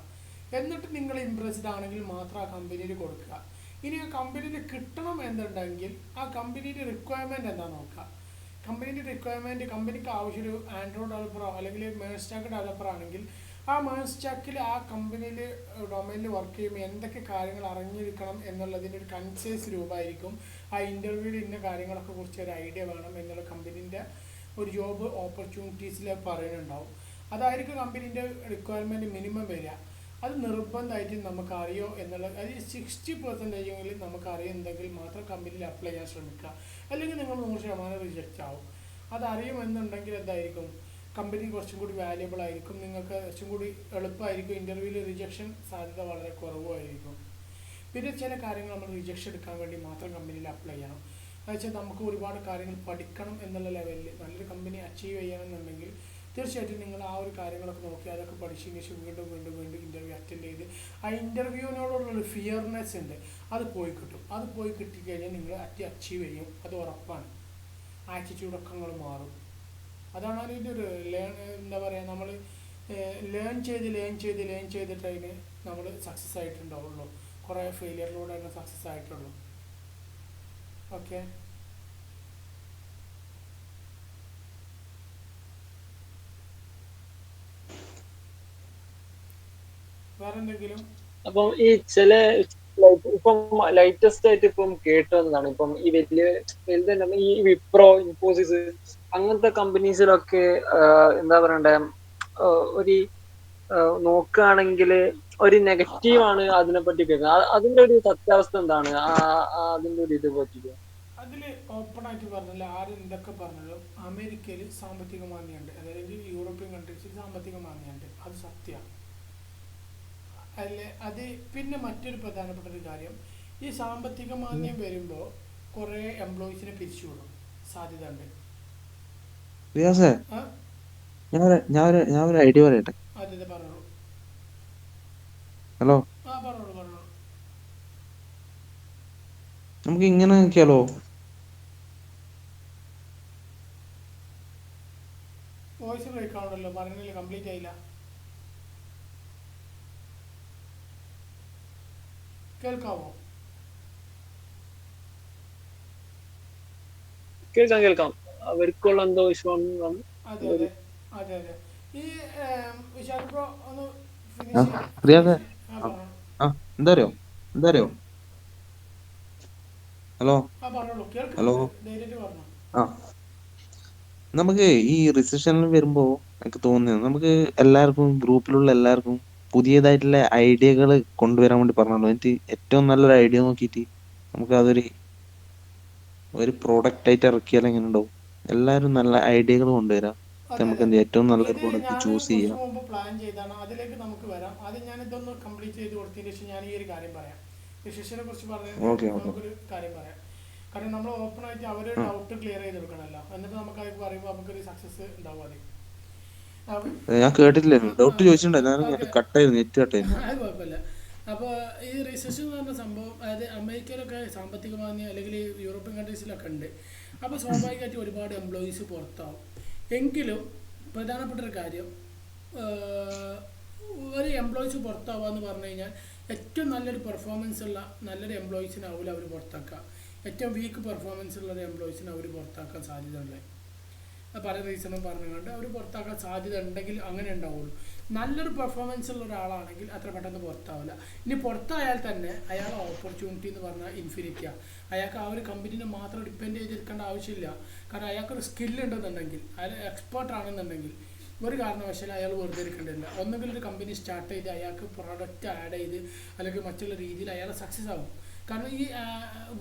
എന്നിട്ട് നിങ്ങൾ ഇംപ്രസ്ഡ് ആണെങ്കിൽ മാത്രം ആ കമ്പനിയിൽ കൊടുക്കുക. ഇനി ആ കമ്പനിയിൽ കിട്ടണം എന്നുണ്ടെങ്കിൽ ആ കമ്പനീൻ്റെ റിക്വയർമെൻറ്റ് എന്താ നോക്കുക. കമ്പനീൻ്റെ റിക്വയർമെൻറ്റ്, കമ്പനിക്ക് ആവശ്യം ഒരു ആൻഡ്രോയിഡ് ഡെവലപ്പറോ അല്ലെങ്കിൽ മേഴ്സ്റ്റാക്ക് ഡെവലപ്പർ ആണെങ്കിൽ ആ മേഴ്സ്റ്റാക്കിൽ ആ കമ്പനിയിൽ ഡൊമൈനിൽ വർക്ക് ചെയ്യുമ്പോൾ എന്തൊക്കെ കാര്യങ്ങൾ അറിഞ്ഞിരിക്കണം എന്നുള്ളതിൻ്റെ ഒരു കൺസൈസ് രൂപമായിരിക്കും. ആ ഇൻ്റർവ്യൂവിൽ ഇന്ന കാര്യങ്ങളൊക്കെ കുറിച്ച് ഒരു ഐഡിയ വേണം എന്നുള്ള കമ്പനീൻ്റെ ഒരു ജോബ് ഓപ്പർച്യൂണിറ്റീസിൽ പറയുന്നുണ്ടാവും. അതായിരിക്കും കമ്പനീൻ്റെ റിക്വയർമെൻറ്റ് മിനിമം വരിക. അത് നിർബന്ധമായിട്ട് നമുക്ക് അറിയോ എന്നുള്ളത്, അത് 60% നമുക്ക് അറിയുന്നെങ്കിൽ മാത്രം കമ്പനിയിൽ അപ്ലൈ ചെയ്യാൻ ശ്രമിക്കുക. അല്ലെങ്കിൽ നിങ്ങൾ 100% റിജക്റ്റ് ആവും. അതറിയുമെന്നുണ്ടെങ്കിൽ എന്തായിരിക്കും, കമ്പനി കുറച്ചും കൂടി വാല്യബിൾ ആയിരിക്കും, നിങ്ങൾക്ക് കുറച്ചും കൂടി എളുപ്പമായിരിക്കും. ഇൻ്റർവ്യൂവിൽ റിജക്ഷൻ സാധ്യത വളരെ കുറവായിരിക്കും. പിന്നെ ചില കാര്യങ്ങൾ നമ്മൾ റിജക്ഷൻ എടുക്കാൻ വേണ്ടി മാത്രം കമ്പനിയിൽ അപ്ലൈ ചെയ്യണം. എന്നുവെച്ചാൽ നമുക്ക് ഒരുപാട് കാര്യങ്ങൾ പഠിക്കണം എന്നുള്ള ലെവലിൽ നല്ലൊരു കമ്പനി അച്ചീവ് ചെയ്യണമെന്നുണ്ടെങ്കിൽ തീർച്ചയായിട്ടും നിങ്ങൾ ആ ഒരു കാര്യങ്ങളൊക്കെ നോക്കി അതൊക്കെ പഠിച്ചതിന് ശേഷം വീണ്ടും ഇൻ്റർവ്യൂ അറ്റൻഡ് ചെയ്ത് ആ ഇൻ്റർവ്യൂവിനോടുള്ളൊരു ഫിയർനെസ് ഉണ്ട്, അത് പോയി കിട്ടും. അത് പോയി കിട്ടിക്കഴിഞ്ഞാൽ നിങ്ങൾ അച്ചീവ് ചെയ്യും, അത് ഉറപ്പാണ്. ആറ്റിറ്റ്യൂഡൊക്കെ നിങ്ങൾ മാറും. അതാണ് അതിൻ്റെ ഒരു എന്താ പറയുക, നമ്മൾ ലേൺ ചെയ്തിട്ട് അതിന് നമ്മൾ സക്സസ് ആയിട്ടുണ്ടാവുള്ളൂ. കുറേ ഫെയിലിയറിലൂടെ തന്നെ സക്സസ് ആയിട്ടുള്ളൂ. ഓക്കെ, വേറെ എന്തെങ്കിലും? അപ്പം ഈ ചില ഇപ്പം ലേറ്റസ്റ്റ് ആയിട്ട് ഇപ്പം കേട്ടതാണ്, ഇപ്പം ഈ വലുതന്നെ ഈ വിപ്രോ, ഇൻഫോസിസ് അങ്ങനത്തെ കമ്പനീസിലൊക്കെ എന്താ പറയണ്ടേ, ഒരു നോക്കുകയാണെങ്കിൽ ഒരു നെഗറ്റീവ് ആണ് അതിനെ പറ്റി കേൾക്കുന്നത്. അതിന്റെ ഒരു സത്യാവസ്ഥ എന്താണ്? അതിന്റെ ഒരു ഇത് പറ്റില്ല. അതിൽ ഓപ്പൺ ആയിട്ട് പറഞ്ഞാൽ ആരും എന്തൊക്കെ പറഞ്ഞാലും അമേരിക്കയിൽ സാമ്പത്തിക മാന്ദ്യമുണ്ട്, അതായത് യൂറോപ്യൻ കൺട്രീസിൽ സാമ്പത്തിക മാന്ദ്യമുണ്ട്, അത് സത്യമാണ്. അല്ലേ അത് പിന്നെ മറ്റൊരു പ്രധാനപ്പെട്ട ഒരു കാര്യം, ഈ സാമ്പത്തിക മാന്ദ്യം വരുമ്പോൾ കുറേ എംപ്ലോയീസിനെ പിരിച്ചുവിടും സാധ്യത ഉണ്ട്. റിയാസേ, ഞാൻ ഒരു ഐഡിയ പറയട്ടെ. അതെ പറഞ്ഞോളൂ. ഹലോ, പറഞ്ഞോളൂ പറഞ്ഞോളൂ. നമുക്ക് ഇങ്ങനെ നോക്കിയാലോ? വോയിസ് ബ്രേക്ക് ആവണല്ലോ, പറഞ്ഞില്ല, കംപ്ലീറ്റ് ആയില്ല. കേൾക്കാവോ? കേൾക്കാം. അവർക്കുള്ള എന്തോ വിശ്വാസം. അതെ അതെ അതെ അതെ. ഈ വിശാൽ ബ്രോ ഒന്ന് റിയാസേ, എന്താ അറിയോ? ഹലോ പറഞ്ഞോളൂ, ഹലോ കേൾക്കുന്നുണ്ട്, ധൈര്യമായിട്ട് പറഞ്ഞു. നമുക്ക് ഈ റിസഷനിൽ വരുമ്പോ എനിക്ക് തോന്നുന്നത് നമുക്ക് എല്ലാവർക്കും ഗ്രൂപ്പിലുള്ള എല്ലാവർക്കും പുതിയതായിട്ടുള്ള ഐഡിയകൾ കൊണ്ടുവരാൻ വേണ്ടി പറഞ്ഞല്ലോ. എനിക്ക് ഏറ്റവും നല്ലൊരു ഐഡിയ നോക്കിയിട്ട് നമുക്ക് ഒരു പ്രോഡക്റ്റ് ആയിട്ട് ഇറക്കിയാൽ എങ്ങനെ ഉണ്ടാവും? എല്ലാവരും നല്ല ഐഡിയകൾ കൊണ്ടുവരാം. നമുക്ക് ഏറ്റവും നല്ലൊരു ഇത് പ്രോഡക്റ്റ് ഞാൻ ചൂസ് കുറച്ച് ചെയ്യാം. മുമ്പ് പ്ലാൻ ചെയ്താണ്, അതിലേക്ക് നമുക്ക് വരാം. ആദ്യം ഞാൻ ഇതൊന്ന് കംപ്ലീറ്റ് ചെയ്ത് കൊടുത്തതിന് ശേഷം ഞാൻ ഈ ഒരു കാര്യം പറയാം. ഡിസിഷനെ കുറിച്ച് പറഞ്ഞിട്ട് നമുക്കൊരു കാര്യം പറയാം. കാരണം നമ്മൾ ഓപ്പൺ ആയിട്ട് അവര് ഡൗട്ട് ക്ലിയർ ചെയ്ത് കൊടുക്കണമല്ലോ, എന്നിട്ട് നമുക്ക് അത് പറയുമ്പോൾ നമുക്കൊരു സക്സസ് ഉണ്ടാവും. ഞാൻ കേട്ടിട്ടില്ല, ഡൗട്ട് ചോദിച്ചിട്ടുണ്ടായിരുന്നു, നെറ്റ് കട്ടായിരുന്നു. അത് കുഴപ്പമില്ല. അപ്പോൾ ഈ റിസഷൻ എന്ന് പറഞ്ഞ സംഭവം, അതായത് അമേരിക്കയിലൊക്കെ സാമ്പത്തിക മാന്ദ്യം അല്ലെങ്കിൽ യൂറോപ്യൻ കൺട്രീസിലൊക്കെ ഉണ്ട്. അപ്പോൾ സ്വാഭാവികമായിട്ട് ഒരുപാട് എംപ്ലോയീസ് പുറത്താവും. എങ്കിലും പ്രധാനപ്പെട്ട ഒരു കാര്യം, ഒരു എംപ്ലോയീസ് പുറത്താവുക എന്ന് പറഞ്ഞു കഴിഞ്ഞാൽ ഏറ്റവും നല്ലൊരു പെർഫോമൻസ് ഉള്ള നല്ലൊരു എംപ്ലോയീസിനാവില്ല അവർ പുറത്താക്കുക. ഏറ്റവും വീക്ക് പെർഫോമൻസ് ഉള്ള ഒരു എംപ്ലോയീസിനെ അവർ പുറത്താക്കാൻ സാധ്യത ഉണ്ട്. പല റീസണും പറഞ്ഞുകൊണ്ട് അവർ പുറത്താക്കാൻ സാധ്യത ഉണ്ടെങ്കിൽ അങ്ങനെ ഉണ്ടാവുള്ളൂ. നല്ലൊരു പെർഫോമൻസ് ഉള്ള ഒരാളാണെങ്കിൽ അത്ര പെട്ടെന്ന് പുറത്താവില്ല. ഇനി പുറത്തായാൽ തന്നെ അയാളെ ഓപ്പർച്യൂണിറ്റി എന്ന് പറഞ്ഞാൽ ഇൻഫിനിറ്റിയാണ്. അയാൾക്ക് ആ ഒരു കമ്പനീനെ മാത്രം ഡിപ്പെൻഡ് ചെയ്തിരിക്കേണ്ട ആവശ്യമില്ല. കാരണം അയാൾക്കൊരു സ്കില്ലുണ്ടെന്നുണ്ടെങ്കിൽ, അയാൾ എക്സ്പേർട്ട് ആണെന്നുണ്ടെങ്കിൽ ഒരു കാരണവശാലും അയാൾ വെറുതെ ഇരിക്കേണ്ടതില്ല. ഒന്നുകിൽ ഒരു കമ്പനി സ്റ്റാർട്ട് ചെയ്ത് അയാൾക്ക് പ്രോഡക്റ്റ് ആഡ് ചെയ്ത് അല്ലെങ്കിൽ മറ്റുള്ള രീതിയിൽ അയാൾ സക്സസ് ആവും. കാരണം ഈ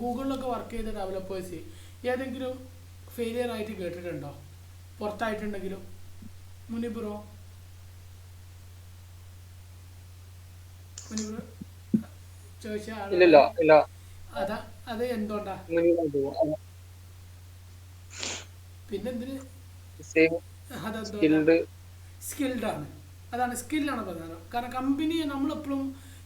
ഗൂഗിളിലൊക്കെ വർക്ക് ചെയ്ത ഡെവലപ്പേഴ്സ് ഏതെങ്കിലും ഫെയിലിയർ ആയിട്ട് കേട്ടിട്ടുണ്ടോ പുറത്തായിട്ടുണ്ടെങ്കിലും? മുനിബ്രോ ചോദിച്ചാൽ അതാ, അത് എന്തുകൊണ്ടാ? പിന്നെന്തിന് അതെന്തോ സ്കിൽഡാണ്. അതാണ്, സ്കില്ലാണ് പ്രധാനം. കാരണം കമ്പനിയെ നമ്മളെപ്പോഴും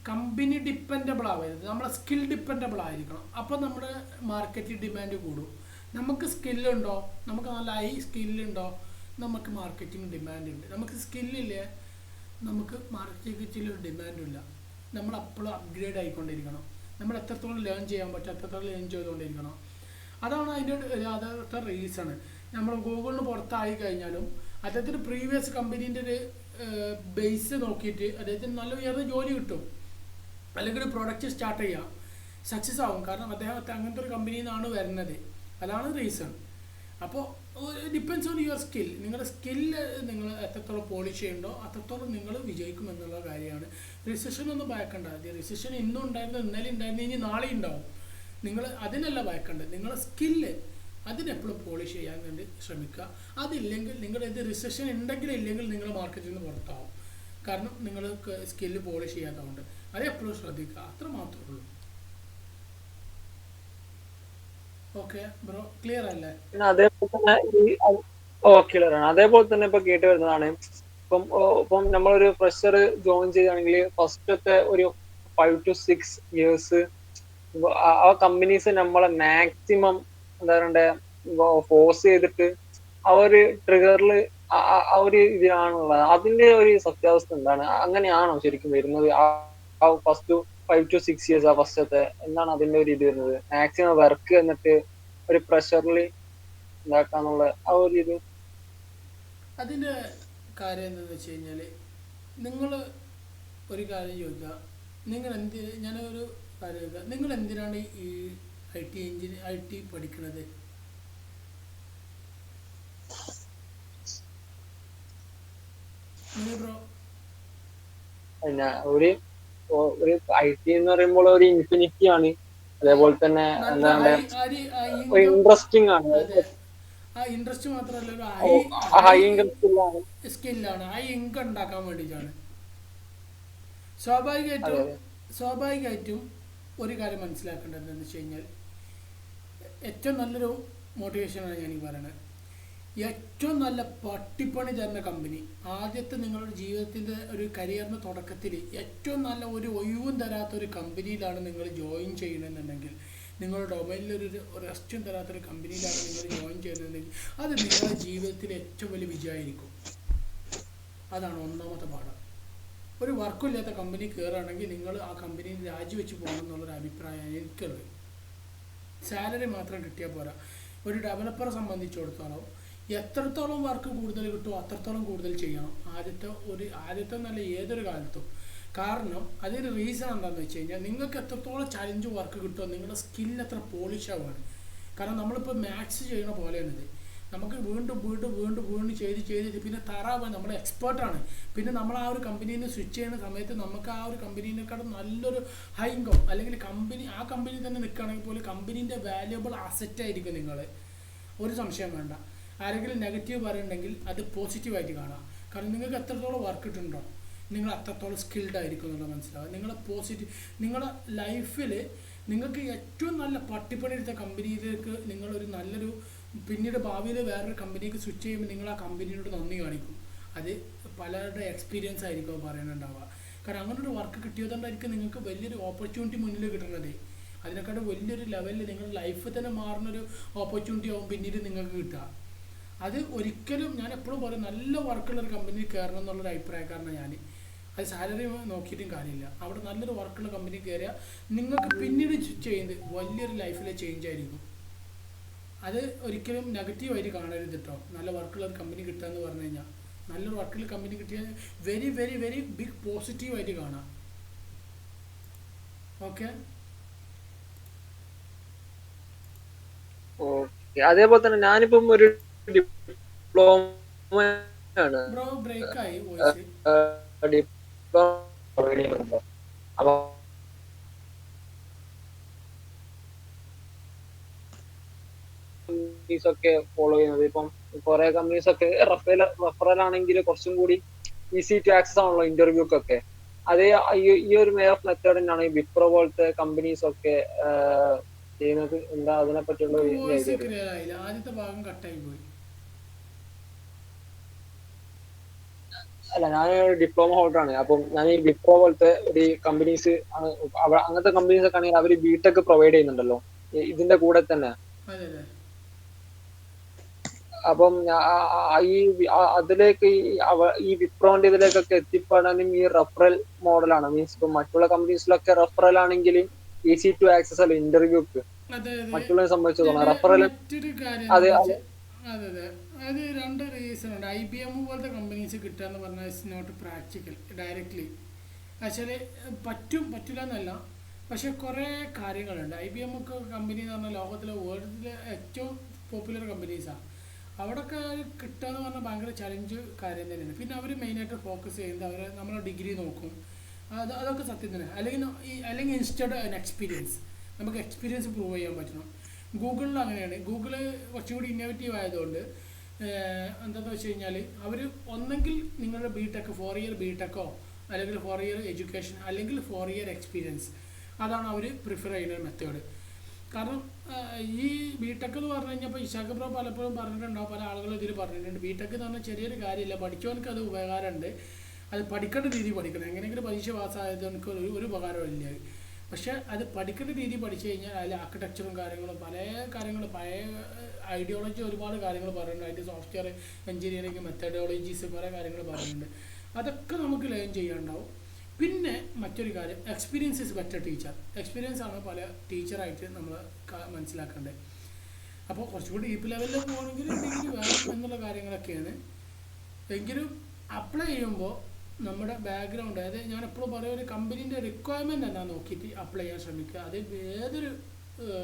കമ്പനി ഡിപ്പെൻഡബിൾ ആവരുത്, നമ്മളെ സ്കിൽ ഡിപ്പെൻഡബിൾ ആയിരിക്കണം. അപ്പോൾ നമ്മുടെ മാർക്കറ്റ് ഡിമാൻഡ് കൂടും. നമുക്ക് സ്കില്ലുണ്ടോ, നമുക്ക് നല്ല ഹൈ സ്കില്ലുണ്ടോ, നമുക്ക് മാർക്കറ്റിംഗ് ഡിമാൻഡ് ഉണ്ട്. നമുക്ക് സ്കില്ലില്ലേ, നമുക്ക് മാർക്കറ്റിംഗ് ഡിമാൻഡില്ല. നമ്മൾ അപ്പോഴും അപ്ഗ്രേഡ് ആയിക്കൊണ്ടിരിക്കണം. നമ്മൾ എത്രത്തോളം ലേൺ ചെയ്യാൻ പറ്റും അത്രത്തോളം ലേൺ ചെയ്തുകൊണ്ടിരിക്കണം. അതാണ് അതിൻ്റെ യഥാർത്ഥ റീസണ്. നമ്മൾ ഗൂഗിളിന് പുറത്തായി കഴിഞ്ഞാലും അദ്ദേഹത്തിന് പ്രീവിയസ് കമ്പനീൻ്റെ ഒരു ബേസ് നോക്കിയിട്ട് അദ്ദേഹത്തിന് നല്ല ഉയർന്ന ജോലി കിട്ടും, അല്ലെങ്കിൽ ഒരു പ്രൊഡക്റ്റ് സ്റ്റാർട്ട് ചെയ്യാം, സക്സസ് ആവും. കാരണം അദ്ദേഹത്തെ അങ്ങനത്തെ ഒരു കമ്പനിയിൽ നിന്നാണ് വരുന്നത്. അതാണ് റീസൺ. അപ്പോൾ ഡിപ്പെൻസ് ഓൺ യുവർ സ്കിൽ. നിങ്ങളുടെ സ്കില്ല് നിങ്ങൾ എത്രത്തോളം പോളിഷ് ചെയ്യുന്നുണ്ടോ അത്രത്തോളം നിങ്ങൾ വിജയിക്കും എന്നുള്ള കാര്യമാണ്. റിസഷൻ ഒന്നും ഭയക്കണ്ട. റിസഷൻ ഇന്നും ഉണ്ടായിരുന്നു, ഇന്നലെ ഉണ്ടായിരുന്നു, ഇനി നാളെ ഉണ്ടാവും. നിങ്ങൾ അതിനല്ല ഭയക്കേണ്ടത്. നിങ്ങളുടെ സ്കില്ല് അതിനെപ്പോഴും പോളിഷ് ചെയ്യാൻ വേണ്ടി ശ്രമിക്കുക. അതില്ലെങ്കിൽ നിങ്ങളുടെ ഇത് റിസഷൻ ഉണ്ടെങ്കിലും ഇല്ലെങ്കിൽ നിങ്ങൾ മാർക്കറ്റിൽ നിന്ന് പുറത്താവും. കാരണം നിങ്ങൾ സ്കില്ല് പോളിഷ് ചെയ്യാത്തതുകൊണ്ട്. അതെപ്പോഴും ശ്രദ്ധിക്കുക, അത്ര മാത്രമേ ഉള്ളൂ. ഓക്കെ ബ്രോ, ക്ലിയർ അല്ലേ? അതേപോലെ തന്നെ ക്ലിയർ ആണ്. അതേപോലെ തന്നെ ഇപ്പൊ കേട്ട് വരുന്നതാണ്, ഇപ്പം നമ്മളൊരു ഫ്രഷർ ജോയിൻ ചെയ്യുകയാണെങ്കിൽ ഫസ്റ്റത്തെ ഒരു 5 to 6 years ആ കമ്പനീസ് നമ്മളെ മാക്സിമം എന്താ പറയണ്ടേ ഫോഴ്സ് ചെയ്തിട്ട് ആ ഒരു ട്രിഗറിൽ ആ ഒരു ഇതിലാണുള്ളത്. അതിന്റെ ഒരു സത്യാവസ്ഥ എന്താണ്? അങ്ങനെയാണോ ശരിക്കും വരുന്നത്? ആ ഫസ്റ്റ് 5 to 6 years ആ ഫസ്റ്റത്തെ എന്താണ് അതിന്റെ ഒരു ഇത് വരുന്നത്? മാക്സിമം വർക്ക് എന്നിട്ട് ഒരു പ്രഷറിൽ ഉണ്ടാക്കാന്നുള്ള ആ ഒരു ഇത്. അതിൻ്റെ കാര്യം എന്താണെന്ന് വെച്ച് കഴിഞ്ഞാൽ, നിങ്ങൾ ഒരു കാര്യം ചോദിക്കുക, ഞാനൊരു കാര്യം ചോദിക്കുക, നിങ്ങൾ എന്തിനാണ് ഈ IT പഠിക്കുന്നത്? ബ്രോ പിന്നെ ഒരു ഒരു IT എന്ന് പറയുമ്പോൾ ഒരു ഇൻഫിനിറ്റി ആണ്. അതേപോലെ തന്നെ നല്ല എന്താ ഹൈ ഒരു ഇൻകം. ഇൻട്രസ്റ്റിംഗ് ആണ്. അതെ, ആ ഇൻട്രസ്റ്റ് മാത്രമല്ല, ഒരു ഹൈ ഹൈ ഹൈ ഇൻകം സ്കില്ലാണ്. സ്കില്ലാണ്, ഹൈ ഇൻകം ഉണ്ടാക്കാൻ വേണ്ടിയിട്ടാണ്. അതെ സ്വാഭാവികമായിട്ടും ഒരു കാര്യം മനസ്സിലാക്കേണ്ടത് എന്താണെന്ന് വെച്ച് കഴിഞ്ഞാൽ, ഏറ്റവും നല്ലൊരു മോട്ടിവേഷനാണ് ഞാൻ ഈ പറയുന്നത്. ഏറ്റവും നല്ല പട്ടിപ്പണി തരുന്ന കമ്പനി, ആദ്യത്തെ നിങ്ങളുടെ ജീവിതത്തിൻ്റെ ഒരു കരിയറിൻ്റെ തുടക്കത്തിൽ ഏറ്റവും നല്ല ഒരു ഒഴിവും തരാത്ത ഒരു കമ്പനിയിലാണ് നിങ്ങൾ ജോയിൻ ചെയ്യണമെന്നുണ്ടെങ്കിൽ, നിങ്ങളുടെ ഡൊമൈനിലൊരു റെസ്റ്റും തരാത്തൊരു കമ്പനിയിലാണ് നിങ്ങൾ ജോയിൻ ചെയ്യുന്നതെങ്കിൽ, അത് നിങ്ങളുടെ ജീവിതത്തിലെ ഏറ്റവും വലിയ വിജയമായിരിക്കും. അതാണ് ഒന്നാമത്തെ പാഠം. ഒരു വർക്കും ഇല്ലാത്ത കമ്പനി കയറുകയാണെങ്കിൽ നിങ്ങൾ ആ കമ്പനിയിൽ രാജിവെച്ച് പോകണം എന്നുള്ളൊരു അഭിപ്രായമാണ് എനിക്കുള്ളത്. സാലറി മാത്രം കിട്ടിയാൽ പോരാ. ഒരു ഡെവലപ്പറെ സംബന്ധിച്ചിടത്തോളം എത്രത്തോളം വർക്ക് കൂടുതൽ കിട്ടുമോ അത്രത്തോളം കൂടുതൽ ചെയ്യണം, ആദ്യത്തെ നല്ല ഏതൊരു കാലത്തും. കാരണം അതിന് റീസൺ എന്താണെന്ന് വെച്ച് കഴിഞ്ഞാൽ, നിങ്ങൾക്ക് എത്രത്തോളം ചലഞ്ച് വർക്ക് കിട്ടുമോ നിങ്ങളുടെ സ്കില്ല് എത്ര പോളിഷ് ആവുകയാണ്. കാരണം നമ്മളിപ്പോൾ മാത്സ് ചെയ്യണ പോലെയാണിത്. നമുക്ക് വീണ്ടും ചെയ്ത് പിന്നെ തറാവാൻ നമ്മൾ എക്സ്പേർട്ടാണ്. പിന്നെ നമ്മൾ ആ ഒരു കമ്പനിയിൽ നിന്ന് സ്വിച്ച് ചെയ്യുന്ന സമയത്ത് നമുക്ക് ആ ഒരു കമ്പനീനെക്കാളും നല്ലൊരു ഹൈ ഇൻകം, അല്ലെങ്കിൽ ആ കമ്പനി തന്നെ നിൽക്കുകയാണെങ്കിൽ പോലും കമ്പനീൻ്റെ വാല്യുബിൾ അസറ്റ് ആയിരിക്കും നിങ്ങൾ. ഒരു സംശയം വേണ്ട. ആരെങ്കിലും നെഗറ്റീവ് പറയുന്നുണ്ടെങ്കിൽ അത് പോസിറ്റീവായിട്ട് കാണാം. കാരണം നിങ്ങൾക്ക് എത്രത്തോളം വർക്ക് ഇട്ടുണ്ടോ നിങ്ങൾ അത്രത്തോളം സ്കിൽഡ് ആയിരിക്കും എന്നുള്ളത് മനസ്സിലാവുക. നിങ്ങളുടെ ലൈഫിൽ നിങ്ങൾക്ക് ഏറ്റവും നല്ല പട്ടിപ്പണി എടുത്ത കമ്പനിയിലേക്ക് നിങ്ങളൊരു നല്ലൊരു പിന്നീട് ഭാവിയിൽ വേറൊരു കമ്പനിക്ക് സ്വിച്ച് ചെയ്യുമ്പോൾ നിങ്ങൾ ആ കമ്പനിയോട് നന്ദി കാണിക്കും. അത് പലരുടെ എക്സ്പീരിയൻസ് ആയിരിക്കും പറയുന്നുണ്ടാവുക. കാരണം അങ്ങനൊരു വർക്ക് കിട്ടിയതുകൊണ്ടായിരിക്കും നിങ്ങൾക്ക് വലിയൊരു ഓപ്പർച്യൂണിറ്റി മുന്നിൽ കിട്ടുന്നത്. അതിനെക്കാട്ടും വലിയൊരു ലെവലിൽ നിങ്ങളുടെ ലൈഫ് തന്നെ മാറുന്നൊരു ഓപ്പർച്യൂണിറ്റി ആവും പിന്നീട് നിങ്ങൾക്ക് കിട്ടുക. അത് ഒരിക്കലും ഞാൻ എപ്പോഴും പറയും, നല്ല വർക്കുള്ളൊരു കമ്പനിയിൽ കയറണം എന്നുള്ളൊരു അഭിപ്രായക്കാരനാണ് ഞാൻ. അത് സാലറി നോക്കിയിട്ടും കാര്യമില്ല. അവിടെ നല്ലൊരു വർക്കുള്ള കമ്പനി കയറിയാൽ നിങ്ങൾക്ക് പിന്നീട് ചെയ്യുന്നത് വലിയൊരു ലൈഫിലെ ചേഞ്ച് ആയിരിക്കും. അത് ഒരിക്കലും നെഗറ്റീവായിട്ട് കാണരുത് കേട്ടോ. നല്ല വർക്കുള്ള ഒരു കമ്പനി കിട്ടുക എന്ന് പറഞ്ഞു കഴിഞ്ഞാൽ, നല്ലൊരു വർക്കുള്ള കമ്പനി കിട്ടിയാൽ വെരി വെരി വെരി ബിഗ് പോസിറ്റീവായിട്ട് കാണാം. ഓക്കെ. അതേപോലെ തന്നെ ഞാനിപ്പം ഒരു ഡിപ്ലോമ ആണ്. ബ്രോ ബ്രേക്കായി വോയിസ്. അപ്പൊ ഒക്കെ ഫോളോ ചെയ്യുന്നത്. ഇപ്പം കുറെ കമ്പനീസ് ഒക്കെ റഫറൽ ആണെങ്കിൽ കുറച്ചും കൂടി ഈസി ടു ആക്സസ് ആണല്ലോ ഇന്റർവ്യൂക്കൊക്കെ. അതേ ഈ ഒരു മെത്തേഡ് തന്നെയാണ് ഈ വിപ്രോ പോലത്തെ കമ്പനീസ് ഒക്കെ ചെയ്യുന്നത്. എന്താ അതിനെ പറ്റിയുള്ള ആദ്യത്തെ ഭാഗം കട്ടായി പോയി. അല്ല, ഞാൻ ഡിപ്ലോമ ഹോൾഡർ ആണ്. അപ്പം ഞാൻ ഈ വിപ്രോ പോലത്തെ ഒരു കമ്പനീസ് അങ്ങനത്തെ കമ്പനീസ് ഒക്കെ ആണെങ്കിൽ അവർ ബിടെക് പ്രൊവൈഡ് ചെയ്യുന്നുണ്ടല്ലോ ഇതിന്റെ കൂടെ തന്നെ. അപ്പം അതിലേക്ക് ഈ വിപ്രോന്റെ ഇതിലേക്കൊക്കെ എത്തിപ്പെടാനും ഈ റഫറൽ മോഡലാണ്. മീൻസ് ഇപ്പൊ മറ്റുള്ള കമ്പനീസിലൊക്കെ റഫറൽ ആണെങ്കിൽ ഈസി ടു ആക്സസ് അല്ല ഇന്റർവ്യൂക്ക്. മറ്റുള്ളവരെ സംബന്ധിച്ചിടത്തോളം റഫറൽ അതെ അത് രണ്ട് റീസൺ ഉണ്ട്. IBM പോലത്തെ കമ്പനീസ് കിട്ടുക എന്ന് പറഞ്ഞാൽ it's not practical directly. Actually പറ്റില്ല എന്നല്ല, പക്ഷെ കുറേ കാര്യങ്ങളുണ്ട്. IBM ഒക്കെ കമ്പനി എന്ന് പറഞ്ഞാൽ ലോകത്തിലെ വേൾഡിലെ ഏറ്റവും പോപ്പുലർ കമ്പനീസാണ്. അവിടെയൊക്കെ കിട്ടുക എന്ന് പറഞ്ഞാൽ ഭയങ്കര ചലഞ്ച് കാര്യം തന്നെയാണ്. പിന്നെ അവർ മെയിനായിട്ട് ഫോക്കസ് ചെയ്യുന്നത് നമ്മളെ ഡിഗ്രി നോക്കും. അതൊക്കെ സത്യം തന്നെ. അല്ലെങ്കിൽ ഇൻസ്റ്റഡ് എക്സ്പീരിയൻസ്, നമുക്ക് എക്സ്പീരിയൻസ് പ്രൂവ് ചെയ്യാൻ പറ്റണം. ഗൂഗിളിൽ അങ്ങനെയാണ്. ഗൂഗിള് കുറച്ചുകൂടി ഇന്നോവേറ്റീവ് ആയതുകൊണ്ട് എന്താണെന്ന് വെച്ച് കഴിഞ്ഞാൽ അവർ ഒന്നെങ്കിൽ നിങ്ങളുടെ BTech 4 ഇയർ BTechോ അല്ലെങ്കിൽ 4 ഇയർ എഡ്യൂക്കേഷൻ അല്ലെങ്കിൽ 4 ഇയർ എക്സ്പീരിയൻസ്, അതാണ് അവർ പ്രിഫർ ചെയ്യുന്ന ഒരു മെത്തേഡ്. കാരണം ഈ BTech എന്ന് പറഞ്ഞു കഴിഞ്ഞാൽ ഇപ്പോൾ ഇഷാഖ് ബ്രോ പലപ്പോഴും പറഞ്ഞിട്ടുണ്ടാവും, പല ആളുകളും ഇതിൽ പറഞ്ഞിട്ടുണ്ട്. BTech എന്ന് പറഞ്ഞാൽ ചെറിയൊരു കാര്യമില്ല, പഠിച്ചവർക്ക് അത് ഉപകാരമുണ്ട്. അത് പഠിക്കേണ്ട രീതി പഠിക്കണം. എങ്ങനെയെങ്കിലും പരീക്ഷ പാസ്സായത് എനിക്ക് ഒരു ഉപകാരമില്ല. പക്ഷേ അത് പഠിക്കേണ്ട രീതി പഠിച്ചു കഴിഞ്ഞാൽ അതിൽ ആർക്കിടെക്ചറും കാര്യങ്ങളും പഴയ ഐഡിയോളജി ഒരുപാട് കാര്യങ്ങൾ പറയുന്നുണ്ട്. അതിൻ്റെ സോഫ്റ്റ്വെയർ എഞ്ചിനീയറിംഗ് മെത്തഡോളജീസ് കുറേ കാര്യങ്ങൾ പറയുന്നുണ്ട്. അതൊക്കെ നമുക്ക് ലേൺ ചെയ്യാനുണ്ടാവും. പിന്നെ മറ്റൊരു കാര്യം, experience is better teacher. Experience ആണ് പല ടീച്ചറായിട്ട് നമ്മൾ മനസ്സിലാക്കേണ്ടത്. അപ്പോൾ കുറച്ചുകൂടി ഡീപ്പ് ലെവലിൽ പോകണമെങ്കിൽ ഡിഗ്രി വേണം എന്നുള്ള കാര്യങ്ങളൊക്കെയാണ്. എങ്കിലും അപ്ലൈ ചെയ്യുമ്പോൾ നമ്മുടെ ബാക്ക്ഗ്രൗണ്ട്, അതായത് ഞാൻ എപ്പോഴും പറയുക, ഒരു കമ്പനീൻ്റെ റിക്വയർമെൻറ്റ് എന്നാ നോക്കിയിട്ട് അപ്ലൈ ചെയ്യാൻ ശ്രമിക്കുക. അത് ഏതൊരു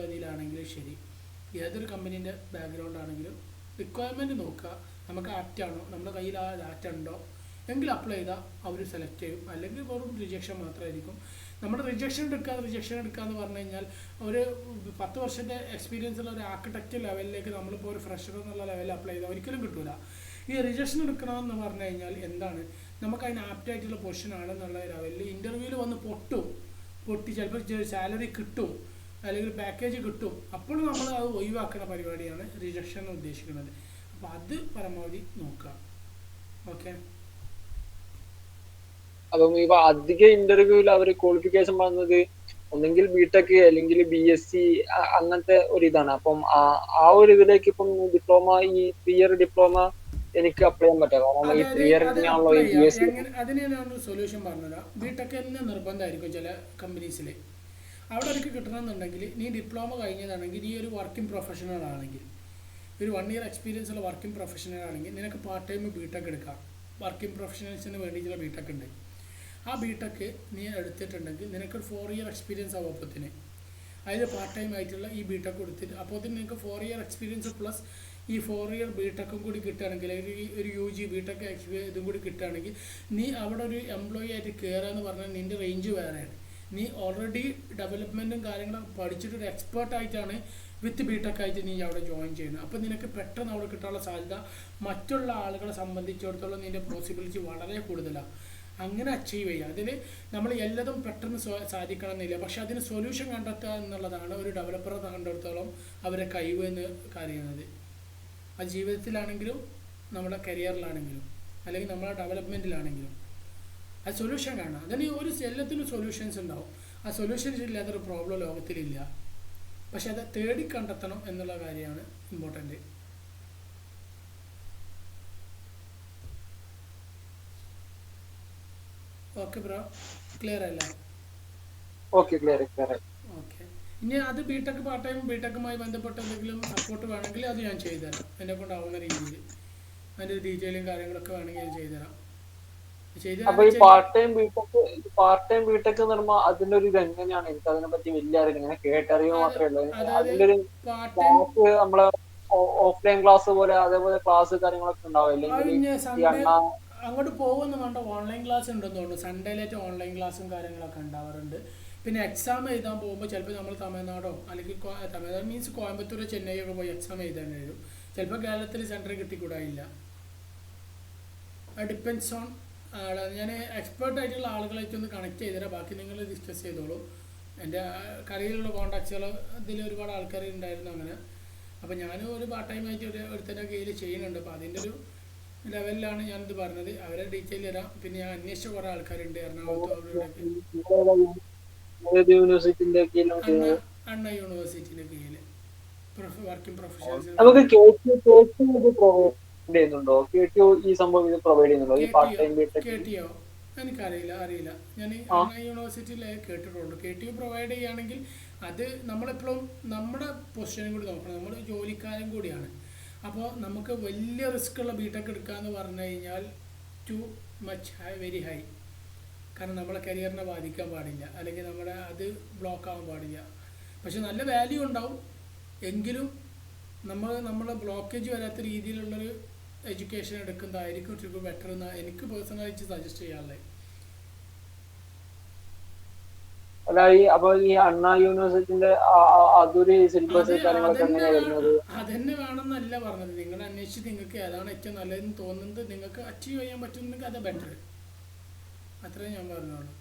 ഇതിലാണെങ്കിലും ശരി, ഏതൊരു കമ്പനീൻ്റെ ബാക്ക്ഗ്രൗണ്ട് ആണെങ്കിലും റിക്വയർമെൻറ്റ് നോക്കുക. നമുക്ക് ആപ്റ്റാണോ, നമ്മുടെ കയ്യിൽ ആ ഡാറ്റ ഉണ്ടോ എങ്കിൽ അപ്ലൈ ചെയ്താൽ അവർ സെലക്ട് ചെയ്യും, അല്ലെങ്കിൽ വെറും റിജക്ഷൻ മാത്രമായിരിക്കും. നമ്മുടെ റിജക്ഷൻ എടുക്കുക എന്ന് പറഞ്ഞു കഴിഞ്ഞാൽ ഒരു 10 വർഷത്തെ എക്സ്പീരിയൻസ് ഉള്ള ഒരു ആർക്കിടെക്റ്റ് ലെവലിലേക്ക് നമ്മളിപ്പോൾ ഒരു ഫ്രഷർ എന്നുള്ള ലെവലിൽ അപ്ലൈ ചെയ്താൽ ഒരിക്കലും കിട്ടില്ല. ഈ റിജക്ഷൻ എടുക്കണമെന്ന് പറഞ്ഞു കഴിഞ്ഞാൽ എന്താണ്, നമുക്ക് അതിന് ആപ്റ്റായിട്ടുള്ള പൊസിഷൻ ആണെന്നുള്ള ലെവലിൽ ഇൻ്റർവ്യൂവിൽ വന്ന് പൊട്ടി ചിലപ്പോൾ സാലറി കിട്ടും അല്ലെങ്കിൽ പാക്കേജ് കിട്ടും, അപ്പോൾ നമ്മൾ അത് ഒഴിവാക്കുന്ന പരിപാടിയാണ് റിജക്ഷൻ എന്ന് ഉദ്ദേശിക്കുന്നത്. അപ്പോൾ അത് പരമാവധി നോക്കുക. ഓക്കെ. അപ്പം ഇപ്പൊ അധിക ഇന്റർവ്യൂവിൽ അവർ ക്വാളിഫിക്കേഷൻ പറഞ്ഞത് ഒന്നെങ്കിൽ ബിടെക് അല്ലെങ്കിൽ BSc അങ്ങനത്തെ ഒരു ഇതാണ്. അപ്പം ആ ഒരു ഇതിലേക്ക് ഇപ്പം ഡിപ്ലോമ, ഈ 3 ഇയർ ഡിപ്ലോമ എനിക്ക് അപ്ലൈ ചെയ്യാൻ പറ്റുക, കാരണം ഈ 3 ഇയറിനാണല്ലോ ഈ BSc. അതിന് ഞാനൊരു സൊല്യൂഷൻ പറഞ്ഞുതരാം. ബിടെക് തന്നെ നിർബന്ധമായിരിക്കും ചില കമ്പനീസിൽ. അവിടെ അവർക്ക് കിട്ടണമെന്നുണ്ടെങ്കിൽ നീ ഡിപ്ലോമ കഴിഞ്ഞതാണെങ്കിൽ, നീ ഒരു വർക്കിംഗ് പ്രൊഫഷണൽ ആണെങ്കിൽ, ഒരു 1 ഇയർ എക്സ്പീരിയൻസ് ഉള്ള വർക്കിംഗ് പ്രൊഫഷണൽ ആണെങ്കിൽ നിനക്ക് പാർട്ട് ടൈം ബിടെക് എടുക്കാം. വർക്കിംഗ് പ്രൊഫഷണൽസിന് വേണ്ടിയിട്ടുള്ള ബിടെക് ഉണ്ട്. ആ ബിടെക് നീ എടുത്തിട്ടുണ്ടെങ്കിൽ നിനക്കൊരു 4 ഇയർ എക്സ്പീരിയൻസ് ആവും അപ്പത്തിന്. അതിൽ പാർട്ട് ടൈം ആയിട്ടുള്ള ഈ ബിടെക് എടുത്തിട്ട് അപ്പോഴത്തേന് നിങ്ങൾക്ക് 4 ഇയർ എക്സ്പീരിയൻസ് പ്ലസ് ഈ 4 ഇയർ ബിടെക്കും കൂടി കിട്ടുകയാണെങ്കിൽ, ഒരു UG ബിടെക് ഇതും കൂടി കിട്ടുകയാണെങ്കിൽ നീ അവിടെ ഒരു എംപ്ലോയി ആയിട്ട് കയറുക പറഞ്ഞാൽ നിൻ്റെ റേഞ്ച് വേറെയാണ്. നീ ഓൾറെഡി ഡെവലപ്മെൻറ്റും കാര്യങ്ങളും പഠിച്ചിട്ടൊരു എക്സ്പേർട്ടായിട്ടാണ് വിത്ത് ബിടെക് ആയിട്ട് നീ അവിടെ ജോയിൻ ചെയ്യുന്നത്. അപ്പോൾ നിനക്ക് പെട്ടെന്ന് അവിടെ കിട്ടാനുള്ള സാധ്യത മറ്റുള്ള ആളുകളെ സംബന്ധിച്ചിടത്തോളം നിൻ്റെ പോസിബിലിറ്റി വളരെ കൂടുതലാണ്. അങ്ങനെ അച്ചീവ് ചെയ്യുക. അതിൽ നമ്മൾ എല്ലാതും പെട്ടെന്ന് സാധിക്കണം എന്നില്ല, പക്ഷെ അതിന് സൊല്യൂഷൻ കണ്ടെത്തുക എന്നുള്ളതാണ് ഒരു ഡെവലപ്പറെ കണ്ടെടുത്തോളം അവരെ കഴിവ് എന്ന് പറയുന്നത്. അത് ജീവിതത്തിലാണെങ്കിലും നമ്മുടെ കരിയറിലാണെങ്കിലും അല്ലെങ്കിൽ നമ്മുടെ ഡെവലപ്മെൻറ്റിലാണെങ്കിലും അത് സൊല്യൂഷൻ കാണാം. അതിന് എല്ലാത്തിനും സൊല്യൂഷൻസ് ഉണ്ടാവും. ആ സൊല്യൂഷൻസ് ഇല്ലാത്തൊരു പ്രോബ്ലം ലോകത്തിലില്ല. പക്ഷെ അത് തേടി കണ്ടെത്തണം എന്നുള്ള കാര്യമാണ് ഇമ്പോർട്ടൻ്റ്. ഓക്കെ ബ്രോ, ക്ലിയർ അല്ല? Okay, clear. ഓക്കെ. ഇനി അത് ബിടെക് പാർട്ട് ടൈം ബിടെക്കുമായി ബന്ധപ്പെട്ട എന്തെങ്കിലും സപ്പോർട്ട് വേണമെങ്കിൽ അത് ഞാൻ ചെയ്തുതരാം, എന്നെ കൊണ്ടാവുന്ന രീതിയിൽ. അതിൻ്റെ ഡീറ്റെയിലും കാര്യങ്ങളൊക്കെ വേണമെങ്കിൽ ഞാൻ ചെയ്തുതരാം. അപ്പൊ ഈ പാർട്ട് ടൈം ബിടെക് എന്ന് പറയുമ്പോൾ അതിന്റെ ഒരു ഇത് എങ്ങനെയാണ്? എനിക്ക് അതിനെ പറ്റി വലിയ അറിയില്ല, ഇങ്ങനെ കേട്ടറിയുക മാത്രമേ ഉള്ളൂ. അതിന്റെ ഒരു ക്ലാസ് നമ്മളെ ഓഫ്ലൈൻ ക്ലാസ് പോലെ അതേപോലെ ക്ലാസ് കാര്യങ്ങളൊക്കെ ഉണ്ടാവും, അല്ലെങ്കിൽ അങ്ങോട്ട് പോകുമെന്ന് വേണ്ട, ഓൺലൈൻ ക്ലാസ് ഉണ്ടെന്ന് തോന്നുന്നു. സൺഡേയിലായിട്ട് ഓൺലൈൻ ക്ലാസ്സും കാര്യങ്ങളൊക്കെ ഉണ്ടാവാറുണ്ട്. പിന്നെ എക്സാം എഴുതാൻ പോകുമ്പോൾ ചിലപ്പോൾ നമ്മൾ തമിഴ്നാടോ അല്ലെങ്കിൽ തമിഴ്നാട് മീൻസ് കോയമ്പത്തൂരോ ചെന്നൈയൊക്കെ പോയി എക്സാം എഴുതാൻ കഴിയും. ചിലപ്പോൾ കേരളത്തിൽ സെൻറ്റർ കിട്ടിക്കൂടായില്ല. ഡിപ്പെൻസ് ഓൺ ഞാൻ എക്സ്പേർട്ടായിട്ടുള്ള ആളുകളായിട്ടൊന്ന് കണക്ട് ചെയ്തുതരാം, ബാക്കി നിങ്ങൾ ഡിസ്കസ് ചെയ്തോളൂ. എൻ്റെ കറിയിലുള്ള കോൺടാക്ട്സുകൾ ഇതിൽ ഒരുപാട് ആൾക്കാർ ഉണ്ടായിരുന്നു അങ്ങനെ. അപ്പോൾ ഞാനും ഒരു പാർട്ട് ടൈം ആയിട്ട് ഒരുത്തൻ്റെ കയ്യിൽ ചെയ്യുന്നുണ്ട്. അപ്പോൾ അതിൻ്റെ ഒരു ലെവലിലാണ് ഞാനിത് പറഞ്ഞത്. അവരെ ഡീറ്റെയിൽ തരാം. പിന്നെ ഞാൻ അന്വേഷിച്ച കുറേ ആൾക്കാരുണ്ട് എറണാകുളത്ത്, അണ്ണ യൂണിവേഴ്സിറ്റിൻ്റെ കീഴിൽ വർക്കിംഗ് പ്രൊഫഷണൽസ്. KTO എനിക്കറിയില്ല. ഞാൻ അണ്ണ യൂണിവേഴ്സിറ്റിയിൽ കേട്ടിട്ടുണ്ട്. KTO പ്രൊവൈഡ് ചെയ്യുകയാണെങ്കിൽ അത് നമ്മളെപ്പോഴും നമ്മുടെ പൊസിഷനും കൂടി നോക്കണം. നമ്മൾ ജോലിക്കാരും കൂടിയാണ്. അപ്പോൾ നമുക്ക് വലിയ റിസ്ക് ഉള്ള ബിടെക് എടുക്കാമെന്ന് പറഞ്ഞു കഴിഞ്ഞാൽ ടു മച്ച് വെരി ഹൈ. കാരണം നമ്മളെ കരിയറിനെ ബാധിക്കാൻ പാടില്ല, അല്ലെങ്കിൽ നമ്മുടെ അത് ബ്ലോക്ക് ആവാൻ പാടില്ല. പക്ഷെ നല്ല വാല്യൂ ഉണ്ടാവും, എങ്കിലും നമ്മളെ ബ്ലോക്കേജ് വരാത്ത രീതിയിലുള്ളൊരു എഡ്യൂക്കേഷൻ എടുക്കുന്നതായിരിക്കും ഇച്ചിരി ബെറ്റർ എന്ന് എനിക്ക് പേഴ്സണലായിട്ട് സജസ്റ്റ് ചെയ്യാനുള്ളത്. അപ്പൊ ഈ അണ്ണാ യൂണിവേഴ്സിറ്റിന്റെ അതൊരു സിലബസ് കാര്യങ്ങളൊക്കെ എങ്ങനെയാ വരുന്നത്? അതന്നെ വേണമെന്നല്ല പറഞ്ഞത്. നിങ്ങൾ അന്വേഷിച്ച് നിങ്ങൾക്ക് ഏതാണ് ഏറ്റവും നല്ലതെന്ന് തോന്നുന്നത്, നിങ്ങൾക്ക് അച്ചീവ് ചെയ്യാൻ പറ്റുന്നെങ്കിൽ അത് ബെറ്റർ. അത്രേ ഞാൻ പറഞ്ഞോളൂ.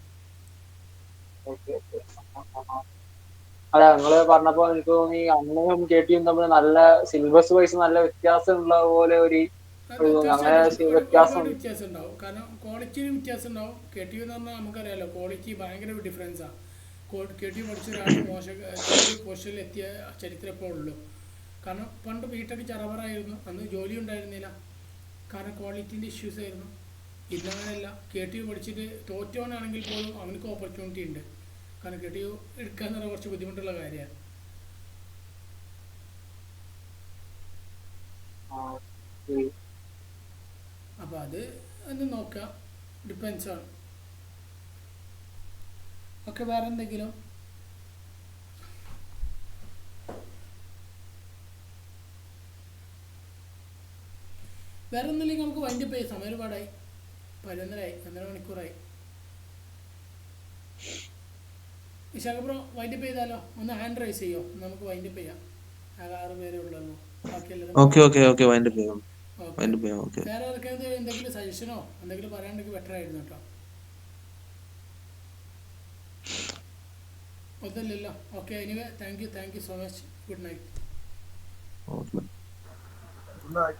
അല്ല, നിങ്ങള് പറഞ്ഞപ്പോ എനിക്ക് തോന്നി അണ്ണയും KTയും തമ്മിൽ നല്ല സിലബസ് വൈസ് നല്ല വ്യത്യാസമുള്ള പോലെ ഒരു വ്യത്യാസം ഉണ്ടാവും. കാരണം ക്വാളിറ്റിയും വ്യത്യാസം ഉണ്ടാവും. KTU എന്ന് പറഞ്ഞാൽ നമുക്കറിയാലോ, ക്വാളിറ്റി ഭയങ്കര ഡിഫറൻസാണ്. KTU പഠിച്ച ഒരാൾ മോശം പൊസിഷനിൽ എത്തിയ ചരിത്രം ഇപ്പോൾ ഉള്ളൂ. കാരണം പണ്ട് ബിടെക് ചറവറായിരുന്നു, അന്ന് ജോലി ഉണ്ടായിരുന്നില്ല, കാരണം ക്വാളിറ്റീൻ്റെ ഇഷ്യൂസ് ആയിരുന്നു. ഇന്നങ്ങനെയല്ല. KTU പഠിച്ചിട്ട് തോറ്റവനാണെങ്കിൽ പോലും അവനക്ക് ഓപ്പർച്യൂണിറ്റി ഉണ്ട്. കാരണം KTU എടുക്കുക എന്ന് പറഞ്ഞാൽ കുറച്ച് ബുദ്ധിമുട്ടുള്ള കാര്യമാണ്. അപ്പോൾ അത് ഒന്ന് നോക്കാം, ഡിപ്പെൻസ് ആണ്. ഓക്കെ, വേറെ എന്തെങ്കിലും? വേറെ ഒന്നുമില്ലെങ്കിൽ നമുക്ക് വൈൻഡപ്പ് ചെയ്യാം, സമയം ഒരുപാടായി. 11:30 1.5 മണിക്കൂറായി. വിശാഖ ബ്രോ വൈൻഡപ്പ് ചെയ്താലോ? ഒന്ന് ഹാൻഡ് റൈസ് ചെയ്യോ, നമുക്ക് വൈൻഡപ്പ് ചെയ്യാം. ആകെ 6 പേരേ ഉള്ളല്ലോ, ബാക്കിയെല്ലാം ഓക്കെ വൈൻഡപ്പ് ചെയ്യാം. ഓക്കെ. വേറെ ആർക്കെങ്കിലും എന്തെങ്കിലും സജഷനോ എന്തെങ്കിലും പറയാണ്ടെങ്കിൽ ബെറ്റർ ആയിരുന്നു കേട്ടോ. ഒന്നുമില്ലല്ലോ. Okay, anyway thank you so much. Good night. Okay. Good night.